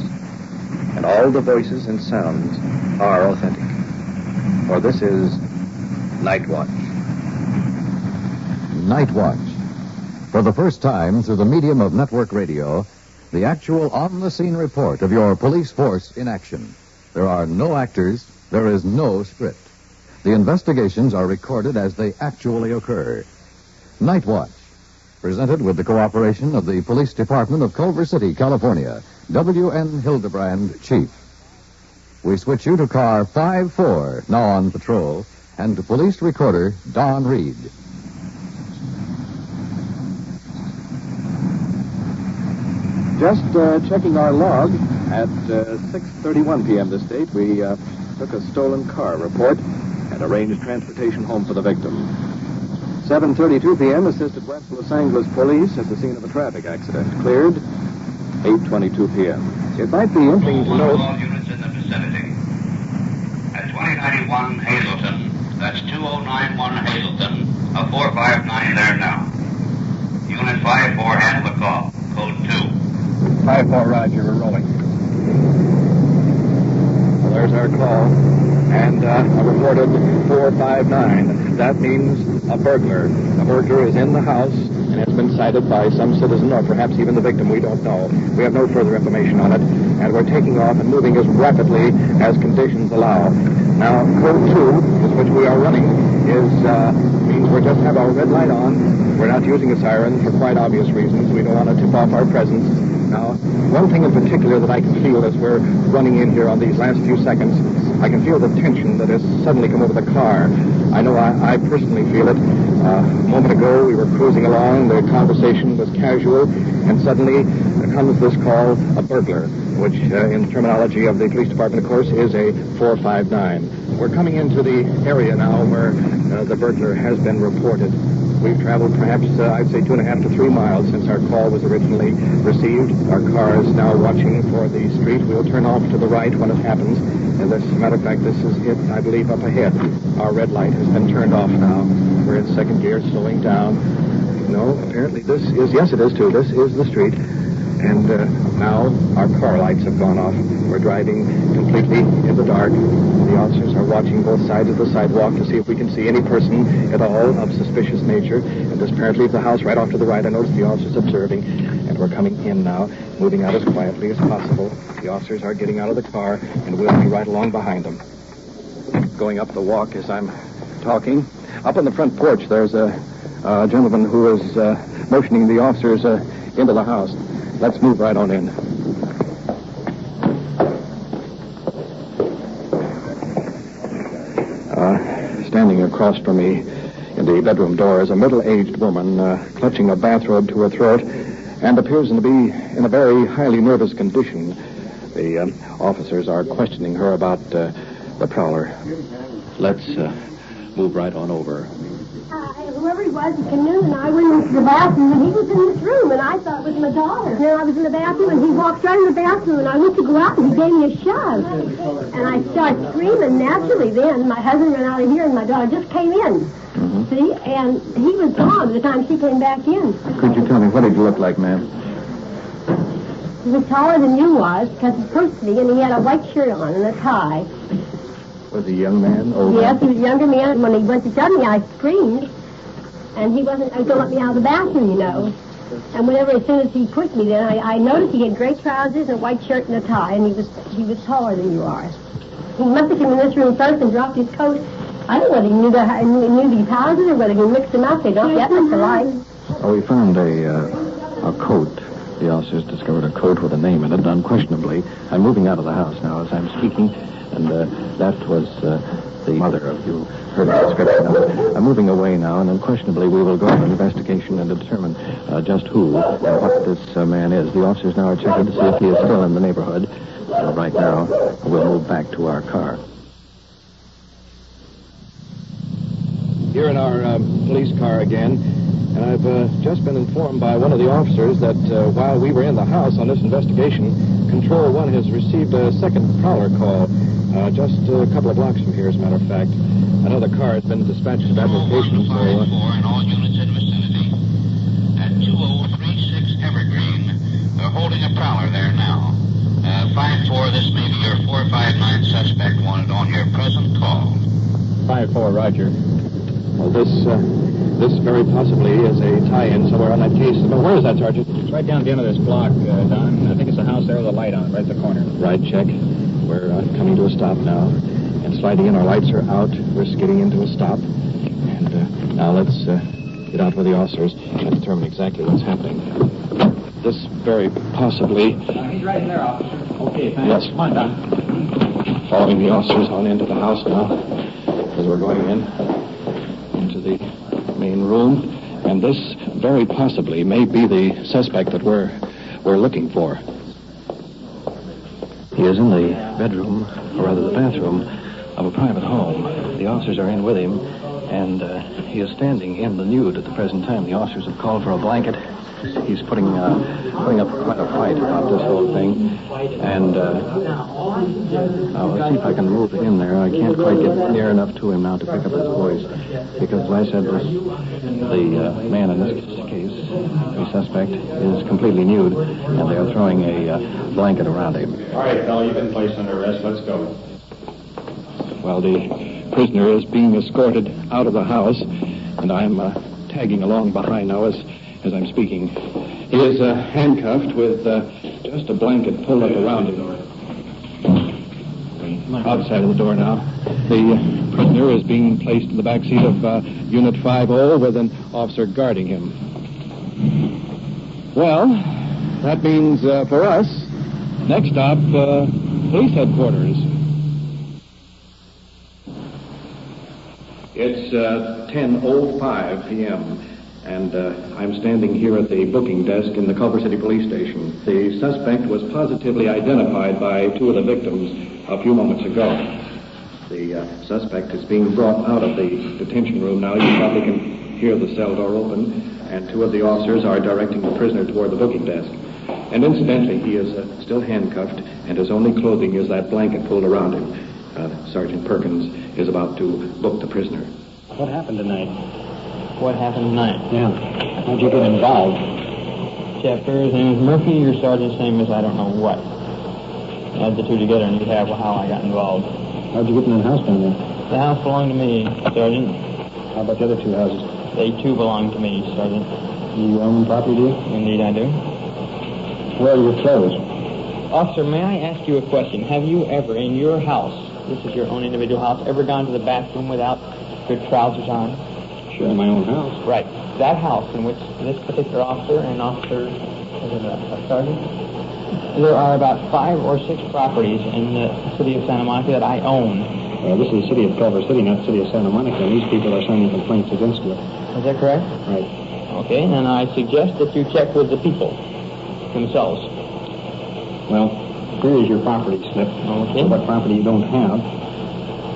and all the voices and sounds are authentic. For this is Night Watch. Night Watch. For the first time, through the medium of network radio, the actual on-the-scene report of your police force in action. There are no actors, there is no script. The investigations are recorded as they actually occur. Night Watch, presented with the cooperation of the Police Department of Culver City, California. W.N. Hildebrand, Chief. We switch you to car 54, now on patrol, and to police recorder Don Reed. Just checking our log. At 6:31 p.m. this date, we took a stolen car report and arranged transportation home for the victim. 7:32 p.m. assisted West Los Angeles police at the scene of a traffic accident. Cleared. 8:22 p.m. It might be interesting to note. All units in the vicinity. At 2091 Hazelton, that's 2091 Hazelton, a 459 there now. Unit 54 handle the call. Code 2. 54, Roger, we're rolling. Well, there's our call. And I reported 459. That means a burglar. A burglar is in the house and has been sighted by some citizen or perhaps even the victim. We don't know. We have no further information on it. And we're taking off and moving as rapidly as conditions allow. Now, code 2, which we are running, means we just have our red light on. We're not using a siren for quite obvious reasons. We don't want to tip off our presence. Now, one thing in particular that I can feel as we're running in here on these last few seconds, I can feel the tension that has suddenly come over the car. I know I personally feel it. A moment ago, we were cruising along. The conversation was casual, and suddenly comes this call, a burglar, which in the terminology of the police department, of course, is a 459. We're coming into the area now where the burglar has been reported. We've traveled perhaps, I'd say, 2.5 to 3 miles since our call was originally received. Our car is now watching for the street. We'll turn off to the right when it happens. And as a matter of fact, this is it, I believe, up ahead. Our red light has been turned off now. We're in second gear, slowing down. No, apparently this is, yes, it is too. This is the street. And now our car lights have gone off. We're driving completely in the dark. The officers are watching both sides of the sidewalk to see if we can see any person at all of suspicious nature. And this apparently is the house right off to the right. I noticed the officers observing. And we're coming in now, moving out as quietly as possible. The officers are getting out of the car, and we'll be right along behind them. Going up the walk as I'm talking. Up on the front porch, there's a gentleman who is motioning the officers into the house. Let's move right on in. Standing across from me in the bedroom door is a middle-aged woman clutching a bathrobe to her throat and appears to be in a very highly nervous condition. The officers are questioning her about the prowler. Let's move right on over. Whoever he was, he came in, and I went into the bathroom, and he was in this room, and I thought it was my daughter. And then I was in the bathroom, and he walked right in the bathroom, and I went to go out, and he gave me a shove. And I started screaming. Naturally, then, my husband ran out of here, and my daughter just came in. Mm-hmm. See? And he was gone by the time she came back in. Could you tell me, what did you look like, ma'am? He was taller than you was, because he pushed me, and he had a white shirt on and a tie. Was he a young man? Old Yes, man? he was a younger man. When he went to shove me, I screamed. And he wasn't going to let me out of the bathroom, you know. And whenever, as soon as he pushed me, then I noticed he had gray trousers and a white shirt and a tie, and he was taller than you are. He must have come in this room first and dropped his coat. I don't know whether he knew these houses or whether he mixed them up. They don't yet look alike. Oh, we found a coat. The officers discovered a coat with a name in it, unquestionably. I'm moving out of the house now as I'm speaking, and that was the mother of you. Heard the description of it. I'm moving away now, and unquestionably we will go on an investigation and determine just who and what this man is. The officers now are checking to see if he is still in the neighborhood. Right now, we'll move back to our car. Here in our police car again, and I've just been informed by one of the officers that while we were in the house on this investigation, Control 1 has received a second prowler call. Just a couple of blocks from here, as a matter of fact. Another car has been dispatched to that location, so... in all units in vicinity. At 2036 Evergreen, they're holding a prowler there now. 5-4, this may be your 459 suspect wanted on your present call. 5-4, roger. Well, this very possibly is a tie-in somewhere on that case. But where is that, Sergeant? It's right down at the end of this block, Don. I think it's a house there with a light on it, right at the corner. Right, check. We're coming to a stop now. And sliding in, our lights are out. We're skidding into a stop. And now let's get out with the officers and determine exactly what's happening. This very possibly... He's right in there, officer. Okay, thanks. Yes. Come on, Don. Following the officers on into the house now as we're going into the main room. And this very possibly may be the suspect that we're looking for. He is in the bedroom, or rather the bathroom, of a private home. The officers are in with him, and he is standing in the nude at the present time. The officers have called for a blanket. He's putting up quite a fight about this whole thing. And I'll see if I can move in there. I can't quite get near enough to him now to pick up his voice. Because, as I said, the man in this case, the suspect, is completely nude, and they are throwing a blanket around him. All right, fellow, you've been placed under arrest. Let's go. while the prisoner is being escorted out of the house, and I'm tagging along behind now as I'm speaking. He is handcuffed with just a blanket pulled up around him. Outside of the door now. The prisoner is being placed in the back seat of Unit 50 with an officer guarding him. Well, that means for us, next stop, police headquarters. It's 10:05 p.m., and I'm standing here at the booking desk in the Culver City Police Station. The suspect was positively identified by two of the victims a few moments ago. The suspect is being brought out of the detention room now. You probably can hear the cell door open, and two of the officers are directing the prisoner toward the booking desk. And incidentally, he is still handcuffed, and his only clothing is that blanket pulled around him. Sergeant Perkins is about to book the prisoner. What happened tonight? What happened tonight? Yeah. How'd you get involved? Chapter, his name is Murphy, your sergeant's name is I don't know what. Add the two together and you have how I got involved. How'd you get in the house down there? The house belonged to me, Sergeant. How about the other two houses? They too belong to me, Sergeant. You own property, do you? Indeed I do. Where are your clothes? Officer, may I ask you a question? Have you ever, in your house, this is your own individual house, ever gone to the bathroom without your trousers on? Sure, in my own house. Right. That house in which this particular officer and officer, a sergeant, there are about 5 or 6 properties in the city of Santa Monica that I own. Well, this is the city of Culver City, not the city of Santa Monica, and these people are signing complaints against you. Is that correct? Right. Okay, and I suggest that you check with the people themselves. Well, here is your property slip. Okay. What property you don't have.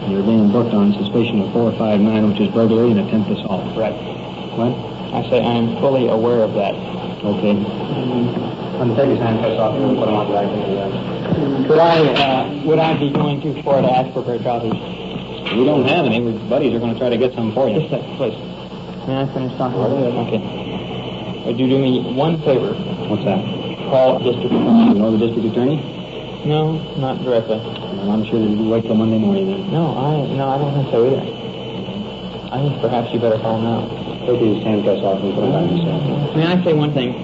You're being booked on suspicion of 459, which is burglary and attempted assault. Right. What? I say I am fully aware of that. Okay. I'm take his handcuffs off and put them on back in the Would I be going too far to ask for pair of trousers? We don't have any. Our buddies are going to try to get some for you. Just a second, please. May I finish talking? Okay. Would you do me one favor? What's that? Call district attorney. You know the district attorney? No, not directly. Well, I'm sure that you wait till Monday morning then. No, I don't think so either. I think perhaps you better call him now. Take his handcuffs off and put them back in yourself. May I say one thing?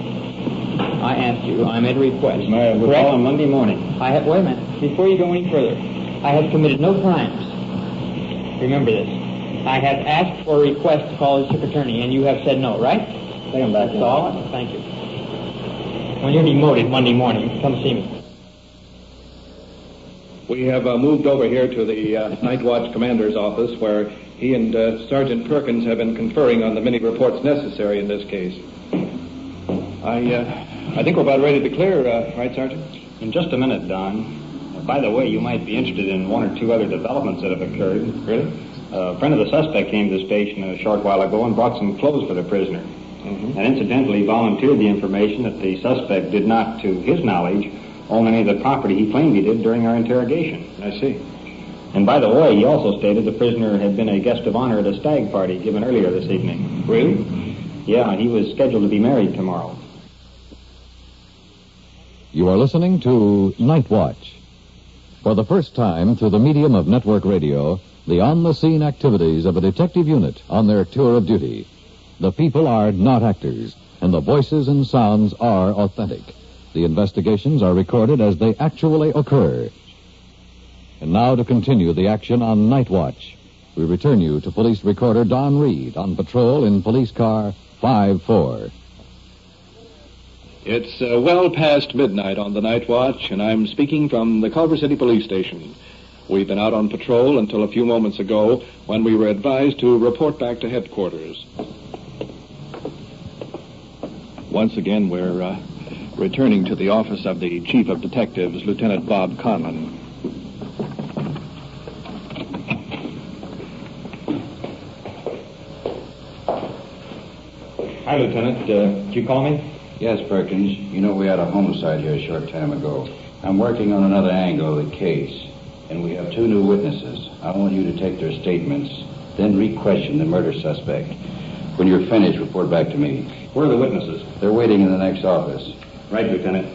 I asked you. I made a request. We'll call him Monday morning. Wait a minute. Before you go any further, I have committed no crimes. Remember this. I have asked for a request to call the district attorney, and you have said no, right? Take him back. That's all. Thank you. When you're demoted Monday morning, come see me. We have moved over here to the Night Watch Commander's office, where he and Sergeant Perkins have been conferring on the many reports necessary in this case. I think we're about ready to clear, right, Sergeant? In just a minute, Don. By the way, you might be interested in one or two other developments that have occurred. Really? A friend of the suspect came to the station a short while ago and brought some clothes for the prisoner. Mm-hmm. And incidentally volunteered the information that the suspect did not, to his knowledge, own any of the property he claimed he did during our interrogation. I see. And by the way, he also stated the prisoner had been a guest of honor at a stag party given earlier this evening. Really? Yeah, he was scheduled to be married tomorrow. You are listening to Night Watch. For the first time, through the medium of network radio, the on-the-scene activities of a detective unit on their tour of duty. The people are not actors, and the voices and sounds are authentic. The investigations are recorded as they actually occur. And now to continue the action on Night Watch, we return you to police recorder Don Reed on patrol in police car 54. It's well past midnight on the Night Watch, and I'm speaking from the Culver City Police Station. We've been out on patrol until a few moments ago when we were advised to report back to headquarters. Once again, we're returning to the office of the Chief of Detectives, Lieutenant Bob Conlon. Hi, Lieutenant. Did you call me? Yes, Perkins. You know we had a homicide here a short time ago. I'm working on another angle of the case, and we have 2 new witnesses. I want you to take their statements, then re-question the murder suspect. When you're finished, report back to me. Where are the witnesses? They're waiting in the next office. Right, Lieutenant.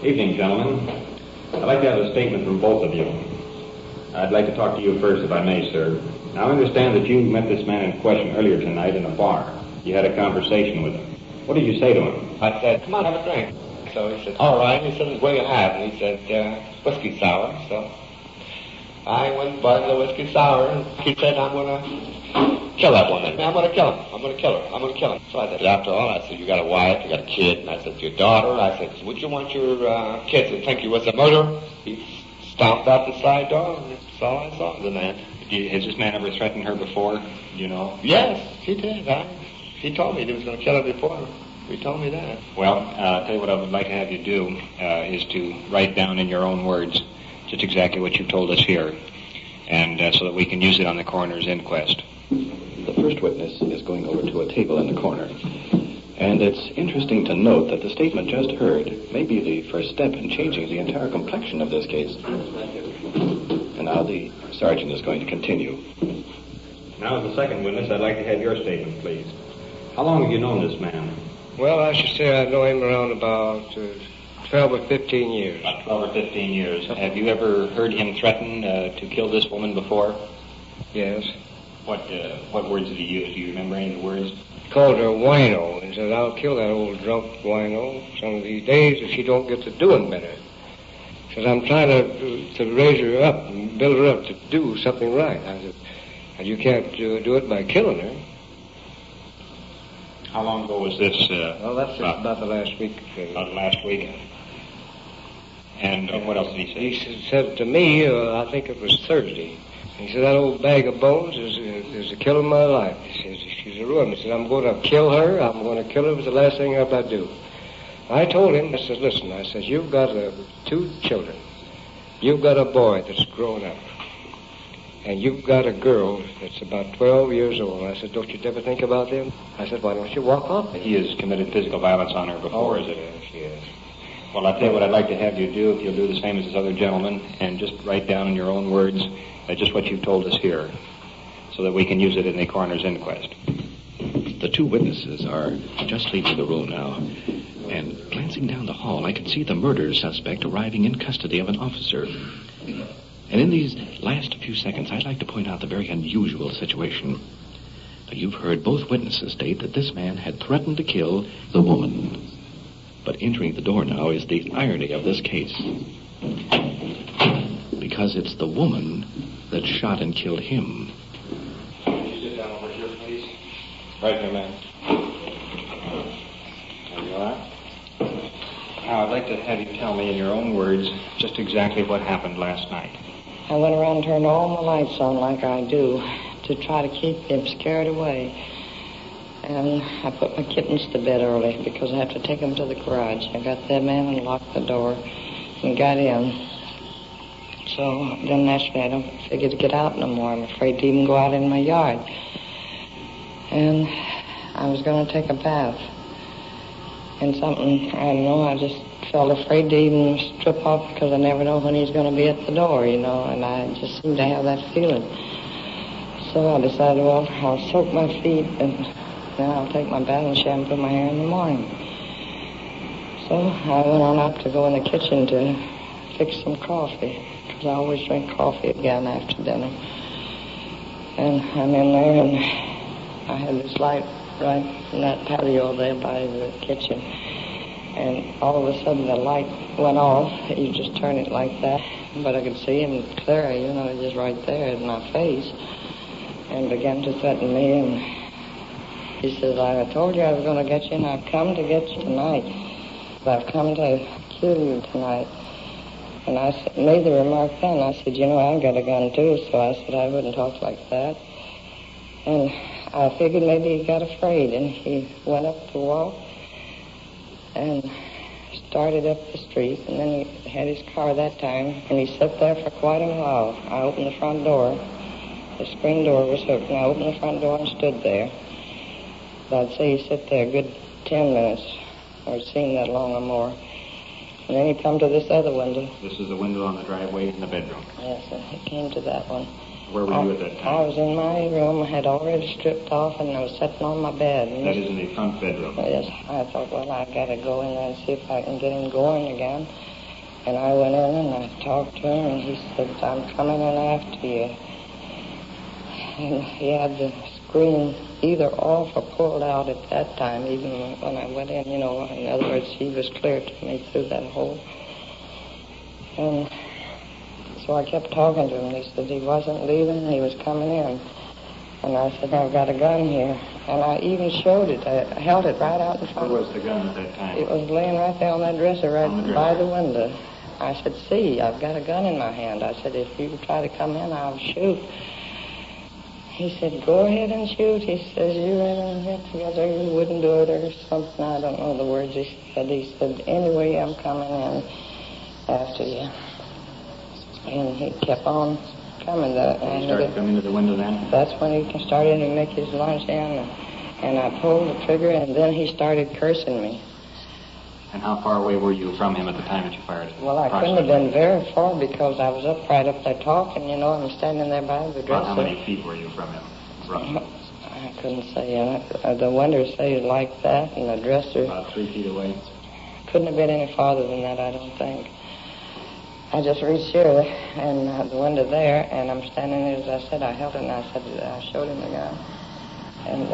Evening, gentlemen. I'd like to have a statement from both of you. I'd like to talk to you first, if I may, sir. Now, I understand that you met this man in question earlier tonight in a bar. You had a conversation with him. What did you say to him? I said, come on, have a drink. So he said, all right. He said, what do you have? And he said, whiskey sour. So I went and bought the whiskey sour, and he said, I'm going to kill that woman. I'm going to kill him. I'm going to kill her. I'm going to kill him. So I said, after all, I said, you got a wife, you got a kid. And I said, your daughter. I said, would you want your kids to think you was a murderer? He stomped out the side door, and that's all I saw of the man. Has this man ever threatened her before, you know? Yes, he did. He told me he was going to kill her before. He told me that. Well, I'll tell you what I would like to have you do is to write down in your own words just exactly what you told us here, and so that we can use it on the coroner's inquest. The first witness is going over to a table in the corner. And it's interesting to note that the statement just heard may be the first step in changing the entire complexion of this case. And now the sergeant is going to continue. Now, as the second witness, I'd like to have your statement, please. How long have you known this man? Well, I should say I know him around about 12 or 15 years. About 12 or 15 years. Have you ever heard him threaten to kill this woman before? Yes. What words did he use? Do you remember any of the words? He called her wino. He said, I'll kill that old drunk wino some of these days if she don't get to doing better. He said, I'm trying to raise her up and build her up to do something right. I said, you can't do it by killing her. How long ago was this? Well, that's about the last week. About last week. And what else did he say? He said to me, I think it was Thursday. He said, that old bag of bones is the kill of my life. He says, she's a ruin. He said, I'm going to kill her. I'm going to kill her. It was the last thing I do. I told him, I said, listen, I said, you've got 2 children. You've got a boy that's grown up. And you've got a girl that's about 12 years old. I said, don't you ever think about them? I said, why don't you walk off? He has committed physical violence on her before, is it? Yes. Well, I'll tell you what I'd like to have you do, if you'll do the same as this other gentleman, and just write down in your own words just what you've told us here, so that we can use it in the coroner's inquest. The 2 witnesses are just leaving the room now. And glancing down the hall, I can see the murder suspect arriving in custody of an officer. And in these last few seconds, I'd like to point out the very unusual situation. Now, you've heard both witnesses state that this man had threatened to kill the woman. But entering the door now is the irony of this case. Because it's the woman that shot and killed him. Sit down over here, please. Right here, ma'am. There you are. Now, I'd like to have you tell me in your own words just exactly what happened last night. I went around and turned all my lights on like I do to try to keep them scared away. And I put my kittens to bed early because I have to take them to the garage. I got them in and locked the door and got in. So then naturally I don't figure to get out no more. I'm afraid to even go out in my yard. And I was going to take a bath. And something, I don't know, I just felt afraid to even strip off because I never know when he's going to be at the door, you know, and I just seemed to have that feeling. So I decided, well, I'll soak my feet and then I'll take my bath and shampoo my hair in the morning. So I went on up to go in the kitchen to fix some coffee, because I always drink coffee again after dinner. And I'm in there, and I had this light right in that patio there by the kitchen. And all of a sudden the light went off. You just turn it like that. But I could see him clear, you know, just right there in my face. And began to threaten me. And he says, I told you I was going to get you, and I've come to get you tonight. I've come to kill you tonight. And I made the remark then. I said, you know, I've got a gun too. So I said I wouldn't talk like that. And I figured maybe he got afraid, and he went up the wall and started up the street, and then he had his car that time, and he sat there for quite a while. I opened the front door. The screen door was hooked, and I opened the front door and stood there. But I'd say he sat there a good 10 minutes, or it seemed that long or more. And then he come to this other window. This is the window on the driveway in the bedroom. Yes, and he came to that one. Where were you at that time? I was in my room. I had already stripped off, and I was sitting on my bed. That is in the front bedroom. Yes. I thought, well, I've got to go in there and see if I can get him going again. And I went in and I talked to him, and he said, I'm coming in after you. And he had the screen either off or pulled out at that time, even when I went in, In other words, he was clear to me through that hole. And so I kept talking to him. He said he wasn't leaving, he was coming in. And I said, I've got a gun here. And I even showed it. I held it right out in front. Where was the gun at that time? It was laying right there on that dresser by the window. I said, see, I've got a gun in my hand. I said, if you try to come in, I'll shoot. He said, go ahead and shoot. He says, you and get together, you wouldn't do it or something. I don't know the words he said. He said, anyway, I'm coming in after you. And he kept on coming. He started coming to the window then? That's when he started to make his lunge in. And I pulled the trigger, and then he started cursing me. And how far away were you from him at the time that you fired? Well, I couldn't have been very far because I was right up there talking, I'm standing there by the dresser. How many feet were you from him, roughly? I couldn't say. The windows say like that, and the dresser... About 3 feet away? Couldn't have been any farther than that, I don't think. I just reached here, and the window there, and I'm standing there, as I said, I held it, and I showed him the gun. And...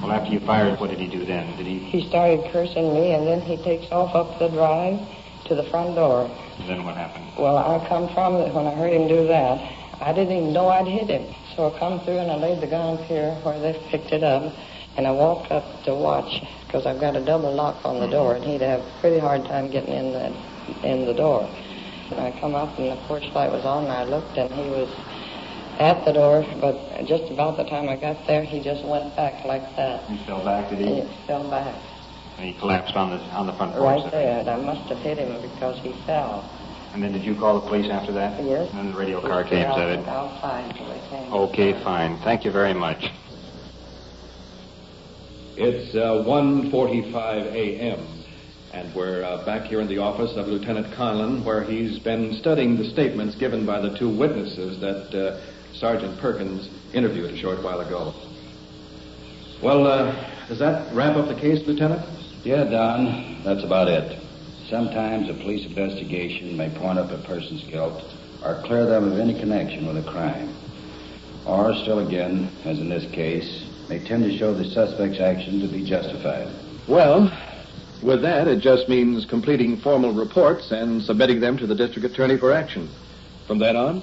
Well, after you fired, what did he do then? He started cursing me, and then he takes off up the drive to the front door. And then what happened? Well, I come from it when I heard him do that. I didn't even know I'd hit him. So I come through, and I laid the gun up here where they picked it up, and I walked up to watch, because I've got a double lock on the door, and he'd have a pretty hard time getting in the door. And I come up, and the porch light was on, and I looked, and he was at the door, but just about the time I got there, he just went back like that. He fell back, did he? He fell back. And he collapsed on the front porch? Right there, and I must have hit him because he fell. And then did you call the police after that? Yes. And then the radio car came, is that it? Outside, so they came. Okay, fine. Thank you very much. It's 1:45 a.m., and we're back here in the office of Lieutenant Conlon, where he's been studying the statements given by the two witnesses that Sergeant Perkins interviewed a short while ago. Well, does that wrap up the case, Lieutenant? Yeah, Don, that's about it. Sometimes a police investigation may point up a person's guilt or clear them of any connection with a crime. Or, still again, as in this case, may tend to show the suspect's action to be justified. Well, with that, it just means completing formal reports and submitting them to the district attorney for action. From then on,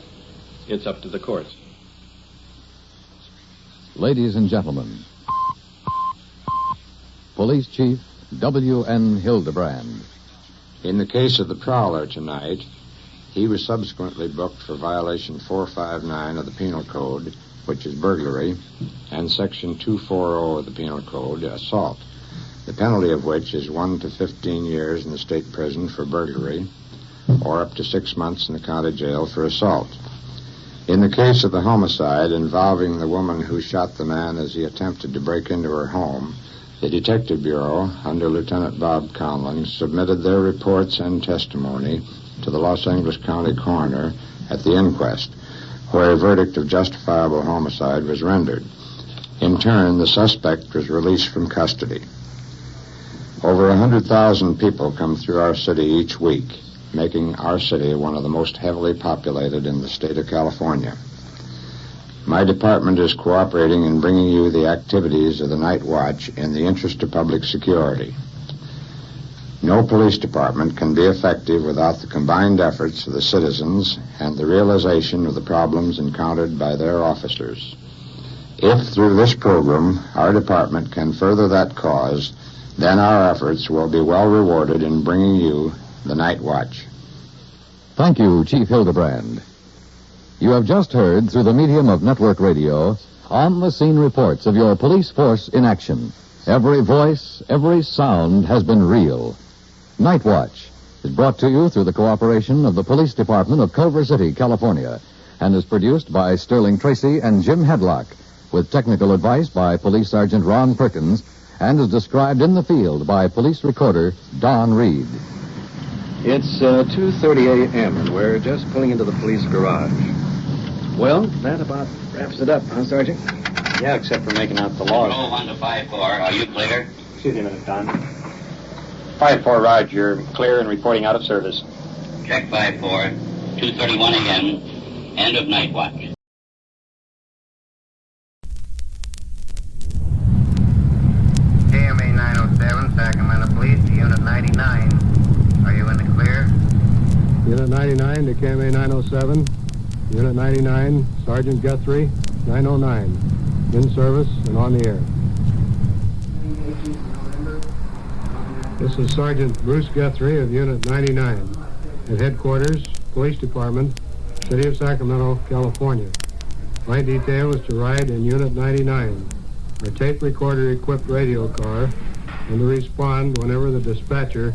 it's up to the courts. Ladies and gentlemen, Police Chief W.N. Hildebrand. In the case of the prowler tonight, he was subsequently booked for violation 459 of the Penal Code, which is burglary, and Section 240 of the Penal Code, assault, the penalty of which is 1 to 15 years in the state prison for burglary, or up to 6 months in the county jail for assault. In the case of the homicide involving the woman who shot the man as he attempted to break into her home, the Detective Bureau, under Lieutenant Bob Conlon, submitted their reports and testimony to the Los Angeles County coroner at the inquest, where a verdict of justifiable homicide was rendered. In turn, the suspect was released from custody. Over 100,000 people come through our city each week, making our city one of the most heavily populated in the state of California. My department is cooperating in bringing you the activities of the night watch in the interest of public security. No police department can be effective without the combined efforts of the citizens and the realization of the problems encountered by their officers. If through this program our department can further that cause, then our efforts will be well rewarded in bringing you the night watch. Thank you, Chief Hildebrand. You have just heard, through the medium of network radio, on-the-scene reports of your police force in action. Every voice, every sound has been real. Night Watch is brought to you through the cooperation of the Police Department of Culver City, California, and is produced by Sterling Tracy and Jim Hedlock, with technical advice by Police Sergeant Ron Perkins, and is described in the field by Police Recorder Don Reed. It's 2:30 a.m., and we're just pulling into the police garage. Well, that about wraps it up, huh, Sergeant? Yeah, except for making out the log. Roll 1 to 5-4. Are you clear? Excuse me a minute, Don. 5-4, Roger. You're clear and reporting out of service. Check 5-4, 231 again. End of night watch. KMA 907, Sacramento Police, to Unit 99. Are you in the clear? Unit 99 to KMA 907. Unit 99, Sergeant Guthrie, 909. In service and on the air. This is Sergeant Bruce Guthrie of Unit 99 at Headquarters, Police Department, City of Sacramento, California. My detail is to ride in Unit 99, a tape recorder-equipped radio car, and to respond whenever the dispatcher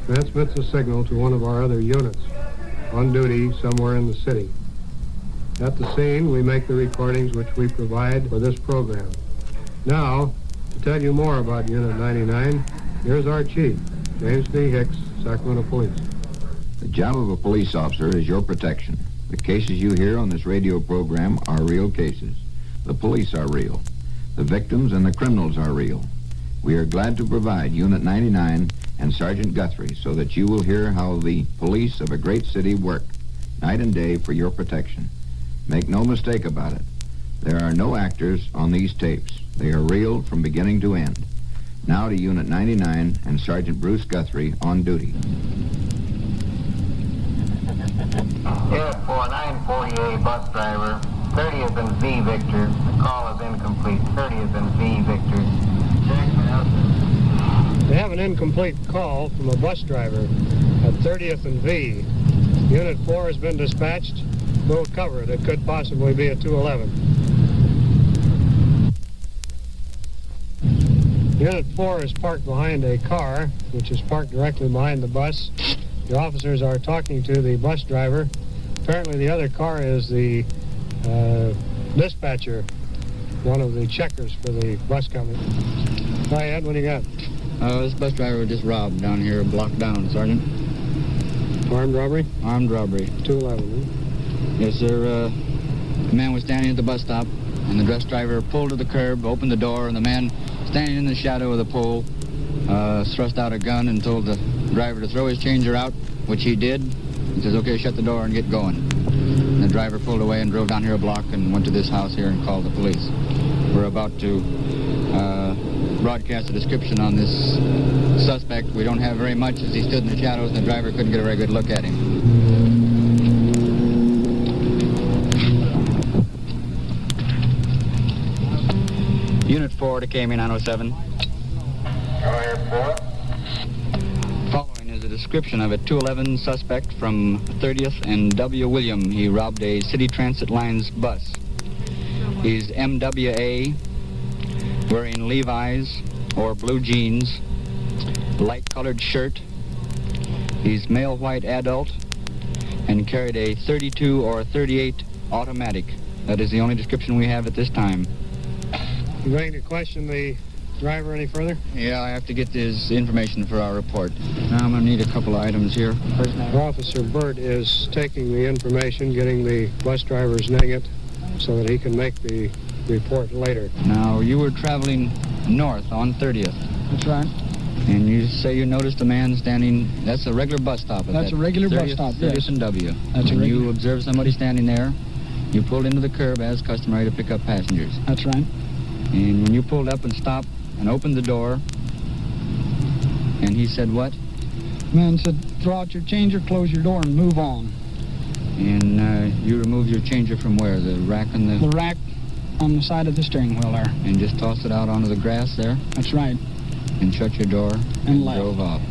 transmits a signal to one of our other units on duty somewhere in the city. At the scene, we make the recordings which we provide for this program. Now, to tell you more about Unit 99, here's our chief, James D. Hicks, Sacramento Police. The job of a police officer is your protection. The cases you hear on this radio program are real cases. The police are real. The victims and the criminals are real. We are glad to provide Unit 99 and Sergeant Guthrie so that you will hear how the police of a great city work night and day for your protection. Make no mistake about it. There are no actors on these tapes. They are real from beginning to end. Now to Unit 99 and Sergeant Bruce Guthrie on duty. Unit 4948, bus driver, 30th and V Victor. The call is incomplete. 30th and V Victor. They have an incomplete call from a bus driver at 30th and V. Unit 4 has been dispatched. We'll cover it. It could possibly be a 211. Unit 4 is parked behind a car, which is parked directly behind the bus. The officers are talking to the bus driver. Apparently the other car is the dispatcher, one of the checkers for the bus company. Hi, Ed, what do you got? This bus driver was just robbed down here, a block down, Sergeant. Armed robbery? Armed robbery. 211, Yes, sir. The man was standing at the bus stop, and the bus driver pulled to the curb, opened the door, and the man standing in the shadow of the pole thrust out a gun and told the driver to throw his changer out, which he did. He says, okay, shut the door and get going. And the driver pulled away and drove down here a block and went to this house here and called the police. We're about to broadcast a description on this suspect. We don't have very much as he stood in the shadows and the driver couldn't get a very good look at him. Unit 4 to KMA 907. Following is a description of a 211 suspect from 30th and W. William. He robbed a City Transit Lines bus. He's MWA, wearing Levi's or blue jeans, light-colored shirt. He's male white adult and carried a 32 or 38 automatic. That is the only description we have at this time. You going to question the driver any further? Yeah, I have to get this information for our report. Now I'm going to need a couple of items here. Officer Burt is taking the information, getting the bus driver's name so that he can make the report later. Now, you were traveling north on 30th. That's right. And you say you noticed a man standing, that's a regular bus stop. That's a regular bus stop, yes. 30th and W. That's and you observed somebody standing there. You pulled into the curb as customary to pick up passengers. That's right. And when you pulled up and stopped and opened the door, and he said what? The man said, throw out your changer, close your door, and move on. And you removed your changer from where? The rack and the... The rack on the side of the steering wheel there. And just tossed it out onto the grass there? That's right. And shut your door and left. Drove off.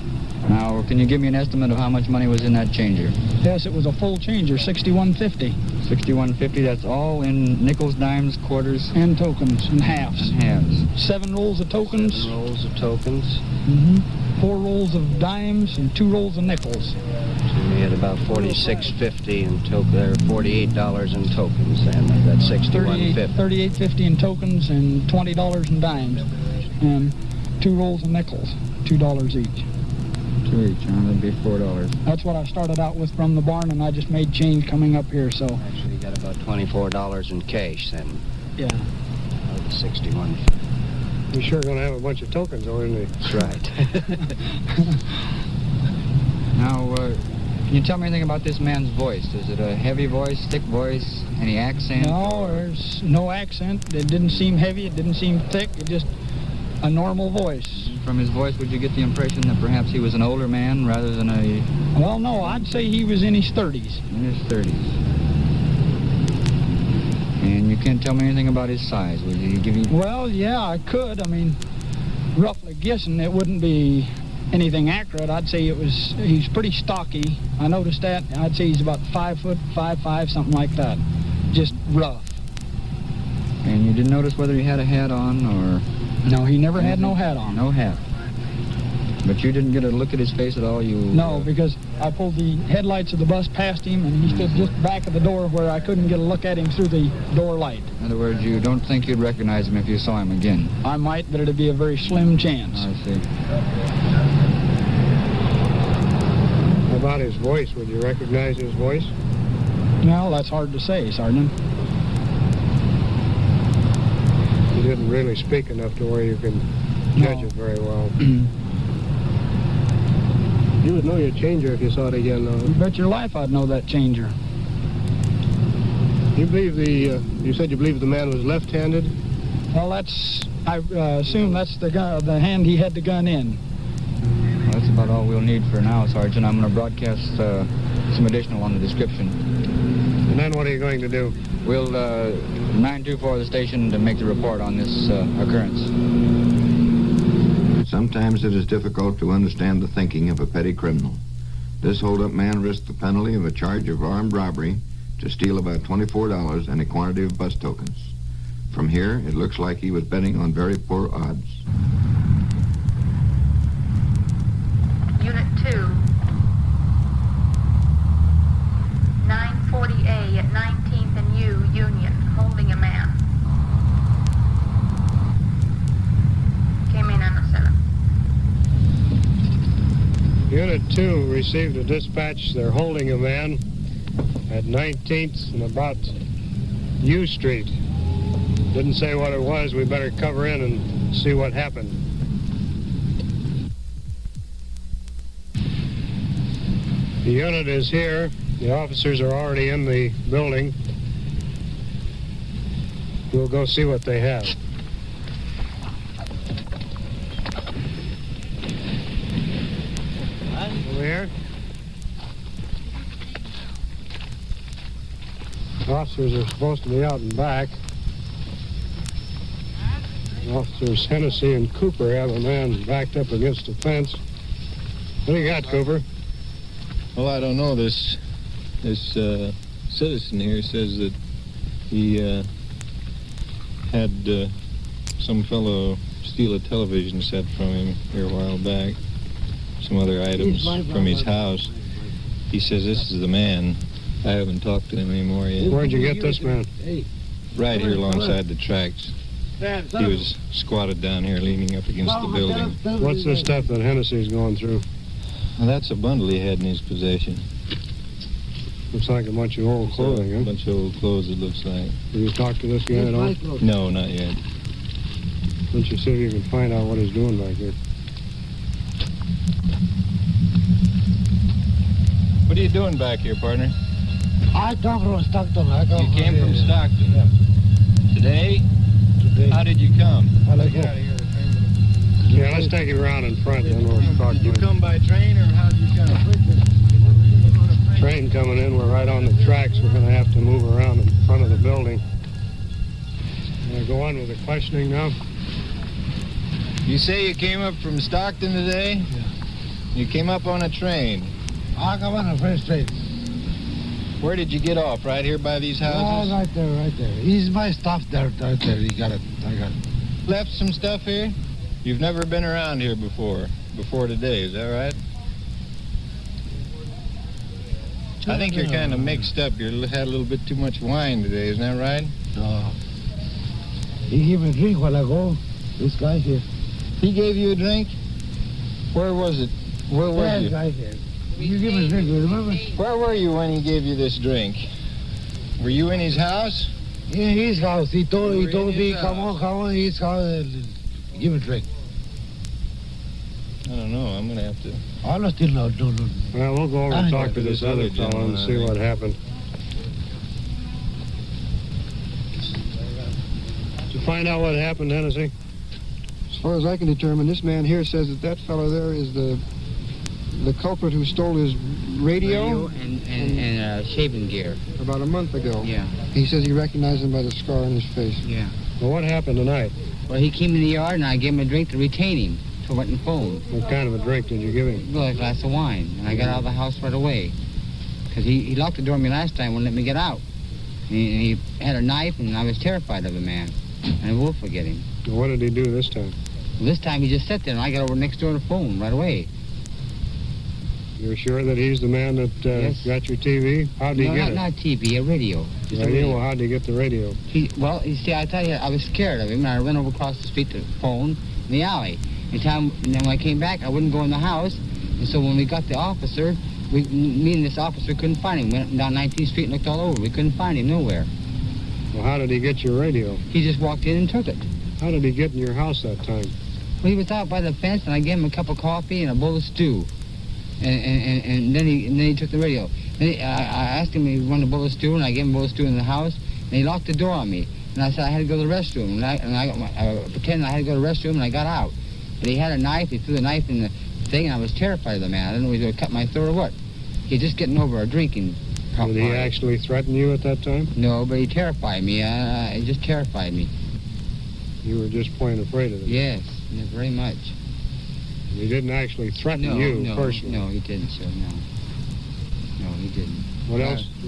Now, can you give me an estimate of how much money was in that changer? Yes, it was a full changer, $61.50. $61.50, that's all in nickels, dimes, quarters? And tokens, and halves. And halves. 7 rolls of tokens. 7 rolls of tokens. Mm-hmm. 4 rolls of dimes and 2 rolls of nickels. So we had about $46.50 in $48 in tokens, and that's $61.50. $38.50 in tokens and $20 in dimes. And 2 rolls of nickels, $2 each. 2 each, that'd be $4. That's what I started out with from the barn, and I just made change coming up here, so... Actually, you got about $24 in cash then. Yeah. Out of the $61. You're sure going to have a bunch of tokens, though, isn't he? That's right. Now, can Can you tell me anything about this man's voice? Is it a heavy voice, thick voice, any accent? No, there's no accent. It didn't seem heavy. It didn't seem thick. It just a normal voice. From his voice, would you get the impression that perhaps he was an older man rather than a... Well, no, I'd say he was in his 30s. In his 30s. And you can't tell me anything about his size, would you? Give me... Well, yeah, I could. I mean, roughly guessing, it wouldn't be anything accurate. I'd say he's pretty stocky. I noticed that. I'd say he's about 5 foot, 5'5", something like that. Just rough. And you didn't notice whether he had a hat on or... No, he never had no hat on. No hat. But you didn't get a look at his face at all? No, because I pulled the headlights of the bus past him, and he stood just back of the door where I couldn't get a look at him through the door light. In other words, you don't think you'd recognize him if you saw him again? I might, but it'd be a very slim chance. I see. How about his voice? Would you recognize his voice? Well, that's hard to say, Sergeant. He didn't really speak enough to where you can judge it very well. You would know your changer if you saw it again, though. You bet your life I'd know that changer. You believe you said you believe the man was left-handed? Well, I assume that's the hand he had the gun in. Well, that's about all we'll need for now, Sergeant. I'm going to broadcast some additional on the description. And then what are you going to do? We'll 924 the station to make the report on this occurrence. Sometimes it is difficult to understand the thinking of a petty criminal. This hold-up man risked the penalty of a charge of armed robbery to steal about $24 and a quantity of bus tokens. From here, it looks like he was betting on very poor odds. Unit 2, 940A at 19th and U, Union, holding a man. Came in on the 7th. Unit 2 received a dispatch. They're holding a man at 19th and about U Street. Didn't say what it was. We better cover in and see what happened. The unit is here. The officers are already in the building. We'll go see what they have. Over here. Officers are supposed to be out and back. Officers Hennessy and Cooper have a man backed up against a fence. What do you got, Cooper? Well, I don't know. This citizen here says that he had some fellow steal a television set from him here a while back, some other items from his house. He says this is the man. I haven't talked to him anymore yet. Where'd you get this man? Right here alongside the tracks. He was squatted down here leaning up against the building. What's this stuff that Hennessy's going through? Well, that's a bundle he had in his possession. Looks like a bunch of old clothing, huh? A bunch of old clothes, it looks like. Have you talked to this guy at all? No, not yet. Why don't you see if you can find out what he's doing back here? What are you doing back here, partner? I come from Stockton. You came from Stockton? Yeah. Today? How did you come? Yeah, let's take it around in front, then we'll talk to him. Did you come by train, or how did you come? Train coming in, we're right on the tracks. We're going to have to move around in front of the building. Go on with the questioning now. You say you came up from Stockton today? Yeah. You came up on a train? I come on a first train. Where did you get off? Right here by these houses? Right there, right there. He's my stuff there, right there. You got it. I got it. Left some stuff here? You've never been around here before today, is that right? I think you're kind of mixed up. You had a little bit too much wine today, isn't that right? No. He gave me a drink while ago. This guy here. He gave you a drink? Where was it? Where were you? Guy here. You give me a drink, remember? Where were you when he gave you this drink? Were you in his house? In his house. He told me, come on, his house, give me a drink. don't know. I'm going to have to... I still no. Well, we'll go over and talk to this other fellow and see what happened. Did you find out what happened, Hennessy? As far as I can determine, this man here says that fellow there is the culprit who stole his radio and shaving gear. About a month ago. Yeah. He says he recognized him by the scar on his face. Yeah. Well, what happened tonight? Well, he came in the yard and I gave him a drink to retain him. So I went and phoned. What kind of a drink did you give him? Well, a glass of wine. And I got out of the house right away. Because he locked the door on me last time, wouldn't let me get out. And he had a knife and I was terrified of the man. And a wolf would get him. Well, what did he do this time? Well, this time he just sat there and I got over next door to the phone right away. You're sure that he's the man that Yes. got your TV? How'd he get it? Not TV, a radio. Just a Radio? Well, how'd he get the radio? Well, you see, I tell you, I was scared of him, and I ran over across the street to the phone in the alley. And then when I came back, I wouldn't go in the house. And so when we got the officer, me and this officer couldn't find him. We went down 19th Street and looked all over. We couldn't find him nowhere. Well, how did he get your radio? He just walked in and took it. How did he get in your house that time? Well, he was out by the fence, and I gave him a cup of coffee and a bowl of stew. And then he took the radio. Then I asked him if he wanted a bowl of stew, and I gave him a bowl of stew in the house, and he locked the door on me. And I said I had to go to the restroom, and I pretended I had to go to the restroom, and I got out. But he had a knife. He threw the knife in the thing, and I was terrified of the man. I didn't know if he was going to cut my throat or what. He was just getting over a drinking problem. Did he actually threaten you at that time? No, but he terrified me. He just terrified me. You were just plain afraid of him? Yes, very much. He didn't actually threaten you personally? No, he didn't, sir, no. No, he didn't.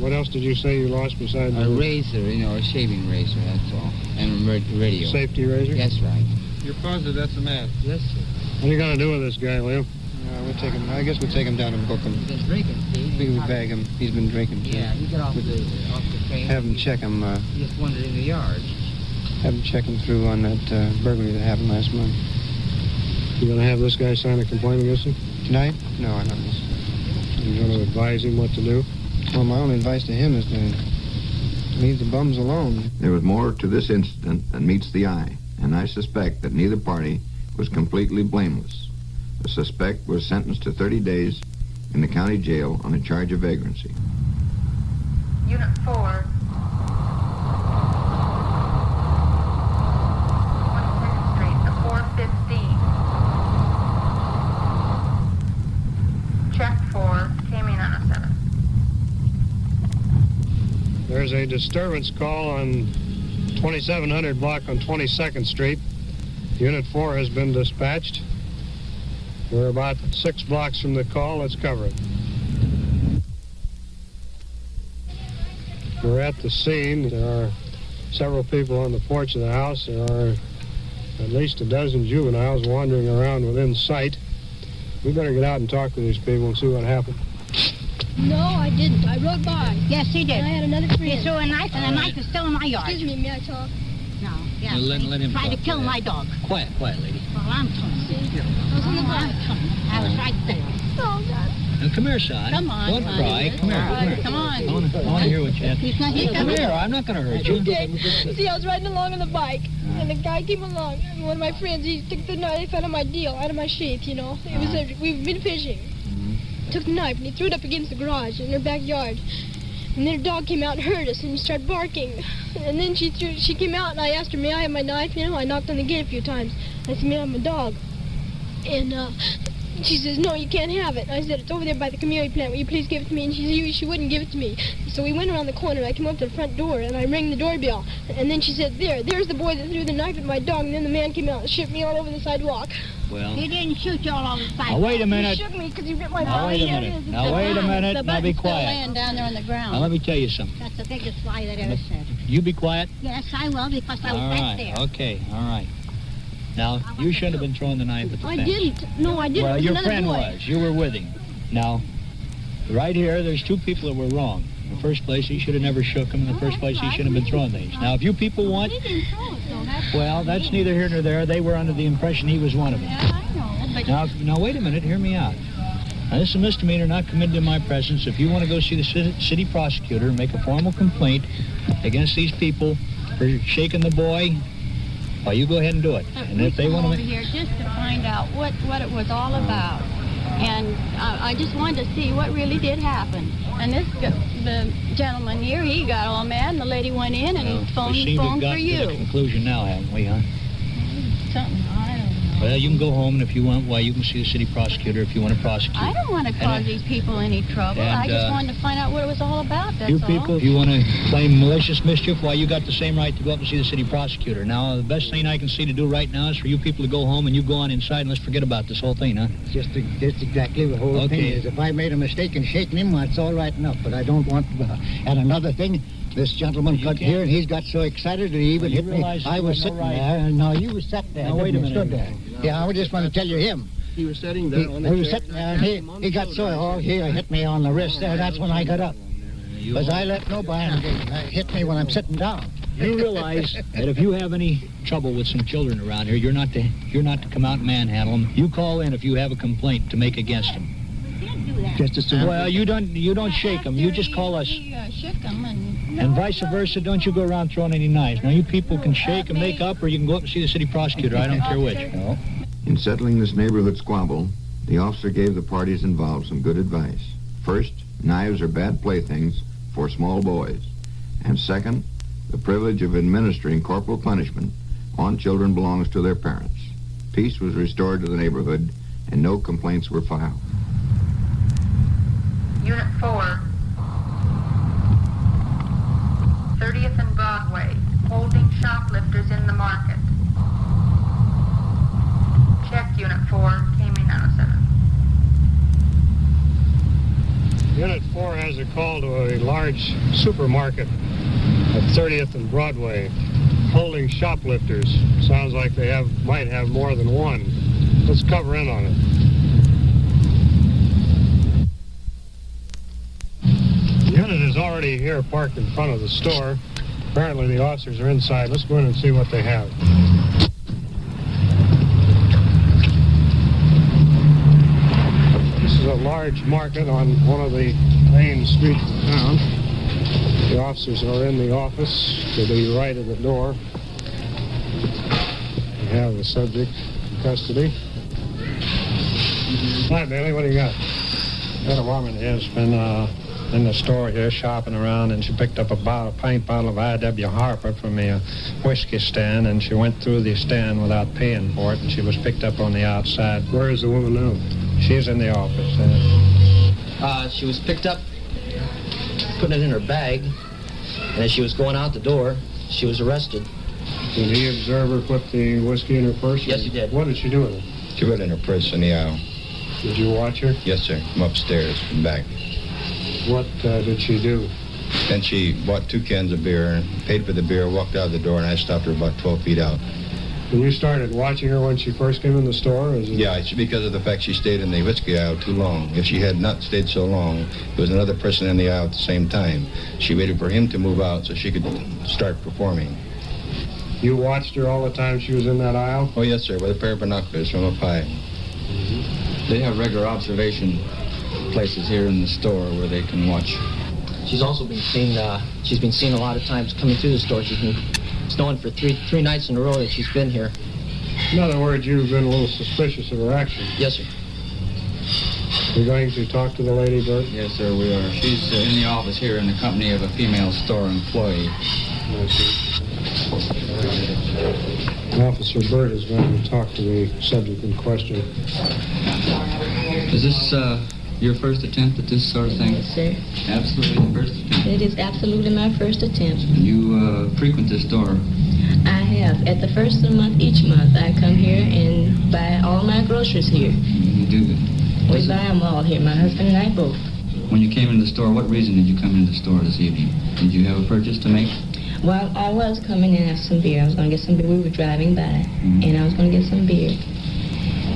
What else did you say you lost besides a razor, a shaving razor, that's all. And a radio. Safety razor? That's right. You're positive that's the man? Yes, sir. What are you going to do with this guy, Leo? I guess we'll take him down and book him. He's been drinking, Steve. We bag him. He's been drinking, too. Yeah, you get off the train. Have him check him. He just wandered in the yard. Have him check him through on that burglary that happened last month. You going to have this guy sign a complaint against him? Tonight? No, I'm not. You going to advise him what to do? Well, my only advice to him is to leave the bums alone. There was more to this incident than meets the eye, and I suspect that neither party was completely blameless. The suspect was sentenced to 30 days in the county jail on a charge of vagrancy. Unit 4. 22nd Street, the 415. Check 4, came in on a 7. There's a disturbance call on 2700 block on 22nd Street. Unit 4 has been dispatched. We're about 6 blocks from the call. Let's cover it. We're at the scene. There are several people on the porch of the house. There are at least a dozen juveniles wandering around within sight. We better get out and talk to these people and see what happened. No, I didn't. I rode by. Yes, he did. And I had another friend. He threw a knife, and the knife is still in my yard. Excuse me, may I talk? No, yeah. Let him tried to talk, kill yeah. my dog. Quiet, lady. Well, I'm coming. I was on the bike. I was right there. Oh, God. Now, come here, son. Come on, Don't son. cry. Come here. Come on. I want to hear what you have. He's not here. Come here. I'm not going to hurt you. Okay. See, I was riding along on the bike, and the guy came along, and one of my friends, he took the knife out of my deal, out of my sheath, It was we've been fishing. Took the knife, and he threw it up against the garage in their backyard. And then a dog came out and heard us, and he started barking. And then she came out, and I asked her, may I have my knife? I knocked on the gate a few times. I said, may I have my dog? And she says, no, you can't have it. I said, it's over there by the community plant. Will you please give it to me? And she wouldn't give it to me. So we went around the corner, and I came up to the front door, and I rang the doorbell. And then she said, there's the boy that threw the knife at my dog. And then the man came out and shook me all over the sidewalk. Well, He didn't shoot you all over the sidewalk. now, wait a minute. He shook me because he ripped my Now, body. wait a minute. Now, wait a minute. The Now, be button's still laying quiet. down there on the ground. Now, let me tell you something. That's the biggest lie that ever said. You be quiet. Yes, I will, because I was All right right. there. Okay. All right. Now, you shouldn't have been throwing the knife at the I fence. didn't. No, I didn't. Well, It was your another friend boy. was. You were with him. Now, right here, there's two people that were wrong. In the first place, he should have never shook him. In the first place, he shouldn't have been throwing things. Now, if you people want... Well, that's neither here nor there. They were under the impression he was one of them. Now, wait a minute. Hear me out. Now, this is a misdemeanor not committed in my presence. If you want to go see the city prosecutor and make a formal complaint against these people for shaking the boy Well, you go ahead and do it. And if they want over to... here just to find out what it was all about. And I just wanted to see what really did happen. And the gentleman here, he got all mad, and the lady went in and we phoned seem to have for gotten to the you. conclusion now, haven't we, huh? Something, I don't know. Well, you can go home, and if you want, you can see the city prosecutor if you want to prosecute. I don't want to cause these people any trouble. and, I just wanted to find out what it was all about, that's You all. people, if you want to claim malicious mischief, you got the same right to go up and see the city prosecutor. Now, the best thing I can see to do right now is for you people to go home and you go on inside and let's forget about this whole thing, huh? Just exactly the whole thing is. If I made a mistake in shaking him, that's all right enough. But I don't want... and another thing, this gentleman got here and he's got so excited that he even hit me. I was sitting there, and no, you was sitting there. Now, wait a minute. Stood there. Yeah, I just want to tell you him. He was sitting there on the He was chair. sitting there, and he got so... he hit me on the wrist there. That's when I got up. Because I let nobody hit me when I'm sitting down. You realize that if you have any trouble with some children around here, you're not to come out and manhandle them. You call in if you have a complaint to make against them. Just as soon. Well, you don't shake them. You just call us. Shook him And vice versa, don't you go around throwing any knives. Now, you people can shake and make up, or you can go up and see the city prosecutor. I don't care which. No. In settling this neighborhood squabble, the officer gave the parties involved some good advice. First, knives are bad playthings for small boys. And second, the privilege of administering corporal punishment on children belongs to their parents. Peace was restored to the neighborhood, and no complaints were filed. Unit 4, 30th and Broadway, holding shoplifters in the market. Check Unit 4, KME 907. Unit 4 has a call to a large supermarket at 30th and Broadway, holding shoplifters. Sounds like they might have more than one. Let's cover in on it. The unit is already here parked in front of the store. Apparently the officers are inside. Let's go in and see what they have. This is a large market on one of the main streets of town. The officers are in the office to the right of the door. We have the subject in custody. Hi, Bailey, what do you got? Got a woman here's been in the store here shopping around, and she picked up a pint bottle of I.W. Harper from the whiskey stand, and she went through the stand without paying for it, and she was picked up on the outside. Where is the woman now? She's in the office. She was picked up, putting it in her bag, and as she was going out the door, she was arrested. Did he observe her put the whiskey in her purse? Yes, he did. What did she do with it? She put it in her purse in the aisle. Did you watch her? Yes, sir. From upstairs and back. What did she do? Then she bought 2 cans of beer, paid for the beer, walked out the door, and I stopped her about 12 feet out. And you started watching her when she first came in the store? Yeah, it's because of the fact she stayed in the whiskey aisle too long. If she had not stayed so long, there was another person in the aisle at the same time. She waited for him to move out so she could start performing. You watched her all the time she was in that aisle? Oh, yes, sir, with a pair of binoculars from up high. They have regular observation places here in the store where they can watch. She's also been seen, she's been seen a lot of times coming through the store. It's known for three nights in a row that she's been here. In other words, you've been a little suspicious of her actions. Yes, sir. You're going to talk to the lady, Bert? Yes, sir, we are. She's in the office here in the company of a female store employee. I see. Officer Burt is going to talk to the subject in question. Is this your first attempt at this sort of thing? Yes, sir. Absolutely the first attempt. It is absolutely my first attempt. You frequent this store? I have. At the first of the month, each month, I come here and buy all my groceries here. You do? We buy them all here, my husband and I both. When you came into the store, what reason did you come into the store this evening? Did you have a purchase to make? Well, I was coming in after some beer. I was going to get some beer. We were driving by, and I was going to get some beer.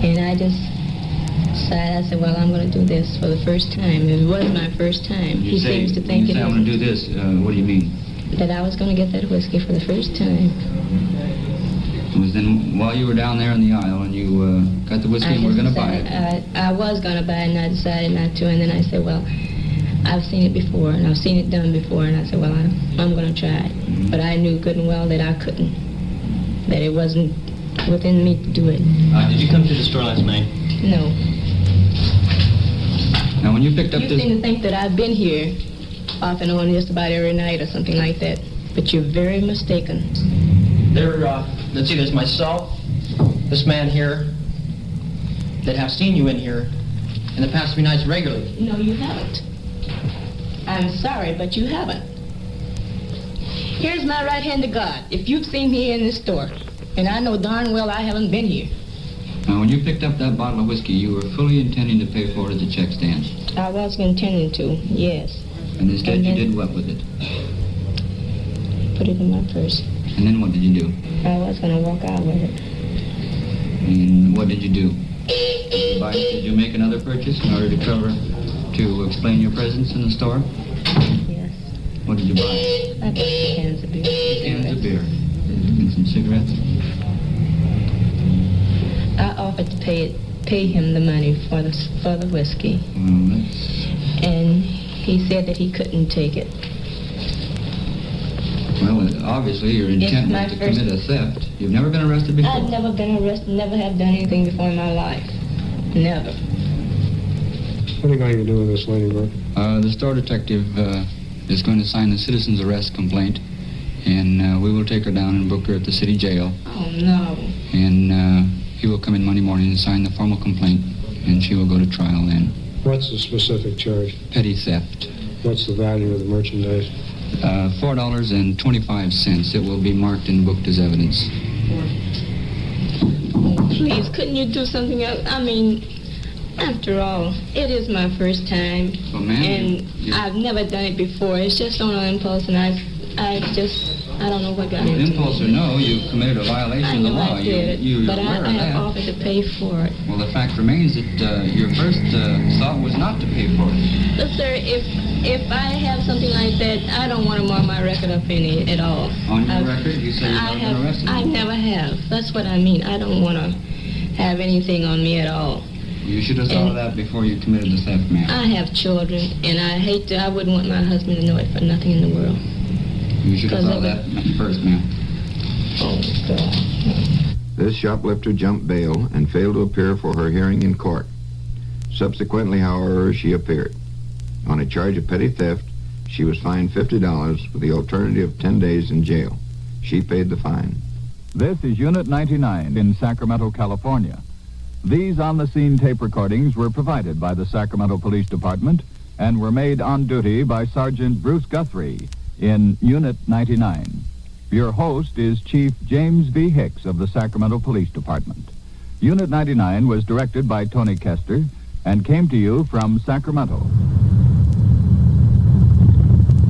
And I just decided, I said, well, I'm going to do this for the first time. It was my first time. He seems to think it is. I want to do this, what do you mean? That I was going to get that whiskey for the first time. It was then while you were down there in the aisle and you got the whiskey and were going to buy it? I was going to buy it, and I decided not to. And then I said, well, I've seen it before, and I've seen it done before. And I said, well, I'm going to try it. But I knew good and well that I couldn't. that it wasn't within me to do it. Did you come to the store last night? No. Now, when you picked up You this... seem to think that I've been here off and on just about every night or something like that, but you're very mistaken. Let's see, there's myself, this man here, that have seen you in here in the past 3 nights regularly. No, you haven't. I'm sorry, but you haven't. Here's my right hand to God. If you've seen me in this store, and I know darn well I haven't been here. Now, when you picked up that bottle of whiskey, you were fully intending to pay for it at the check stand. I was intending to, yes. And instead you did what with it? Put it in my purse. And then what did you do? I was going to walk out with it. And what did you do? Did you make another purchase in order to explain your presence in the store? Yes. What did you buy? I bought 2 cans of beer. Cans of beer. And some cigarettes? I offered to pay him the money for the whiskey. And he said that he couldn't take it. Well, obviously your intent was to commit a theft. You've never been arrested before? I've never been arrested, never have done anything before in my life. Never. What are you going to do with this lady, Brooke? The store detective is going to sign a citizen's arrest complaint, and we will take her down and book her at the city jail. Oh, no. And he will come in Monday morning and sign the formal complaint, and she will go to trial then. What's the specific charge? Petty theft. What's the value of the merchandise? $4.25. It will be marked and booked as evidence. Oh, please, couldn't you do something else? I mean, after all, it is my first time. Well, ma'am, and I've never done it before. It's just on an impulse, and I don't know what got into me. Impulse or no, you've committed a violation of the law. I did, but I have offered to pay for it. Well, the fact remains that your first thought was not to pay for it. But, sir, if I have something like that, I don't want to mark my record up in it at all. On your record, you say you've never been arrested? I never have. That's what I mean. I don't want to have anything on me at all. You should have thought of that before you committed the theft, ma'am. I have children, and I wouldn't want my husband to know it for nothing in the world. You should have thought of that first, ma'am. Oh, God. This shoplifter jumped bail and failed to appear for her hearing in court. Subsequently, however, she appeared. On a charge of petty theft, she was fined $50 with the alternative of 10 days in jail. She paid the fine. This is Unit 99 in Sacramento, California. These on-the-scene tape recordings were provided by the Sacramento Police Department and were made on duty by Sergeant Bruce Guthrie in Unit 99. Your host is Chief James V. Hicks of the Sacramento Police Department. Unit 99 was directed by Tony Kester and came to you from Sacramento.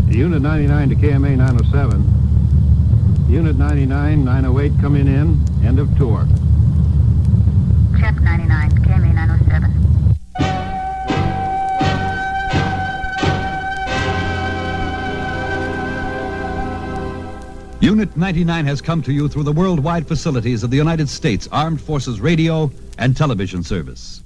Unit 99 to KMA 907. Unit 99, 908 coming in. End of tour. Check 99, KMA 907. Unit 99 has come to you through the worldwide facilities of the United States Armed Forces Radio and Television Service.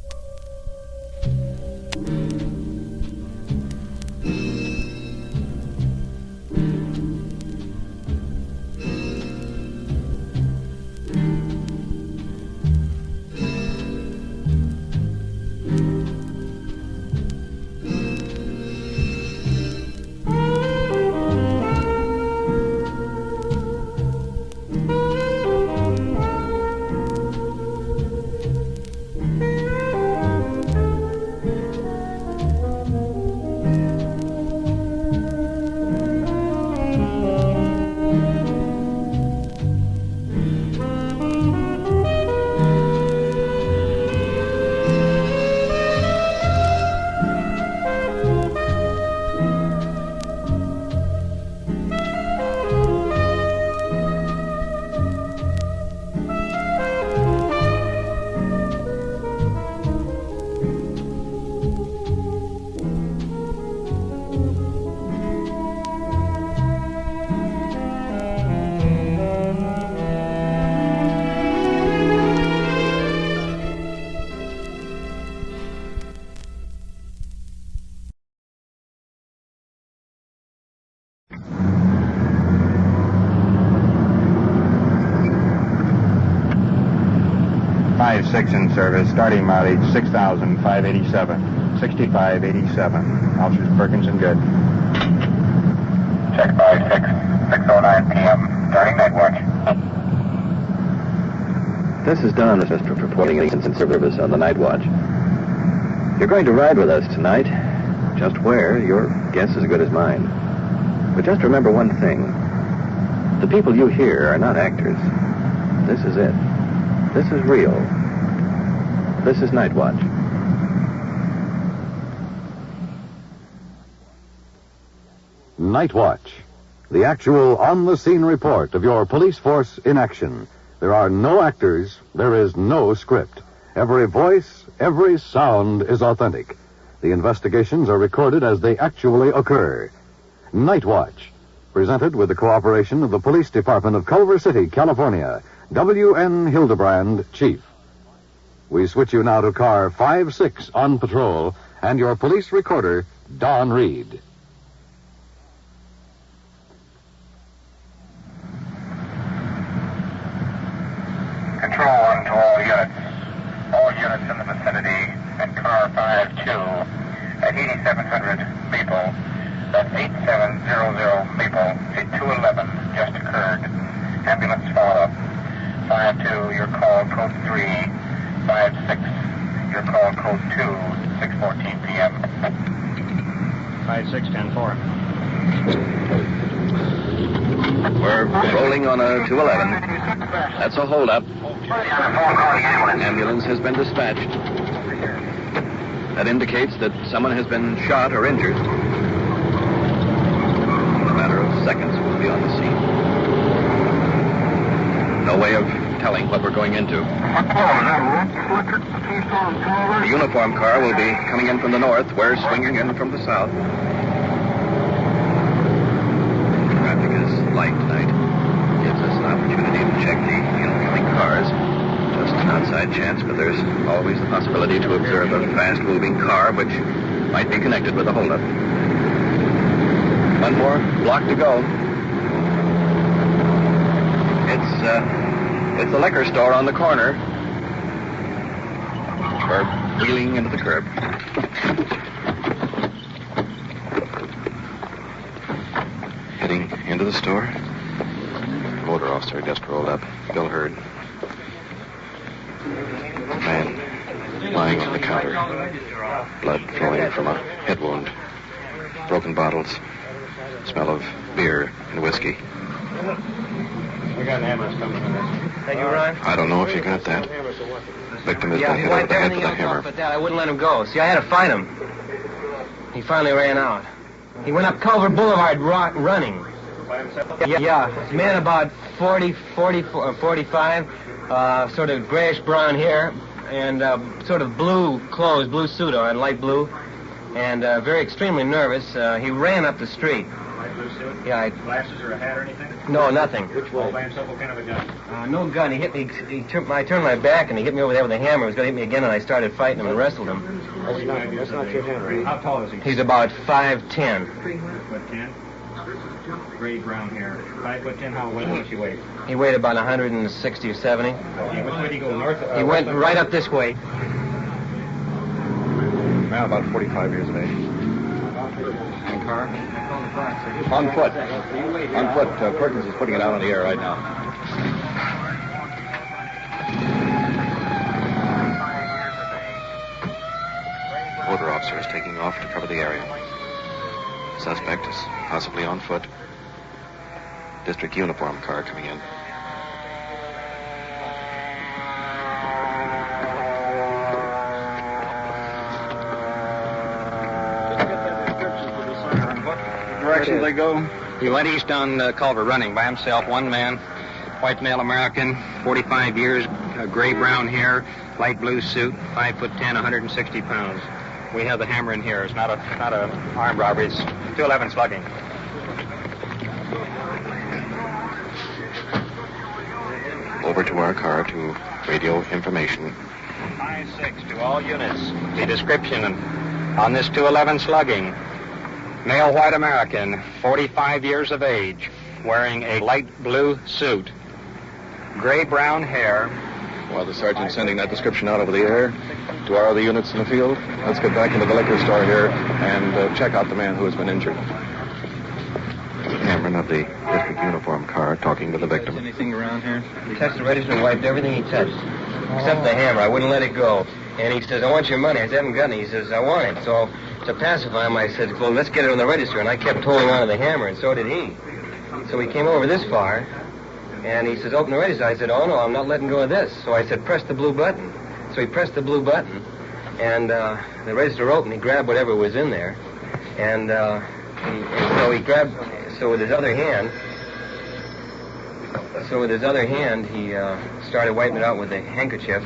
5-6 in service. Starting mileage 6,587. 6587. Officers Perkins and Good. Check 5-6. 6:09 p.m. Starting night watch. This is Don, Mr. reporting in service on the night watch. You're going to ride with us tonight. Just where, your guess is as good as mine. But just remember one thing. The people you hear are not actors. This is it. This is real. This is Night Watch. Night Watch. The actual on-the-scene report of your police force in action. There are no actors. There is no script. Every voice, every sound is authentic. The investigations are recorded as they actually occur. Night Watch. Presented with the cooperation of the Police Department of Culver City, California. W.N. Hildebrand, Chief. We switch you now to car 5-6 on patrol and your police recorder, Don Reed. Control 1 to all units. All units in the vicinity and car 5-2 at 8700 Maple. That's 8700 Maple. A 211 just occurred. Ambulance follow-up. 5-2, your call code 3. 5-6, your call code 2. 6:14 p.m. 5-6, 10-4. We're rolling on a 211. That's a holdup. Ambulance has been dispatched. That indicates that someone has been shot or injured. In a matter of seconds, we'll be on the scene. No way of telling what we're going into. The uniform car will be coming in from the north. We're swinging in from the south. Traffic is light tonight. Gives us an opportunity to check the incoming cars. Just an outside chance, but there's always the possibility to observe a fast-moving car which might be connected with a holdup. One more block to go. It's the liquor store on the corner. We're wheeling into the curb. Heading into the store. The motor officer just rolled up. Bill Hurd. Man lying on the counter. Blood flowing from a head wound. Broken bottles. Smell of beer and whiskey. We got an ambulance coming in. Thank you, Ron. I don't know if you got that. Victim has been hit over the head with a hammer. But I wouldn't let him go. See, I had to fight him. He finally ran out. He went up Culver Boulevard running. Yeah. Man about 45, sort of grayish brown hair, and sort of blue clothes, blue suit on, light blue, and very extremely nervous. He ran up the street. Blue suit? Yeah. Glasses or a hat or anything? No, nothing. Which way? All by himself, what kind of a gun? No gun. He hit me. I turned my back and he hit me over there with a hammer. He was going to hit me again, and I started fighting him and wrestled him. That's not your hand. How tall is he? He's about 5'10". 5'10"? Gray brown hair. 5'10". How much he weigh? He weighed about 160 or 70. Okay, which way did he go? North? He went right up this way. Now about 45 years of age. And car? On foot. On foot. Perkins is putting it out on the air right now. Motor officer is taking off to cover the area. Suspect is possibly on foot. District uniform car coming in. Direction they go? He went east on Culver running by himself, one man, white male American, 45 years, gray-brown hair, light blue suit, 5'10", 160 pounds. We have the hammer in here. It's not a armed robbery. It's 211 slugging. Over to our car to radio information. 5-6 to all units. The description on this 211 slugging. Male white American, 45 years of age, wearing a light blue suit, gray-brown hair, While the sergeant's sending that description out over the air to our other units in the field, let's get back into the liquor store here and check out the man who has been injured. Cameron of the district uniform car talking to the victim. Anything around here? He touched the register and wiped everything he touched, except the hammer. I wouldn't let it go. And he says, I want your money. I said, I haven't got any. He says, I want it. So to pacify him, I said, well, let's get it on the register. And I kept holding on to the hammer, and so did he. So we came over this far, and he says, open the register. I said, oh, no, I'm not letting go of this. So I said, press the blue button. So he pressed the blue button, and the register opened. He grabbed whatever was in there, and so he grabbed... So with his other hand, he started wiping it out with a handkerchief,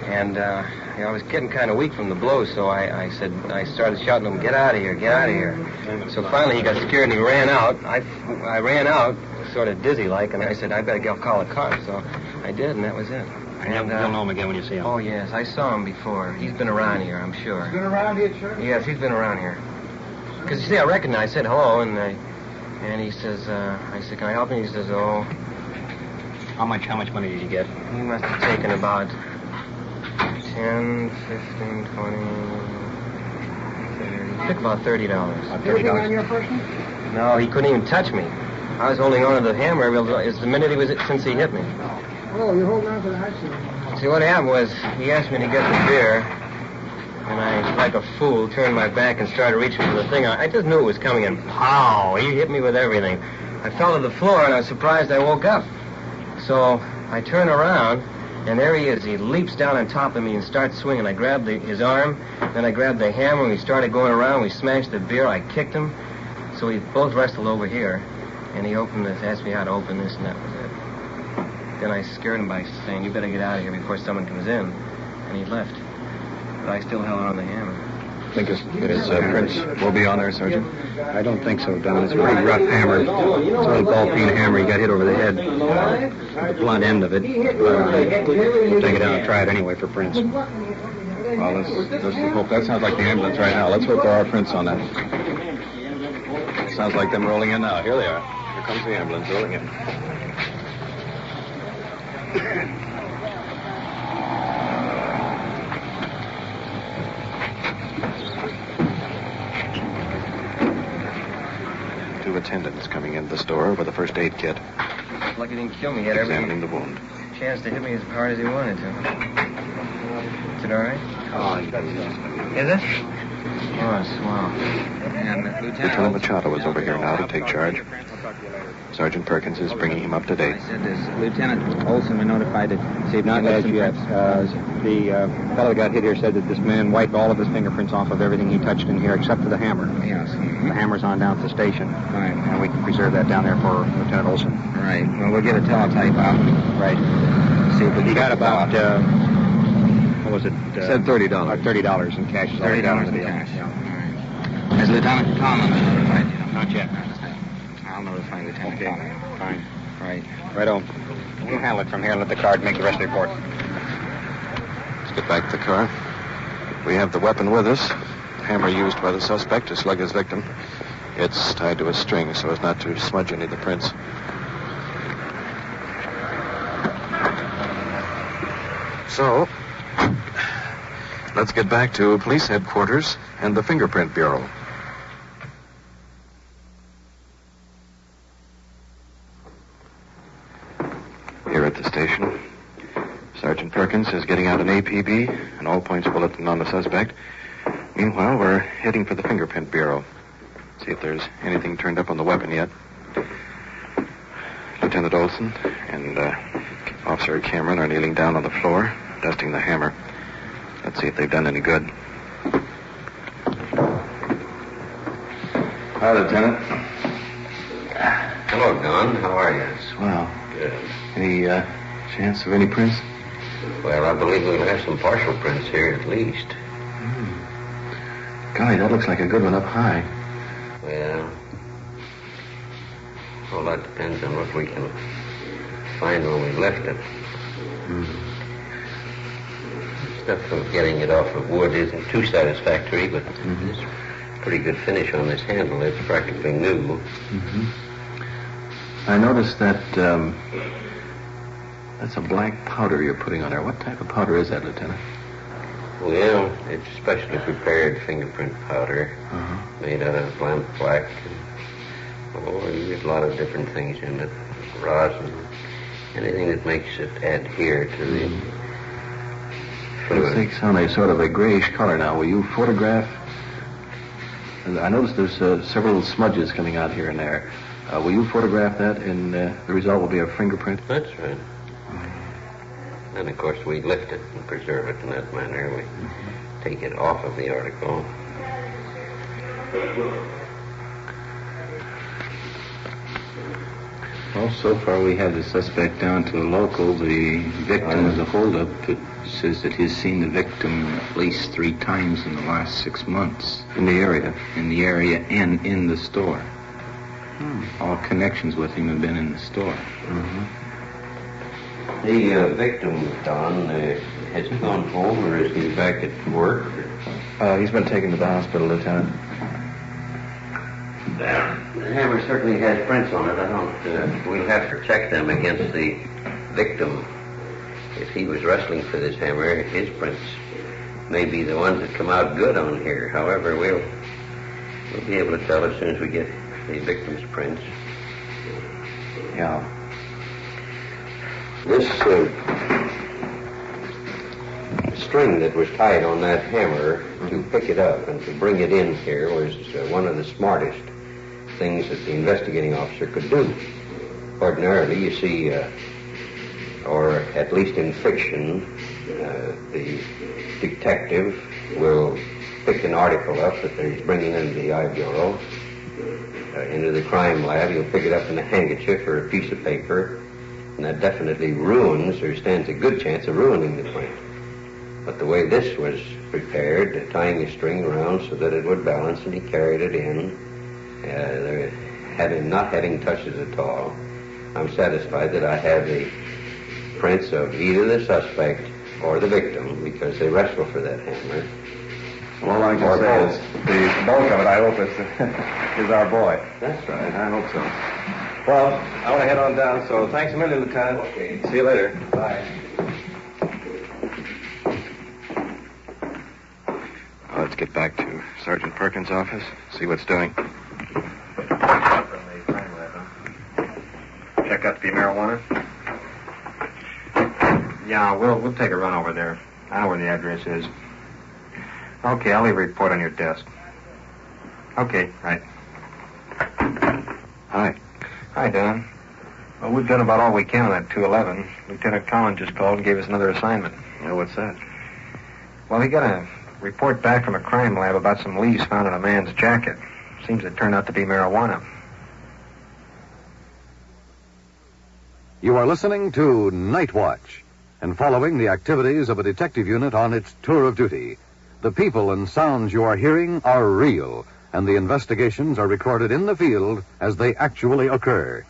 and I was getting kind of weak from the blows, so I started shouting to him, get out of here, get out of here. So finally he got scared and he ran out. I ran out, sort of dizzy-like, and I said, I better call a car. So I did, and that was it. And you'll know him again when you see him? Oh, yes, I saw him before. He's been around here, I'm sure. He's been around here, sir? Yes, he's been around here. Because, you see, I recognized, I said hello, and he says, I said, can I help you? He says, oh. How much money did you get? He must have taken about 10, 15, 20, 30. He took about $30. About Anything on your person? No, he couldn't even touch me. I was holding on to the hammer. It's the minute since he hit me. Oh, you're holding on to the axe. See, what happened was he asked me to get the beer, and I, like a fool, turned my back and started reaching for the thing. I just knew it was coming, and pow! He hit me with everything. I fell to the floor, and I was surprised I woke up. So I turn around, and there he is. He leaps down on top of me and starts swinging. I grabbed his arm, then I grabbed the hammer, and we started going around. We smashed the beer. I kicked him. So we both wrestled over here, and he opened this, asked me how to open this, and that was it. Then I scared him by saying, you better get out of here before someone comes in, and he left. But I still held on the hammer. Think his prints will be on there, Sergeant? I don't think so, Don. It's a pretty rough hammer. It's an old ball-peen hammer. He got hit over the head. The blunt end of it. We'll take it out and try it anyway for prints. Well, let's hope. That sounds like the ambulance right now. Let's hope there are prints on that. Sounds like them rolling in now. Here they are. Here comes the ambulance rolling in. Two attendants coming into the store with a first aid kit. Lucky he didn't kill me. He had examining the wound. Chance to hit me as hard as he wanted to. Is it all right? Oh, Is it? Oh, swell. And Lieutenant Machado is over here now to take charge. Sergeant Perkins is bringing him up to date. I said this. Lieutenant Olson been notified that not as yet. The fellow that got hit here said that this man wiped all of his fingerprints off of everything he touched in here except for the hammer. Yes. The hammer's on down at the station. Right. And we can preserve that down there for Lieutenant Olson. Right. Well, we'll get a teletype out. Right. See if we got about, what was it? Said $30. $30 in cash. $30 in cash. Yeah. All right. Has Lieutenant Conlon notified you? Not yet. I'll notify Lieutenant Conlon. Fine. Right. Righto. We'll handle it from here and let the card make the rest of the report. Let's get back to the car. We have the weapon with us. The hammer used by the suspect to slug his victim. It's tied to a string so as not to smudge any of the prints. So, let's get back to police headquarters and the Fingerprint Bureau. Here at the station, Sergeant Perkins is getting out an APB, an all-points bulletin on the suspect. Meanwhile, we're heading for the Fingerprint Bureau. See if there's anything turned up on the weapon yet. Lieutenant Olson and Officer Cameron are kneeling down on the floor, dusting the hammer. Let's see if they've done any good. Hi, Lieutenant. Hello, Don. How are you? Swell. Good. Any chance of any prints? Well, I believe we'll have some partial prints here at least. Golly, that looks like a good one up high. Well, a whole lot depends on what we can find when we left it. Stuff of getting it off of wood isn't too satisfactory, but it's a pretty good finish on this handle. It's practically new. I noticed that That's a black powder you're putting on there. What type of powder is that, Lieutenant? Well, it's specially prepared fingerprint powder made out of lamp black. And there's a lot of different things in it. Rosin, anything that makes it adhere to the fluid. It takes on a sort of a grayish color now. Will you photograph? I noticed there's several smudges coming out here and there. Will you photograph that, and the result will be a fingerprint? That's right. And, of course, we lift it and preserve it in that manner. We take it off of the article. Well, so far we have the suspect down to a local. The victim is a holdup. It says that he's seen the victim at least 3 times in the last 6 months. In the area? In the area and in the store. All connections with him have been in the store. The victim, Don, has he gone home or is he back at work? He's been taken to the hospital, Lieutenant. The hammer certainly has prints on it. We'll have to check them against the victim. If he was wrestling for this hammer, his prints may be the ones that come out good on here. However, we'll be able to tell as soon as we get the victim's prints. Yeah. This string that was tied on that hammer to pick it up and to bring it in here was one of the smartest things that the investigating officer could do. Ordinarily, you see, or at least in fiction, the detective will pick an article up that they're bringing into the I Bureau, into the crime lab. He'll pick it up in a handkerchief or a piece of paper, and that definitely ruins, or stands a good chance of ruining the print. But the way this was prepared, tying a string around so that it would balance, and he carried it in, not having touched it at all, I'm satisfied that I have the prints of either the suspect or the victim, because they wrestle for that hammer. Well, all I can say is the bulk of it, I hope, is our boy. That's right. I hope so. Well, I want to head on down, so thanks a million, Lieutenant. Okay. See you later. Bye. Well, let's get back to Sergeant Perkins' office, see what's doing. Check out to be marijuana? Yeah, we'll take a run over there. I know where the address is. Okay, I'll leave a report on your desk. Okay, right. Hi. Hi, Don. Well, we've done about all we can on that 211. Lieutenant Collins just called and gave us another assignment. Yeah, what's that? Well, he got a report back from a crime lab about some leaves found in a man's jacket. Seems it turned out to be marijuana. You are listening to Night Watch and following the activities of a detective unit on its tour of duty. The people and sounds you are hearing are real, and the investigations are recorded in the field as they actually occur.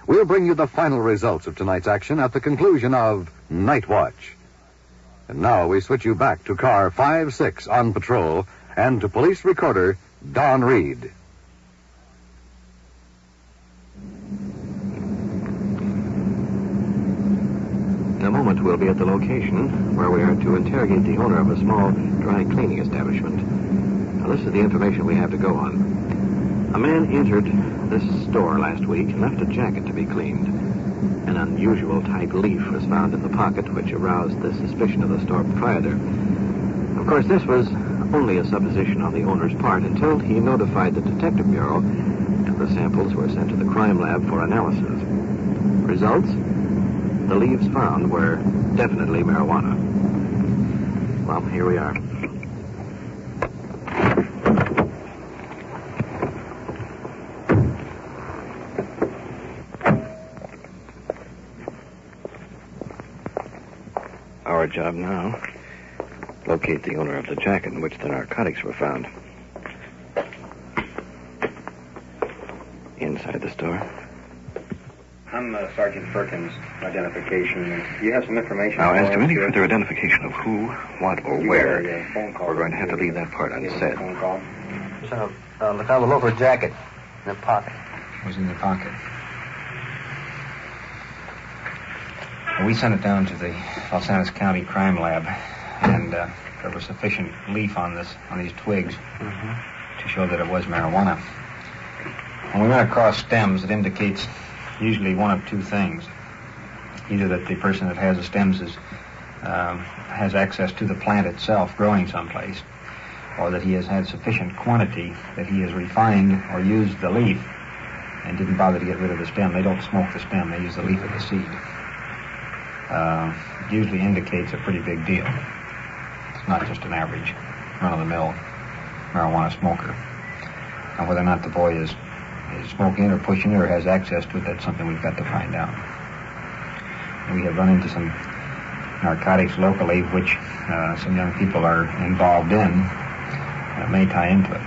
We'll bring you the final results of tonight's action at the conclusion of Night Watch. And now we switch you back to car 5-6 on patrol and to police recorder Don Reed. In a moment, we'll be at the location where we are to interrogate the owner of a small dry cleaning establishment. Now, this is the information we have to go on. A man entered this store last week and left a jacket to be cleaned. An unusual type leaf was found in the pocket, which aroused the suspicion of the store proprietor. Of course, this was only a supposition on the owner's part until he notified the Detective Bureau, and the samples were sent to the crime lab for analysis. Results? The leaves found were definitely marijuana. Well, here we are. Our job now, locate the owner of the jacket in which the narcotics were found. Inside the store. I'm Sergeant Perkins, identification. Do you have some information? Now, as to any further identification of who, what, or where, we're going to have to leave that part unsaid. Phone call. So, they found the loafer jacket in the pocket. Was in the pocket. We sent it down to the Los Angeles County Crime Lab, and there was sufficient leaf on these twigs to show that it was marijuana. When we went across stems, it indicates usually one of two things. Either that the person that has the stems has access to the plant itself growing someplace, or that he has had sufficient quantity that he has refined or used the leaf and didn't bother to get rid of the stem. They don't smoke the stem, they use the leaf of the seed. It usually indicates a pretty big deal. It's not just an average run-of-the-mill marijuana smoker. Now, whether or not the boy is smoking or pushing it or has access to it, that's something we've got to find out. We have run into some narcotics locally, which some young people are involved in, may tie into it.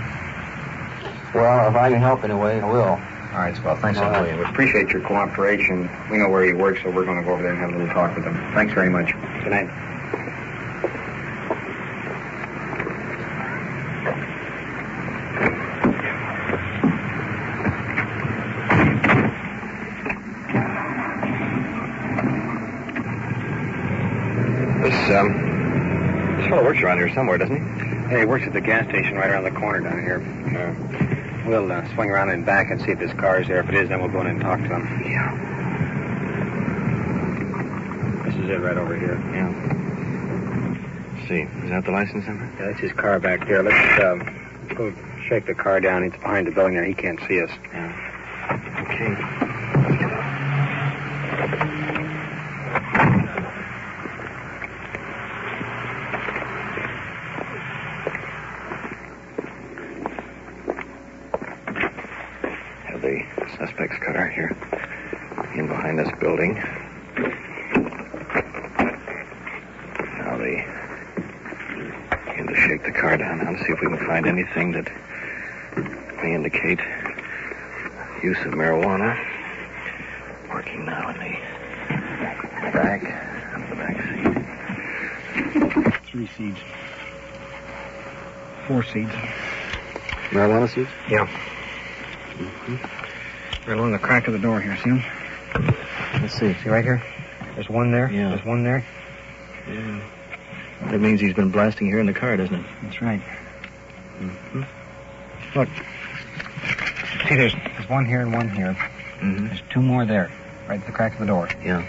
Well, if I can help in a way, I will. All right, well, thanks a We appreciate your cooperation. We know where he works, so we're going to go over there and have a little talk with him. Thanks very much. Good night. This fellow works around here somewhere, doesn't he? Yeah, he works at the gas station right around the corner down here. We'll swing around in back and see if his car is there. If it is, then we'll go in and talk to him. Yeah. This is it right over here. Yeah. Let's see. Is that the license number? Yeah, that's his car back there. Let's go shake the car down. It's behind the building there. He can't see us. Yeah. Okay. Suspect's car here, in behind this building. Now they begin to shake the car down now to see if we can find anything that may indicate use of marijuana. Working now in the back seat. 3 seeds. 4 seeds. Marijuana seeds? Yeah. Right along the crack of the door here, see them? Let's see. See right here? There's one there. Yeah. There's one there. Yeah. That means he's been blasting here in the car, doesn't it? That's right. Look. See, there's one here and one here. There's 2 more there, right at the crack of the door. Yeah.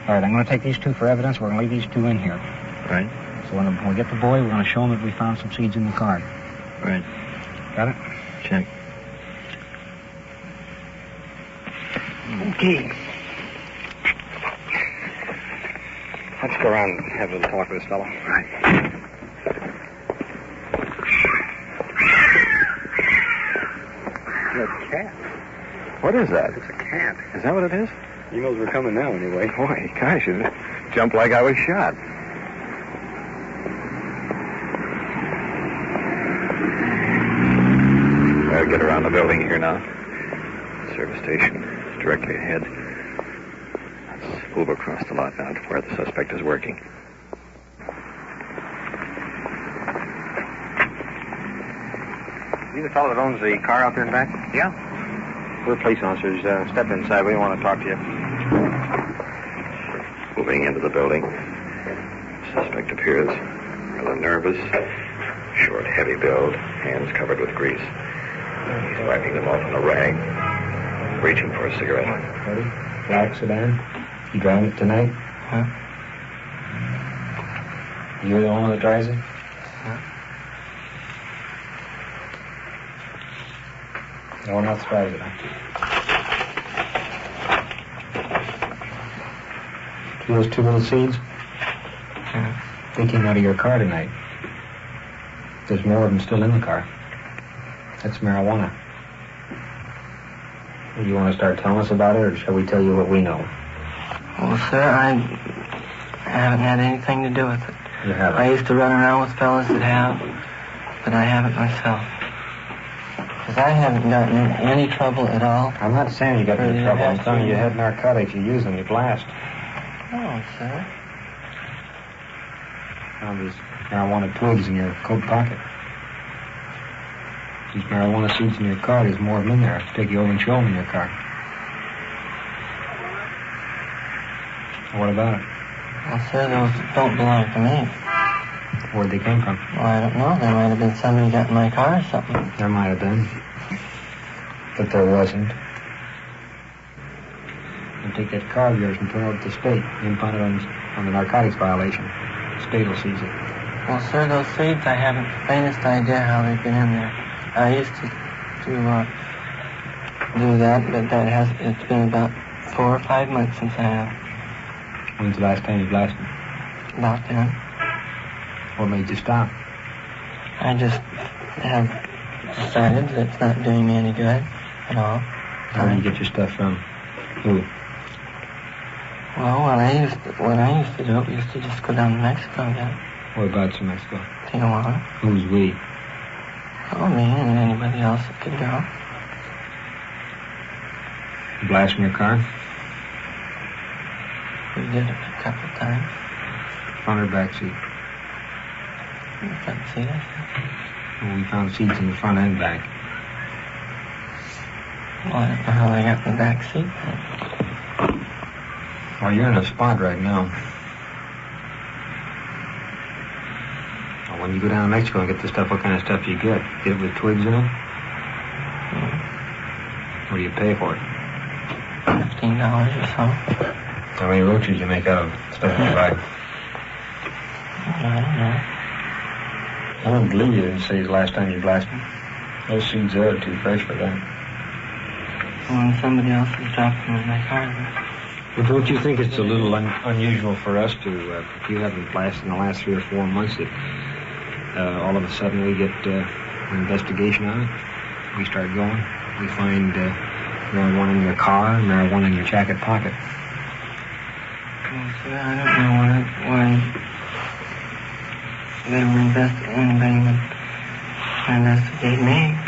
All right, I'm going to take these 2 for evidence. We're going to leave these 2 in here. Right. So when we get the boy, we're going to show him that we found some seeds in the car. Right. Got it? Check. Okay. Let's go around and have a little talk with this fellow. Right. It's a cat. What is that? It's a cat. Is that what it is? He knows we're coming now anyway. Boy, gosh, it jumped like I was shot. I'll get around the building here now. Service station is directly ahead. Let's move across the lot now to where the suspect is working. You the fellow that owns the car out there in back? Yeah. We're police officers. Step inside. We want to talk to you. Moving into the building. Suspect appears rather nervous. Short, heavy build, hands covered with grease. He's wiping them off on a rag, reaching for a cigarette. Ready? Black sedan. You driving it tonight? Huh? You're the one that drives it? Huh? No one else drives it, huh? See those 2 little seeds? They came out of your car tonight. There's more of them still in the car. That's marijuana. You want to start telling us about it, or shall we tell you what we know? Well, sir, I haven't had anything to do with it. You haven't? I used to run around with fellas that have, but I haven't myself. Because I haven't gotten in any trouble at all. I'm not saying you got into trouble. I'm telling you, you had narcotics. You use them, you blast. No, sir. Found these marijuana twigs in your coat pocket. These marijuana seeds in your car, there's more of them in there. I'll take you over and show them in your car. What about it? Well, sir, those don't belong to me. Where'd they come from? Well, I don't know. There might have been somebody got in my car or something. There might have been. But there wasn't. And take that car of yours and turn it over to the state. Impound it on the narcotics violation. The state will seize it. Well, sir, those seeds, I haven't the faintest idea how they get in there. I used to do that, but it's been about 4 or 5 months since I have. When's the last time you blasted? About then. What made you stop? I just have decided that it's not doing me any good at all. Where do you get your stuff from? Who? Well, what I used to do, we used to just go down to Mexico and get it. Whereabouts in Mexico? Tijuana. Who's we? Oh, me and anybody else that could go. Blasting your car? We did it a couple of times. Front or back seat? In the front seat, I guess. Well, we found seats in the front and back. Well, I don't know how they got in the back seat. Well, you're in a spot right now. Well, when you go down to Mexico and get the stuff, what kind of stuff do you get? Get it with twigs in it? What do you pay for it? $15 or so. How many roaches you make out of stuff you buy? I don't know. I don't believe you didn't say the last time you blasted. Those seeds there are too fresh for that. When somebody else has dropped them in my car, Well, don't you think it's a little unusual for us to, if you haven't blasted in the last 3 or 4 months, that all of a sudden we get an investigation on it? We start going. We find marijuana in your car and marijuana in your jacket pocket. Well, sir, I don't know why they were anybody would investigate me.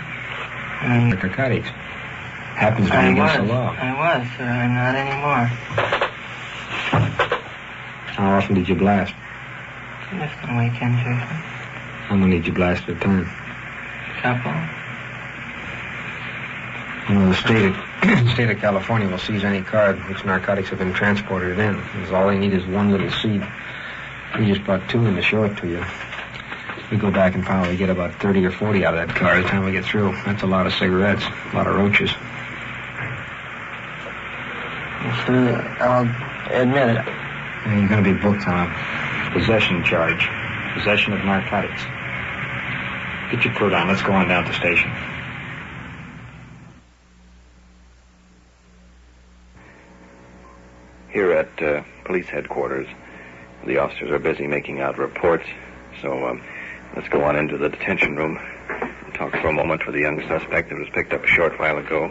Narcotics. Happens when you against the law. I was, sir. I'm not anymore. How often did you blast? Just on weekends, usually. How many did you blast at a time? Couple. You know, the state of California will seize any car in which narcotics have been transported in. Because all they need is one little seed. We just brought 2 in to show it to you. We go back and probably get about 30 or 40 out of that car by the time we get through. That's a lot of cigarettes, a lot of roaches. Sir, I'll admit it. And you're going to be booked on a possession charge. Possession of narcotics. Get your coat on. Let's go on down to the station. Here at police headquarters, the officers are busy making out reports, so let's go on into the detention room and talk for a moment with the young suspect that was picked up a short while ago.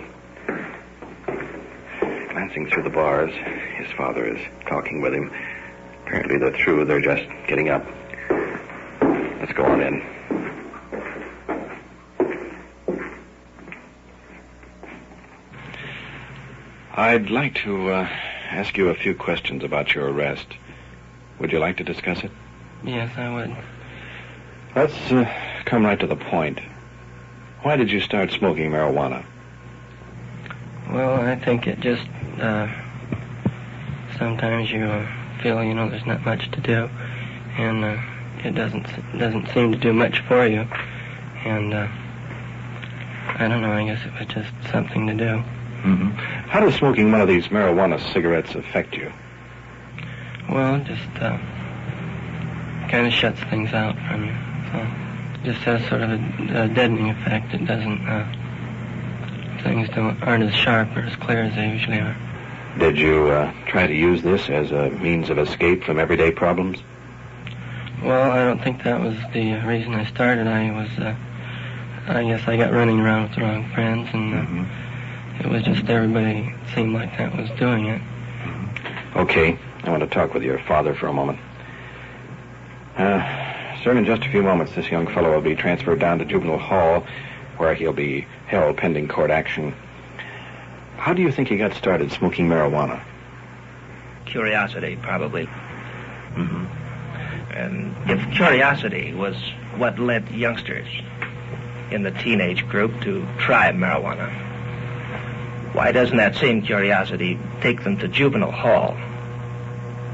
Glancing through the bars, his father is talking with him. Apparently they're through, they're just getting up. Let's go on in. I'd like to ask you a few questions about your arrest. Would you like to discuss it? Yes, I would. Let's come right to the point. Why did you start smoking marijuana? Well, I think it just, sometimes you feel, there's not much to do, and it doesn't seem to do much for you, and I don't know, I guess it was just something to do. Mm-hmm. How does smoking one of these marijuana cigarettes affect you? Well, it just kind of shuts things out from you. So it just has sort of a deadening effect. It doesn't, things aren't as sharp or as clear as they usually are. Did you try to use this as a means of escape from everyday problems? Well, I don't think that was the reason I started. I guess I got running around with the wrong friends, and it was just everybody seemed like that was doing it. Okay, I want to talk with your father for a moment. Sir, in just a few moments, this young fellow will be transferred down to Juvenile Hall, where he'll be held pending court action. How do you think he got started smoking marijuana? Curiosity, probably. And if curiosity was what led youngsters in the teenage group to try marijuana, why doesn't that same curiosity take them to Juvenile Hall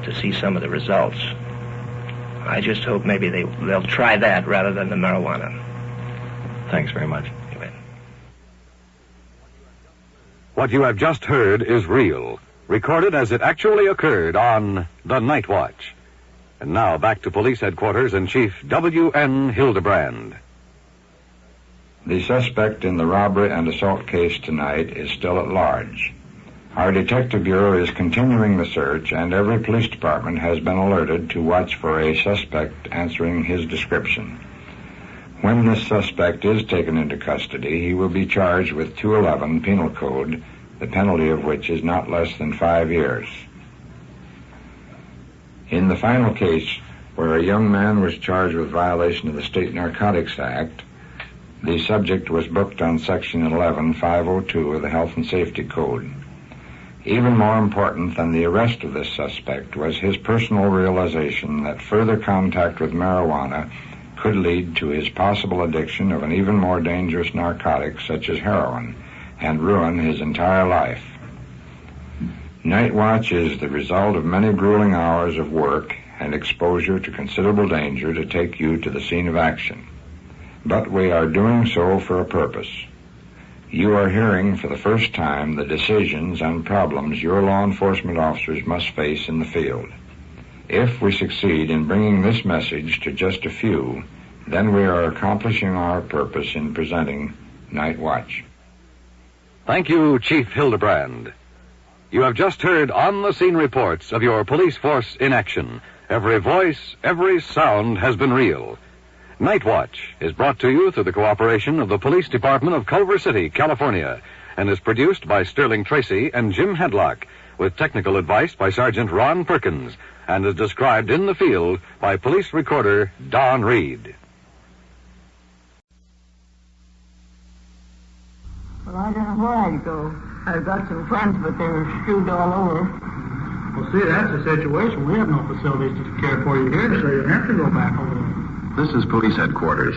to see some of the results. I just hope maybe they'll try that rather than the marijuana. Thanks very much. What you have just heard is real, recorded as it actually occurred on The Night Watch. And now back to police headquarters and Chief W.N. Hildebrand. The suspect in the robbery and assault case tonight is still at large. Our detective bureau is continuing the search, and every police department has been alerted to watch for a suspect answering his description. When this suspect is taken into custody, he will be charged with 211 Penal Code, the penalty of which is not less than 5 years. In the final case, where a young man was charged with violation of the State Narcotics Act, the subject was booked on Section 11502 of the Health and Safety Code. Even more important than the arrest of this suspect was his personal realization that further contact with marijuana could lead to his possible addiction of an even more dangerous narcotic such as heroin and ruin his entire life. Night watch is the result of many grueling hours of work and exposure to considerable danger to take you to the scene of action. But we are doing so for a purpose. You are hearing for the first time the decisions and problems your law enforcement officers must face in the field. If we succeed in bringing this message to just a few, then we are accomplishing our purpose in presenting Night Watch. Thank you, Chief Hildebrand. You have just heard on-the-scene reports of your police force in action. Every voice, every sound has been real. Night Watch is brought to you through the cooperation of the Police Department of Culver City, California, and is produced by Sterling Tracy and Jim Hedlock, with technical advice by Sergeant Ron Perkins, and is described in the field by police recorder Don Reed. Well, I don't know where I'd go. I've got some friends, but they're screwed all over. Well, see, that's the situation. We have no facilities to care for you here, so you'd have to go back over there. This is police headquarters.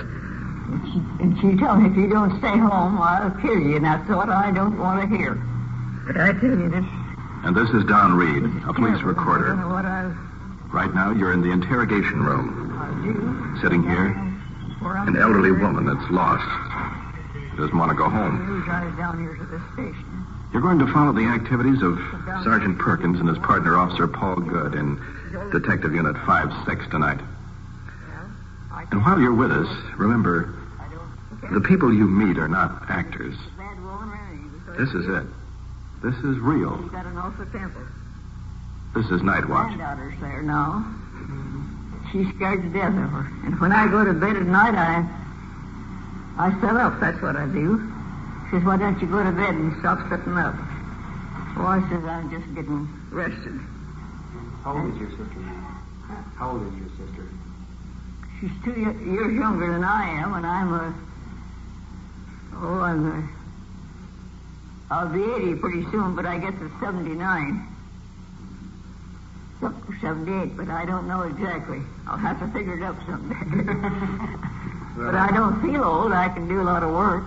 And she told me if you don't stay home, I'll kill you, and that's what I don't want to hear. But I tell you this. And this is Don Reed, a police terrible. recorder. I don't know what I'll Right now, you're in the interrogation room. do. Sitting here, an elderly woman that's lost. Doesn't want to go home. You drive down here to the station. You're going to follow the activities of Sergeant Perkins and his partner, Officer Paul Good, in Detective Unit 5-6 tonight. And while you're with us, remember, the people you meet are not actors. This is it. This is real. You got an awful temper. This is Night Watch. Granddaughter's there now. She's scared to death of her. And when I go to bed at night, I sit up. That's what I do. She says, why don't you go to bed and stop sitting up? Well, I says, I'm just getting rested. How old is your sister now? How old is your sister? She's 2 years younger than I am, and I'll be 80 pretty soon, but I guess it's 79. 78, but I don't know exactly. I'll have to figure it up someday. But I don't feel old. I can do a lot of work.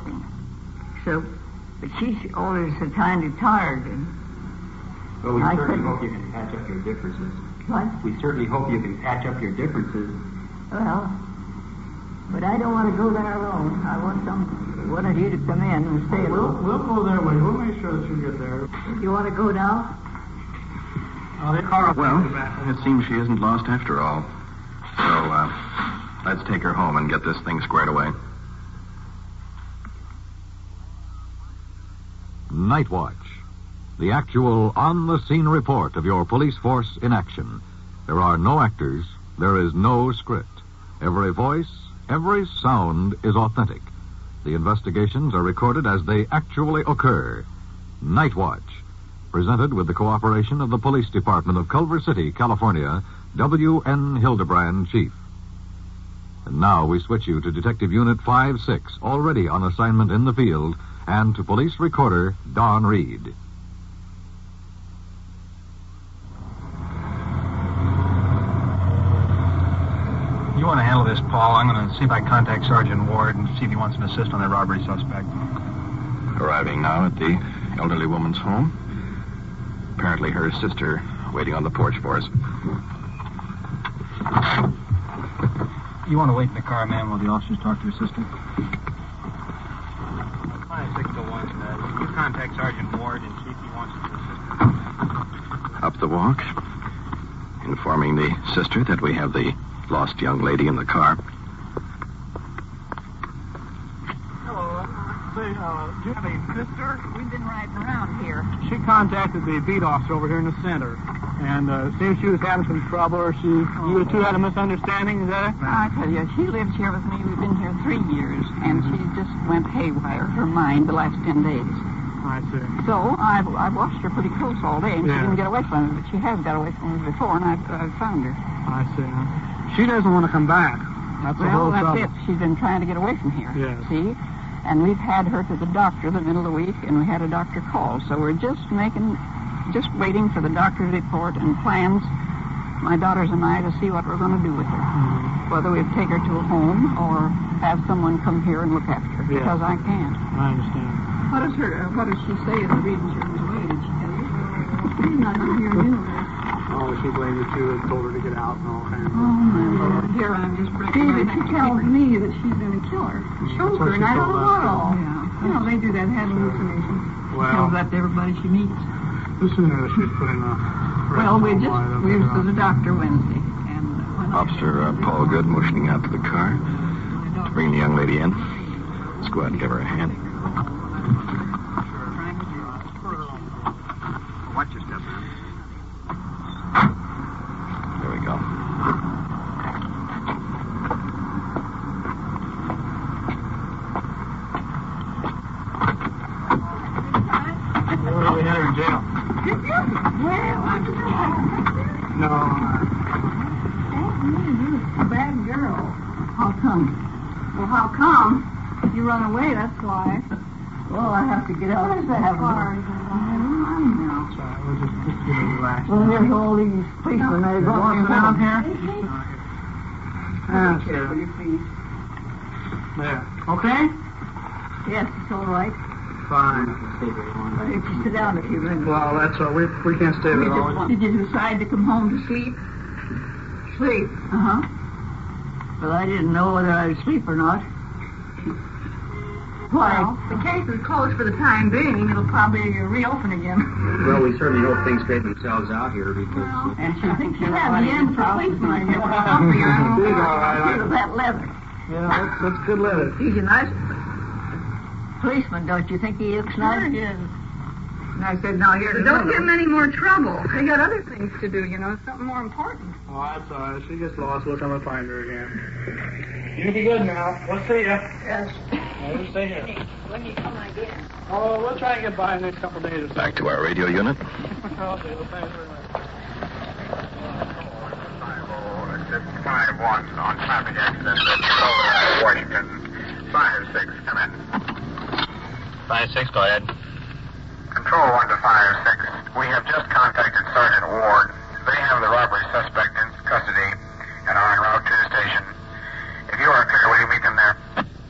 But she's always so kind of tired. Well, we certainly hope you can patch up your differences. What? We certainly hope you can patch up your differences. Well, but I don't want to go there alone. I want one of you to come in and stay alone. We'll go there with you. We'll make sure that you get there. You want to go now? Well, it seems she isn't lost after all. So, let's take her home and get this thing squared away. Night Watch, the actual on-the-scene report of your police force in action. There are no actors. There is no script. Every voice, every sound is authentic. The investigations are recorded as they actually occur. Night Watch, presented with the cooperation of the Police Department of Culver City, California, W.N. Hildebrand, Chief. And now we switch you to Detective Unit 5-6, already on assignment in the field, and to police recorder Don Reed. You want to handle this, Paul? I'm going to see if I can contact Sergeant Ward and see if he wants an assist on that robbery suspect. Arriving now at the elderly woman's home. Apparently her sister waiting on the porch for us. You want to wait in the car, ma'am, while the officers talk to your sister? 5601, you contact Sergeant Ward and see if he wants his assistance. Up the walk, informing the sister that we have the lost young lady in the car. Hello. Say, do you have a sister? We've been riding around here. She contacted the beat officer over here in the center. And seems she was having some trouble, or you two had a misunderstanding, is that it? I tell you, she lives here with me. We've been here 3 years, and she just went haywire, her mind, the last 10 days. I see. So I've watched her pretty close all day, and she Yeah. didn't get away from me, but she has got away from me before, and I've found her. I see. She doesn't want to come back. That's the whole Well, trouble. that's it. She's been trying to get away from here. Yes. See? And we've had her to the doctor the middle of the week, and we had a doctor call. So we're just waiting for the doctor's report and plans, my daughters and I, to see what we're going to do with her. Mm-hmm. Whether we take her to a home or have someone come here and look after her, Yes. because I can't. I understand. What does she say is the reason she was away? Did she tell you? She's not going to hear you. Oh, she blamed that you had told her to get out and all kinds of... Oh, my Lord. Here, I'm just breaking my neck. She tells me that she's going to kill her. Choke her, and I don't know what all. Yeah. You know, they do that, have hallucinations. Well... Tells that to everybody she meets. The sooner she'd put in a... Well, we was to the doctor Wednesday. And Officer Paul Good motioning out to the car to bring the young lady in. Let's go out and give her a hand. Watch your step, man. There we go. We had her in jail. No. A bad girl. How come? Well, how come? You run away, that's why. Well, I have to get out. What is that car? We'll just get her relaxed. Well, here's all these policemen. They're going around here. Yes, Careful, you please. there. Okay? Yes, it's all right. Fine. But if you sit down a few minutes. Well, that's all. We can't stay there long. Did you decide to come home to sleep? Sleep? Uh-huh. Well, I didn't know whether I'd sleep or not. Why? Well, the case is closed for the time being. It'll probably reopen again. Well, we certainly hope things straighten themselves out here because... And she thinks she'll have the end for policeman. I guess. Something I don't know. All right. Feel that leather. Yeah, that's good leather. He's a nice policeman, don't you think he looks nice? Sure he is. And I said, now here's Don't give him any more trouble. They got other things to do, you know, something more important. Oh, that's all right. She gets lost. We'll come and find her again. You be good now. We'll see ya. Yes. We'll stay here. When you come again. Oh, we'll try and get by in the next couple of days or so. Back to our radio unit. Okay, well, thanks very much. 51 on traffic accident at Washington. 5-6, come in. 5-6, go ahead. Control 1 to 5-6. We have just contacted Sergeant Ward. They have the robbery suspect in custody and are en route to the station. If you are clear, will you meet them there?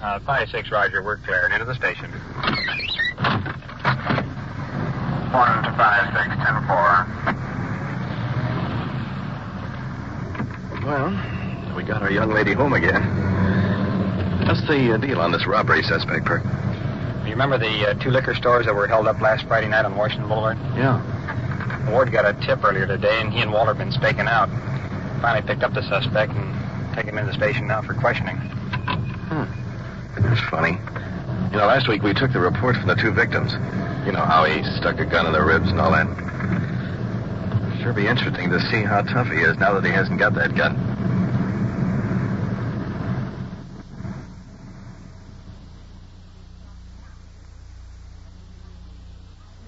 5-6, Roger. We're cleared. Into the station. 1 to 5-6, 10-4. Well, we got our young lady home again. What's the deal on this robbery suspect, Perk? You remember the 2 liquor stores that were held up last Friday night on Washington Boulevard? Yeah. Ward got a tip earlier today, and he and Walter have been staking out. Finally picked up the suspect and taken him into the station now for questioning. That's funny. You know, last week we took the report from the 2 victims. You know, how he stuck a gun in their ribs and all that. Sure be interesting to see how tough he is now that he hasn't got that gun.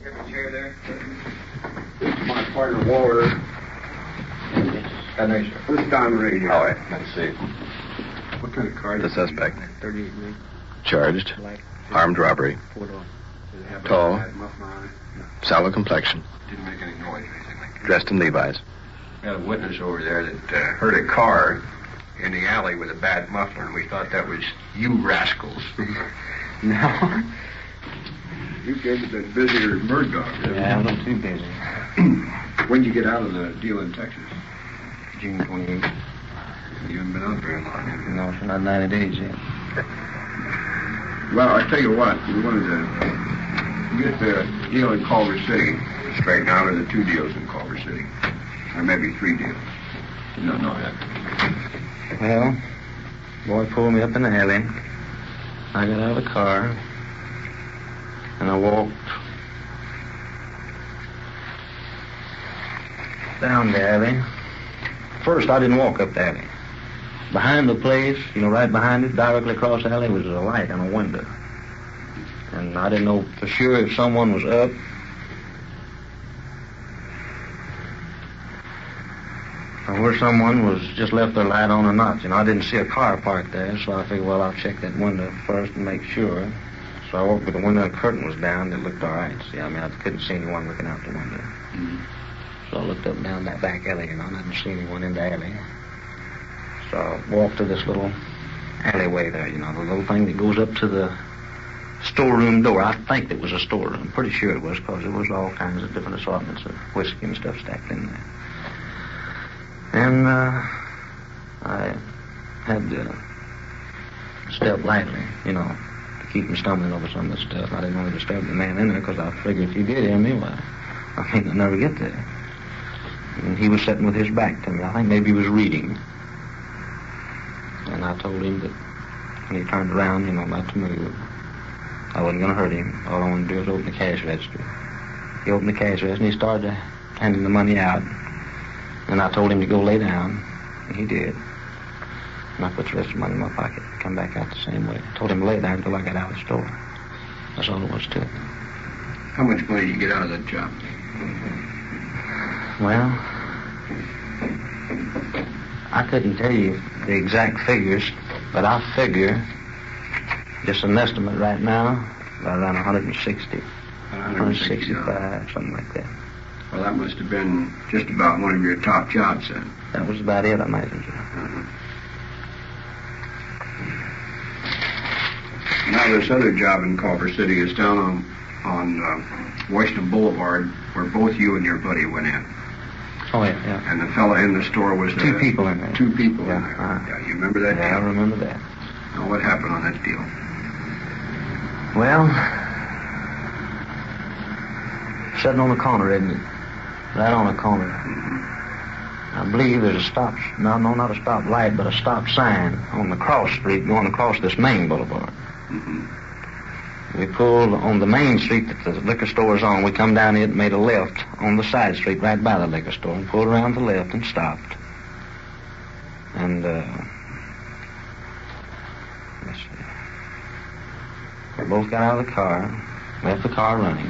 You have a chair there? My partner Walter. Who's Don Radio? All right, let's see. What kind of car? The suspect. 38 Charged. Armed robbery. Tall. Sallow complexion. Didn't make any noise or anything like that. Dressed in Levi's. We had a witness over there that heard a car in the alley with a bad muffler, and we thought that was you rascals. No. You guys have been busier than bird dogs, haven't you? Yeah, a little too busy. When'd you get out of the deal in Texas? June 28th. You haven't been out very long, have you? No, for not 90 days yet. Well, I tell you what, we wanted to get the deal in Culver City straightened out, or the 2 deals in Culver City. Or maybe 3 deals. You don't know that. Well, boy pulled me up in the alley. I got out of the car, and I walked down the alley. First, I didn't walk up the alley. Behind the place, right behind it, directly across the alley, was a light on a window. And I didn't know for sure if someone was up. Or where someone was just left their light on or not. I didn't see a car parked there, so I figured, well, I'll check that window first and make sure. So I walked with the window, the curtain was down, it looked all right. See, I couldn't see anyone looking out the window. Mm-hmm. So I looked up and down that back alley, and I didn't see anyone in the alley. So I walked to this little alleyway there, the little thing that goes up to the storeroom door. I think it was a storeroom. Pretty sure it was, because there was all kinds of different assortments of whiskey and stuff stacked in there. And I had to step lightly, to keep from stumbling over some of the stuff. I didn't want to disturb the man in there, because I figured if he did hear me, well, I'd never get there. And he was sitting with his back to me. I think maybe he was reading. And I told him that when he turned around, not to move, I wasn't going to hurt him. All I wanted to do was open the cash register. He opened the cash register, and he started handing the money out. And I told him to go lay down, and he did. And I put the rest of the money in my pocket and come back out the same way. I told him to lay down until I got out of the store. That's all it was to it. How much money did you get out of that job? Well, I couldn't tell you the exact figures, but I figure, just an estimate right now, about around 160, 165, something like that. Well, that must have been just about one of your top jobs, then. That was about it, I imagine. Now, this other job in Culver City is down on Washington Boulevard, where both you and your buddy went in. Oh, yeah. And the fellow in the store was... 2 people in there. 2 people in there. Yeah, you remember that deal? Yeah, I remember that. Now, what happened on that deal? Well, sitting on the corner, isn't it? Right on the corner. I believe there's a stop, no, not a stop light, but a stop sign on the cross street going across this main boulevard. Mm-hmm. We pulled on the main street that the liquor store is on. We come down it and made a left on the side street right by the liquor store and pulled around to the left and stopped. And, let's see. We both got out of the car, left the car running.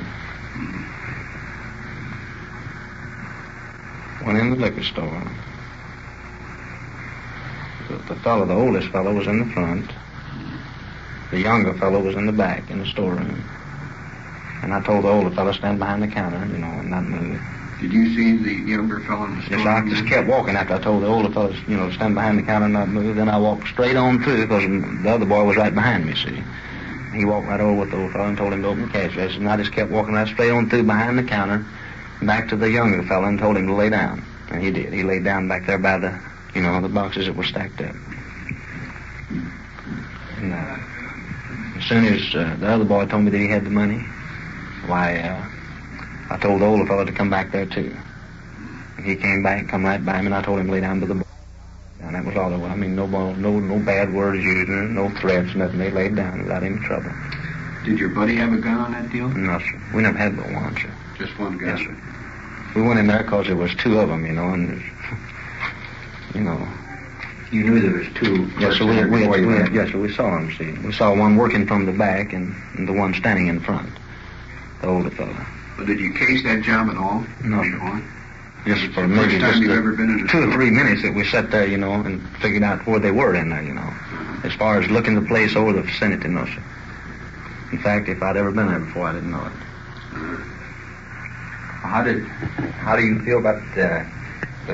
Went in the liquor store. The oldest fellow was in the front. The younger fellow was in the back in the storeroom. And I told the older fellow to stand behind the counter, and not move. Did you see the younger fellow in the storeroom? Yes, I just kept walking after I told the older fellow, to stand behind the counter and not move. Then I walked straight on through, because the other boy was right behind me, see. He walked right over with the old fellow and told him to open the cash register. And I just kept walking right straight on through behind the counter, back to the younger fellow and told him to lay down. And he did. He laid down back there by the, the boxes that were stacked up. And as soon as the other boy told me that he had the money, why, I told the older fellow to come back there too. And he came back, come right by him, and I told him to lay down by the box. And that was all there was. No bad words used, no threats, nothing. They laid down without any trouble. Did your buddy have a gun on that deal? No, sir. We never had but one, sir. Just one gun? Yes, sir. We went in there because there was 2 of them, and You knew there was 2. Yes, so we saw them, see. We saw one working from the back and the one standing in front, the older fellow. But did you case that job at all? No. Just for maybe first time you've ever been in a 2 or 3 minutes that we sat there, and figured out where they were in there, As far as looking the place over the vicinity, no, sir. In fact, if I'd ever been there before, I didn't know it. How do you feel about the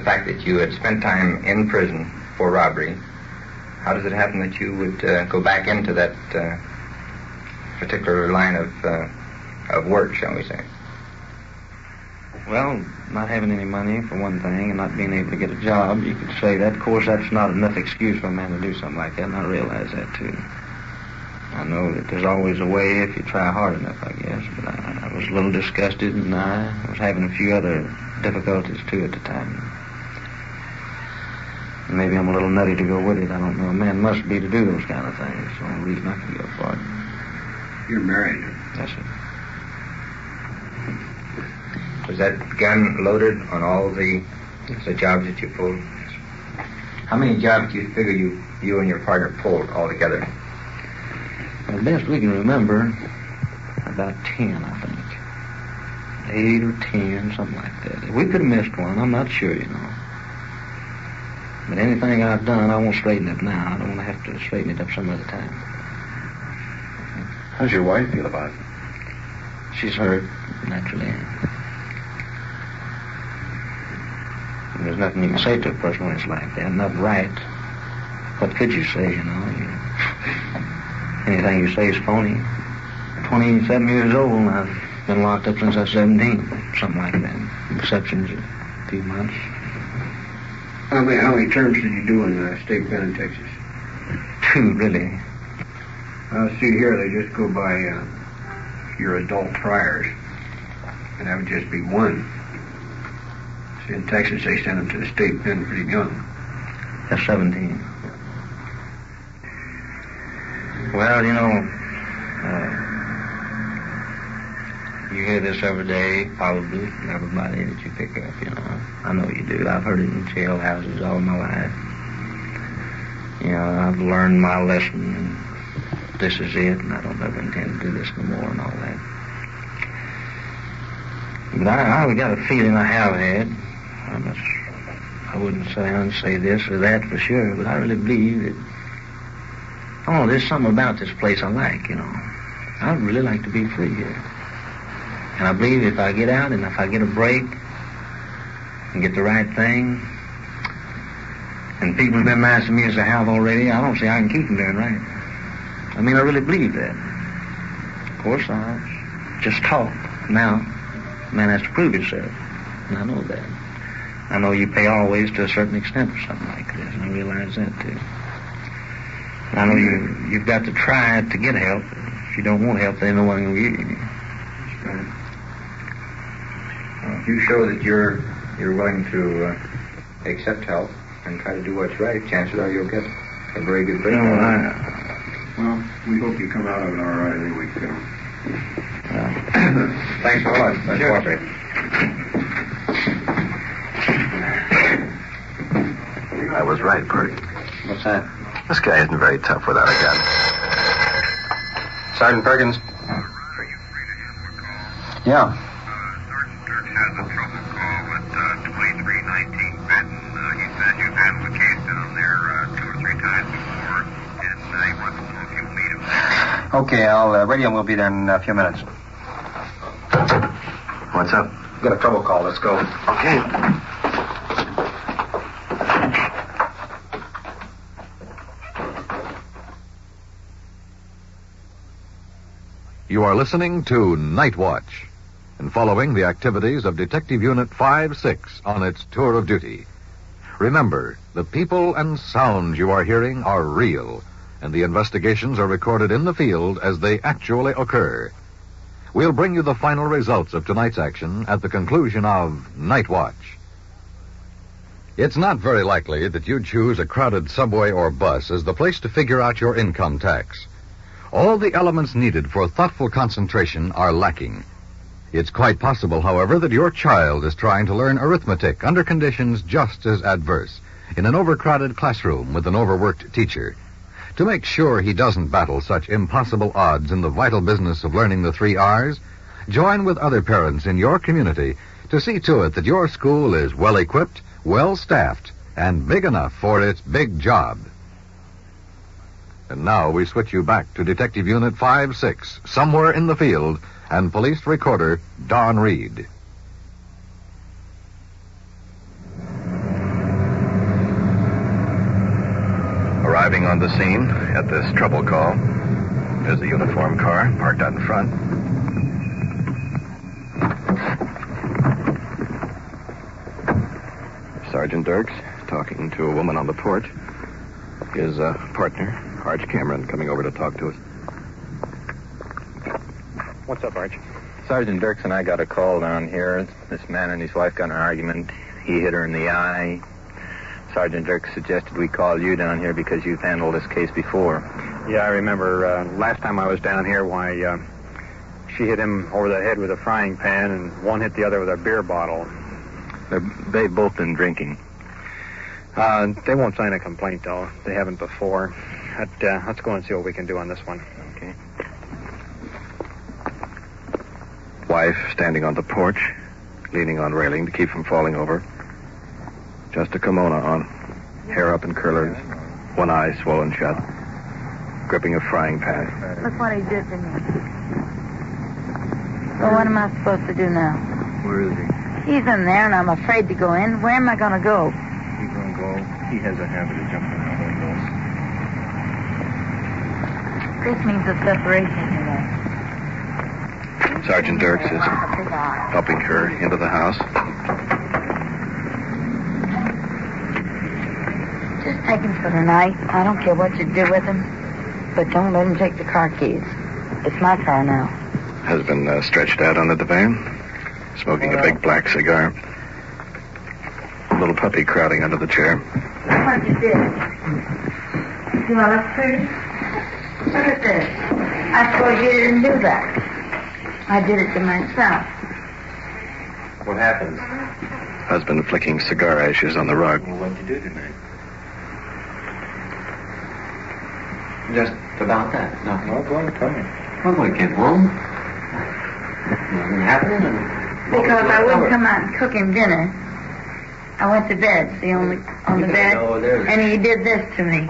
fact that you had spent time in prison for robbery? How does it happen that you would go back into that particular line of of work, shall we say? Well, not having any money, for one thing, and not being able to get a job, you could say that. Of course, that's not enough excuse for a man to do something like that, and I realize that, too. I know that there's always a way if you try hard enough, I guess, but I was a little disgusted, and I was having a few other difficulties, too, at the time. Maybe I'm a little nutty to go with it. I don't know. A man must be to do those kind of things. That's the only reason I can go for it. You're married. That's it. Was that gun loaded on all the jobs that you pulled? How many jobs do you figure you and your partner pulled altogether? Well, best we can remember, about 10, I think. 8 or 10, something like that. We could have missed one. I'm not sure, you know. But anything I've done, I won't straighten it now. I don't want to have to straighten it up some other time. How's your wife feel about it? She's hurt, naturally. There's nothing you can say to a person when it's like that. Not right. What could you say, you know? Anything you say is phony. 27 years old, and I've been locked up since I was 17. Something like that. Exceptions a few months. How many terms did you do in the state pen in Texas? 2, really. See here, they just go by your adult priors, and that would just be 1. See, in Texas, they send them to the state pen pretty young. That's 17. Well, you know, you hear this every day, probably, from everybody that you pick up, you know. I know you do. I've heard it in jailhouses all my life. You know, I've learned my lesson, and this is it, and I don't ever intend to do this no more and all that. But I got a feeling I have had. I wouldn't say this or that for sure, but I really believe that, oh, there's something about this place I like, you know. I'd really like to be free here. And I believe if I get out and if I get a break and get the right thing, and people have been nice to me as I have already, I don't see I can keep them doing right. I mean, I really believe that. Of course, I just talk. Now, a man has to prove himself, and I know that. I know you pay always to a certain extent for something like this, and I realize that, too. I know you've got to try to get help. If you don't want help, then no one will give you any. If you show that you're willing to accept help and try to do what's right, chances are you'll get a very good break. Well, we hope you come out of it all right anyway, Phil. Thanks a lot. Let's cooperate. I was right, Bert. What's that? This guy isn't very tough without a gun. Sergeant Perkins? Yeah. Sergeant Dirk has a trouble call at 2319 Benton. He says you've handled the case down there 2 or 3 times before, and he wants to know if you'll meet him there. Okay, I'll radio him. We'll be there in a few minutes. What's up? Got a trouble call. Let's go. Okay. You are listening to Night Watch and following the activities of Detective Unit 5-6 on its tour of duty. Remember, the people and sounds you are hearing are real, and the investigations are recorded in the field as they actually occur. We'll bring you the final results of tonight's action at the conclusion of Night Watch. It's not very likely that you'd choose a crowded subway or bus as the place to figure out your income tax. All the elements needed for thoughtful concentration are lacking. It's quite possible, however, that your child is trying to learn arithmetic under conditions just as adverse, in an overcrowded classroom with an overworked teacher. To make sure he doesn't battle such impossible odds in the vital business of learning the 3 R's, join with other parents in your community to see to it that your school is well-equipped, well-staffed, and big enough for its big job. And now we switch you back to Detective Unit 5-6, somewhere in the field, and police recorder Don Reed. Arriving on the scene at this trouble call, there's a uniformed car parked out in front. Sergeant Dirks talking to a woman on the porch. His partner, Arch Cameron, coming over to talk to us. What's up, Arch? Sergeant Dirks and I got a call down here. This man and his wife got in an argument. He hit her in the eye. Sergeant Dirks suggested we call you down here because you've handled this case before. Yeah, I remember last time I was down here, she hit him over the head with a frying pan and one hit the other with a beer bottle. They've both been drinking. They won't sign a complaint, though. They haven't before. Let's go and see what we can do on this one. Okay. Wife standing on the porch, leaning on railing to keep from falling over. Just a kimono on, hair up in curlers, one eye swollen shut, gripping a frying pan. Look what he did to me. Well, what am I supposed to do now? Where is he? He's in there, and I'm afraid to go in. Where am I going to go? He's going to go. He has a habit of jumping out windows. This means a separation, you know. Sergeant Dirks is helping her into the house. Just take him for the night. I don't care what you do with him, but don't let him take the car keys. It's my car now. Husband stretched out on the divan, smoking a big black cigar. A little puppy crowding under the chair. Look what you did. See my left pretty? Look at this. I suppose you didn't do that. I did it to myself. What happened? Husband flicking cigar ashes on the rug. Well, what'd you do tonight? Just about that. Nothing. Well, go on, tell me. Well, we came home. Nothing happened. Because I wouldn't come out and cook him dinner. I went to bed, see, on the bed, and he did this to me.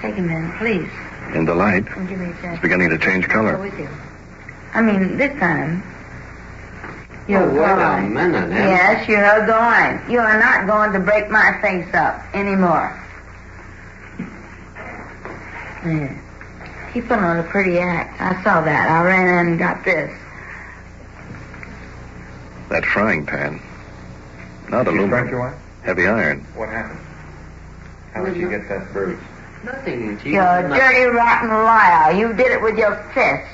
Take him in, please. In the light, And give me a chance. it's beginning to change Go color. with you. I mean, this time, you're wait a going. minute, Em. Yes, you're going. You are not going to break my face up anymore. Yeah. He put on a pretty act. I saw that. I ran in and got this. That frying pan. Not Did you aluminum. strike your wife? Heavy iron. What happened? How did you get that bruise? Nothing. You're a dirty, rotten liar. You did it with your fist.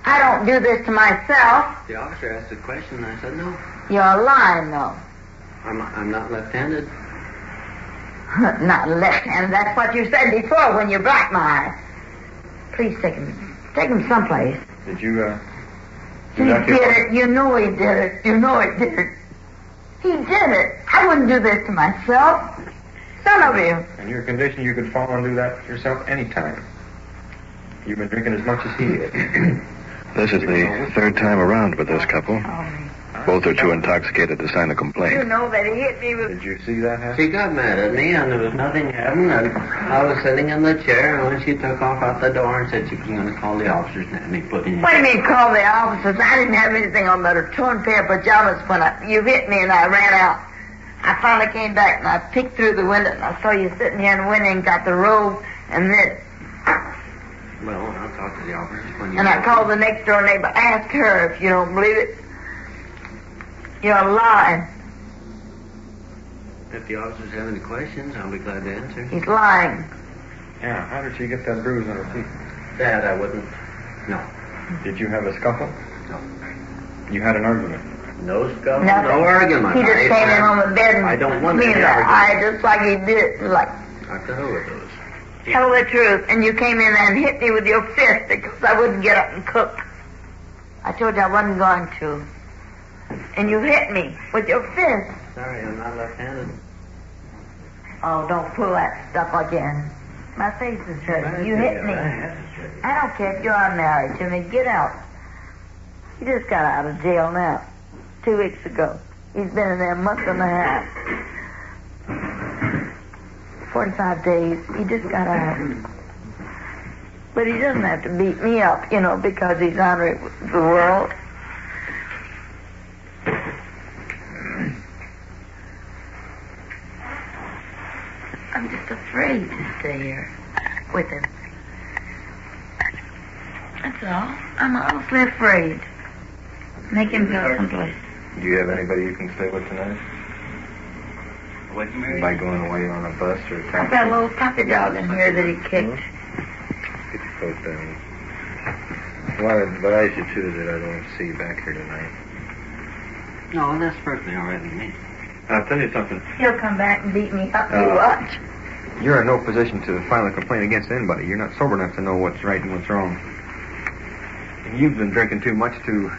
I don't do this to myself. The officer asked a question, and I said no. You're lying, though. I'm not left-handed. Not left-handed. That's what you said before when you blacked my eye. Please take him someplace. Did you, He did it. You know he did it. You know he did it. He did it. I wouldn't do this to myself. Son of you. In your condition, you could fall and do that yourself anytime. You've been drinking as much as he did. This is the third time around with this couple. Both are too intoxicated to sign a You complaint. know that he hit me with... Did you see that happen? She got mad at me, and there was nothing happened, and I was sitting in the chair, and when she took off out the door and said she was going to call the officers, and they put in... What do you mean call the officers? I didn't have anything on but a torn pair of pajamas when you hit me and I ran out. I finally came back and I peeked through the window and I saw you sitting here in the window and got the robe and this. Well, I'll talk to the officers when you... And I called the next door neighbor. Ask her if you don't believe it. You're lying. If the officers have any questions, I'll be glad to answer. He's lying. Yeah, how did she get that bruise on her teeth? That I wouldn't... No. Did you have a scuffle? No. You had an argument? No scuffle, Nothing. no argument. He just came in on the bed and I don't want me any in the eye argument. just like he did. Like, Not the hell with those. tell the truth. And you came in and hit me with your fist because I wouldn't get up and cook. I told you I wasn't going to. And you hit me with your fist. Sorry, I'm not left-handed. Oh, don't pull that stuff again. My face is hurting. You hit me. I don't care if you are married to me. Get out. He just got out of jail now. 2 weeks ago. He's been in there a month and a half. 45 days. He just got out. But he doesn't have to beat me up, you know, because he's honoring the world. I'm just afraid to stay here with him. That's all. I'm awfully afraid. Make him go someplace. Do you have anybody you can stay with tonight? By going away on a bus or a taxi? I've got a little puppy dog in here that he kicked. Get your coat down. I want to advise you, too, that I don't see you back here tonight. No, that's perfectly all right with me. I'll tell you something. He'll come back and beat me up. You watch. You're in no position to file a complaint against anybody. You're not sober enough to know what's right and what's wrong. And you've been drinking too much to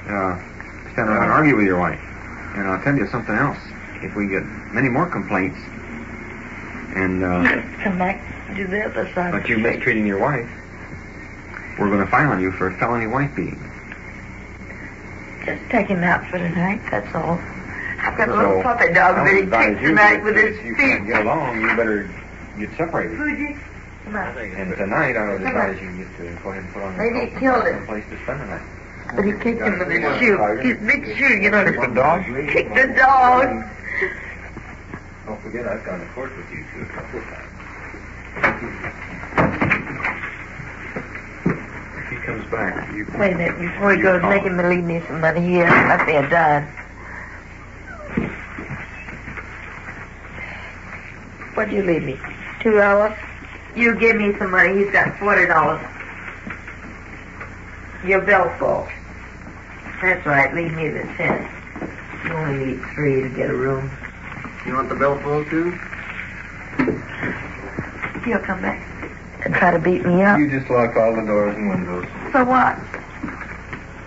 stand around and argue with your wife. And I'll tell you something else. If we get many more complaints and come back to the other side. but you mistreating your wife, we're going to file on you for felony wife beating. Just take him out for the night, that's all. I've got a little puppy dog that he kicks tonight with his feet. If you can't get along, you better get separated. Fuji, come on. And tonight, I would advise you just to go ahead and put on Maybe he killed him. some place to spend the night. But he kicked him with his shoe. His big shoe, you know. Kick the dog? Kick the dog. Don't forget, I've gone to court with you two a couple of times. If he comes back, you... Wait a minute, before he goes, make him leave me some money. He left me a dime. What'd you leave me? $2? You give me some money. He's got $40. Your bill full. That's right. Leave me the 10. You only need 3 to get a room. You want the bill full, too? He'll come back and try to beat me up. You just lock all the doors and windows. So what?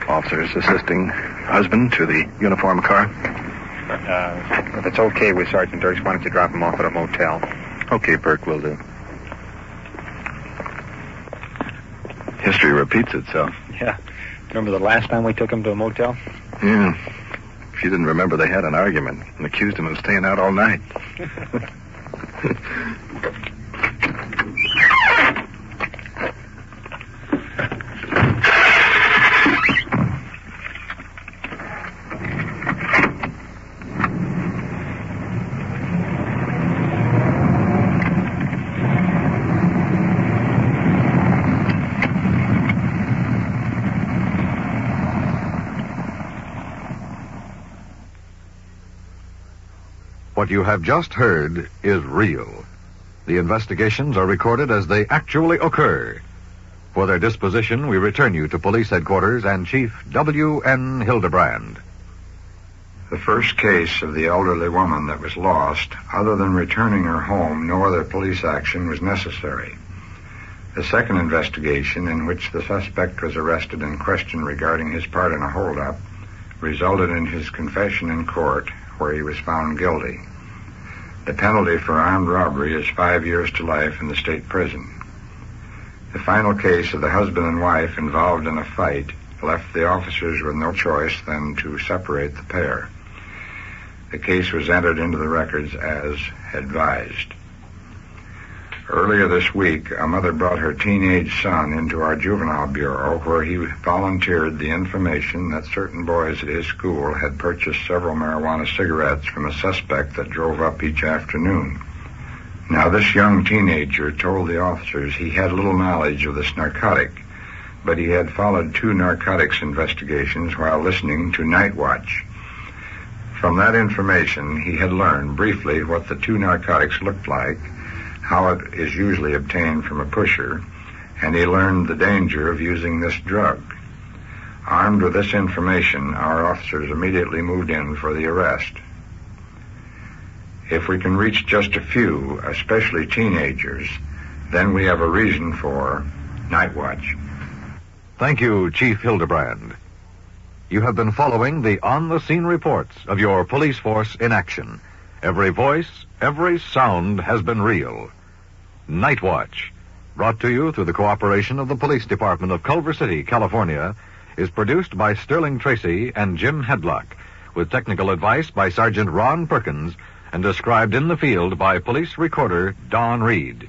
Officers assisting husband to the uniform car. If it's okay with Sergeant Dirks, why don't you drop him off at a motel? Okay, Burke, will do. History repeats itself. Yeah. Remember the last time we took him to a motel? Yeah. She didn't remember they had an argument and accused him of staying out all night. What you have just heard is real. The investigations are recorded as they actually occur. For their disposition, we return you to Police Headquarters and Chief W.N. Hildebrand. The first case of the elderly woman that was lost, other than returning her home, no other police action was necessary. The second investigation, in which the suspect was arrested and questioned regarding his part in a holdup, resulted in his confession in court, where he was found guilty. The penalty for armed robbery is 5 years to life in the state prison. The final case of the husband and wife involved in a fight left the officers with no choice than to separate the pair. The case was entered into the records as advised. Earlier this week, a mother brought her teenage son into our juvenile bureau, where he volunteered the information that certain boys at his school had purchased several marijuana cigarettes from a suspect that drove up each afternoon. Now, this young teenager told the officers he had little knowledge of this narcotic, but he had followed 2 narcotics investigations while listening to Night Watch. From that information, he had learned briefly what the 2 narcotics looked like, how it is usually obtained from a pusher, and he learned the danger of using this drug. Armed with this information, our officers immediately moved in for the arrest. If we can reach just a few, especially teenagers, then we have a reason for Night Watch. Thank you, Chief Hildebrand. You have been following the on-the-scene reports of your police force in action. Every voice, every sound has been real. Night Watch, brought to you through the cooperation of the Police Department of Culver City, California, is produced by Sterling Tracy and Jim Hedlock, with technical advice by Sergeant Ron Perkins, and described in the field by Police Recorder Don Reed.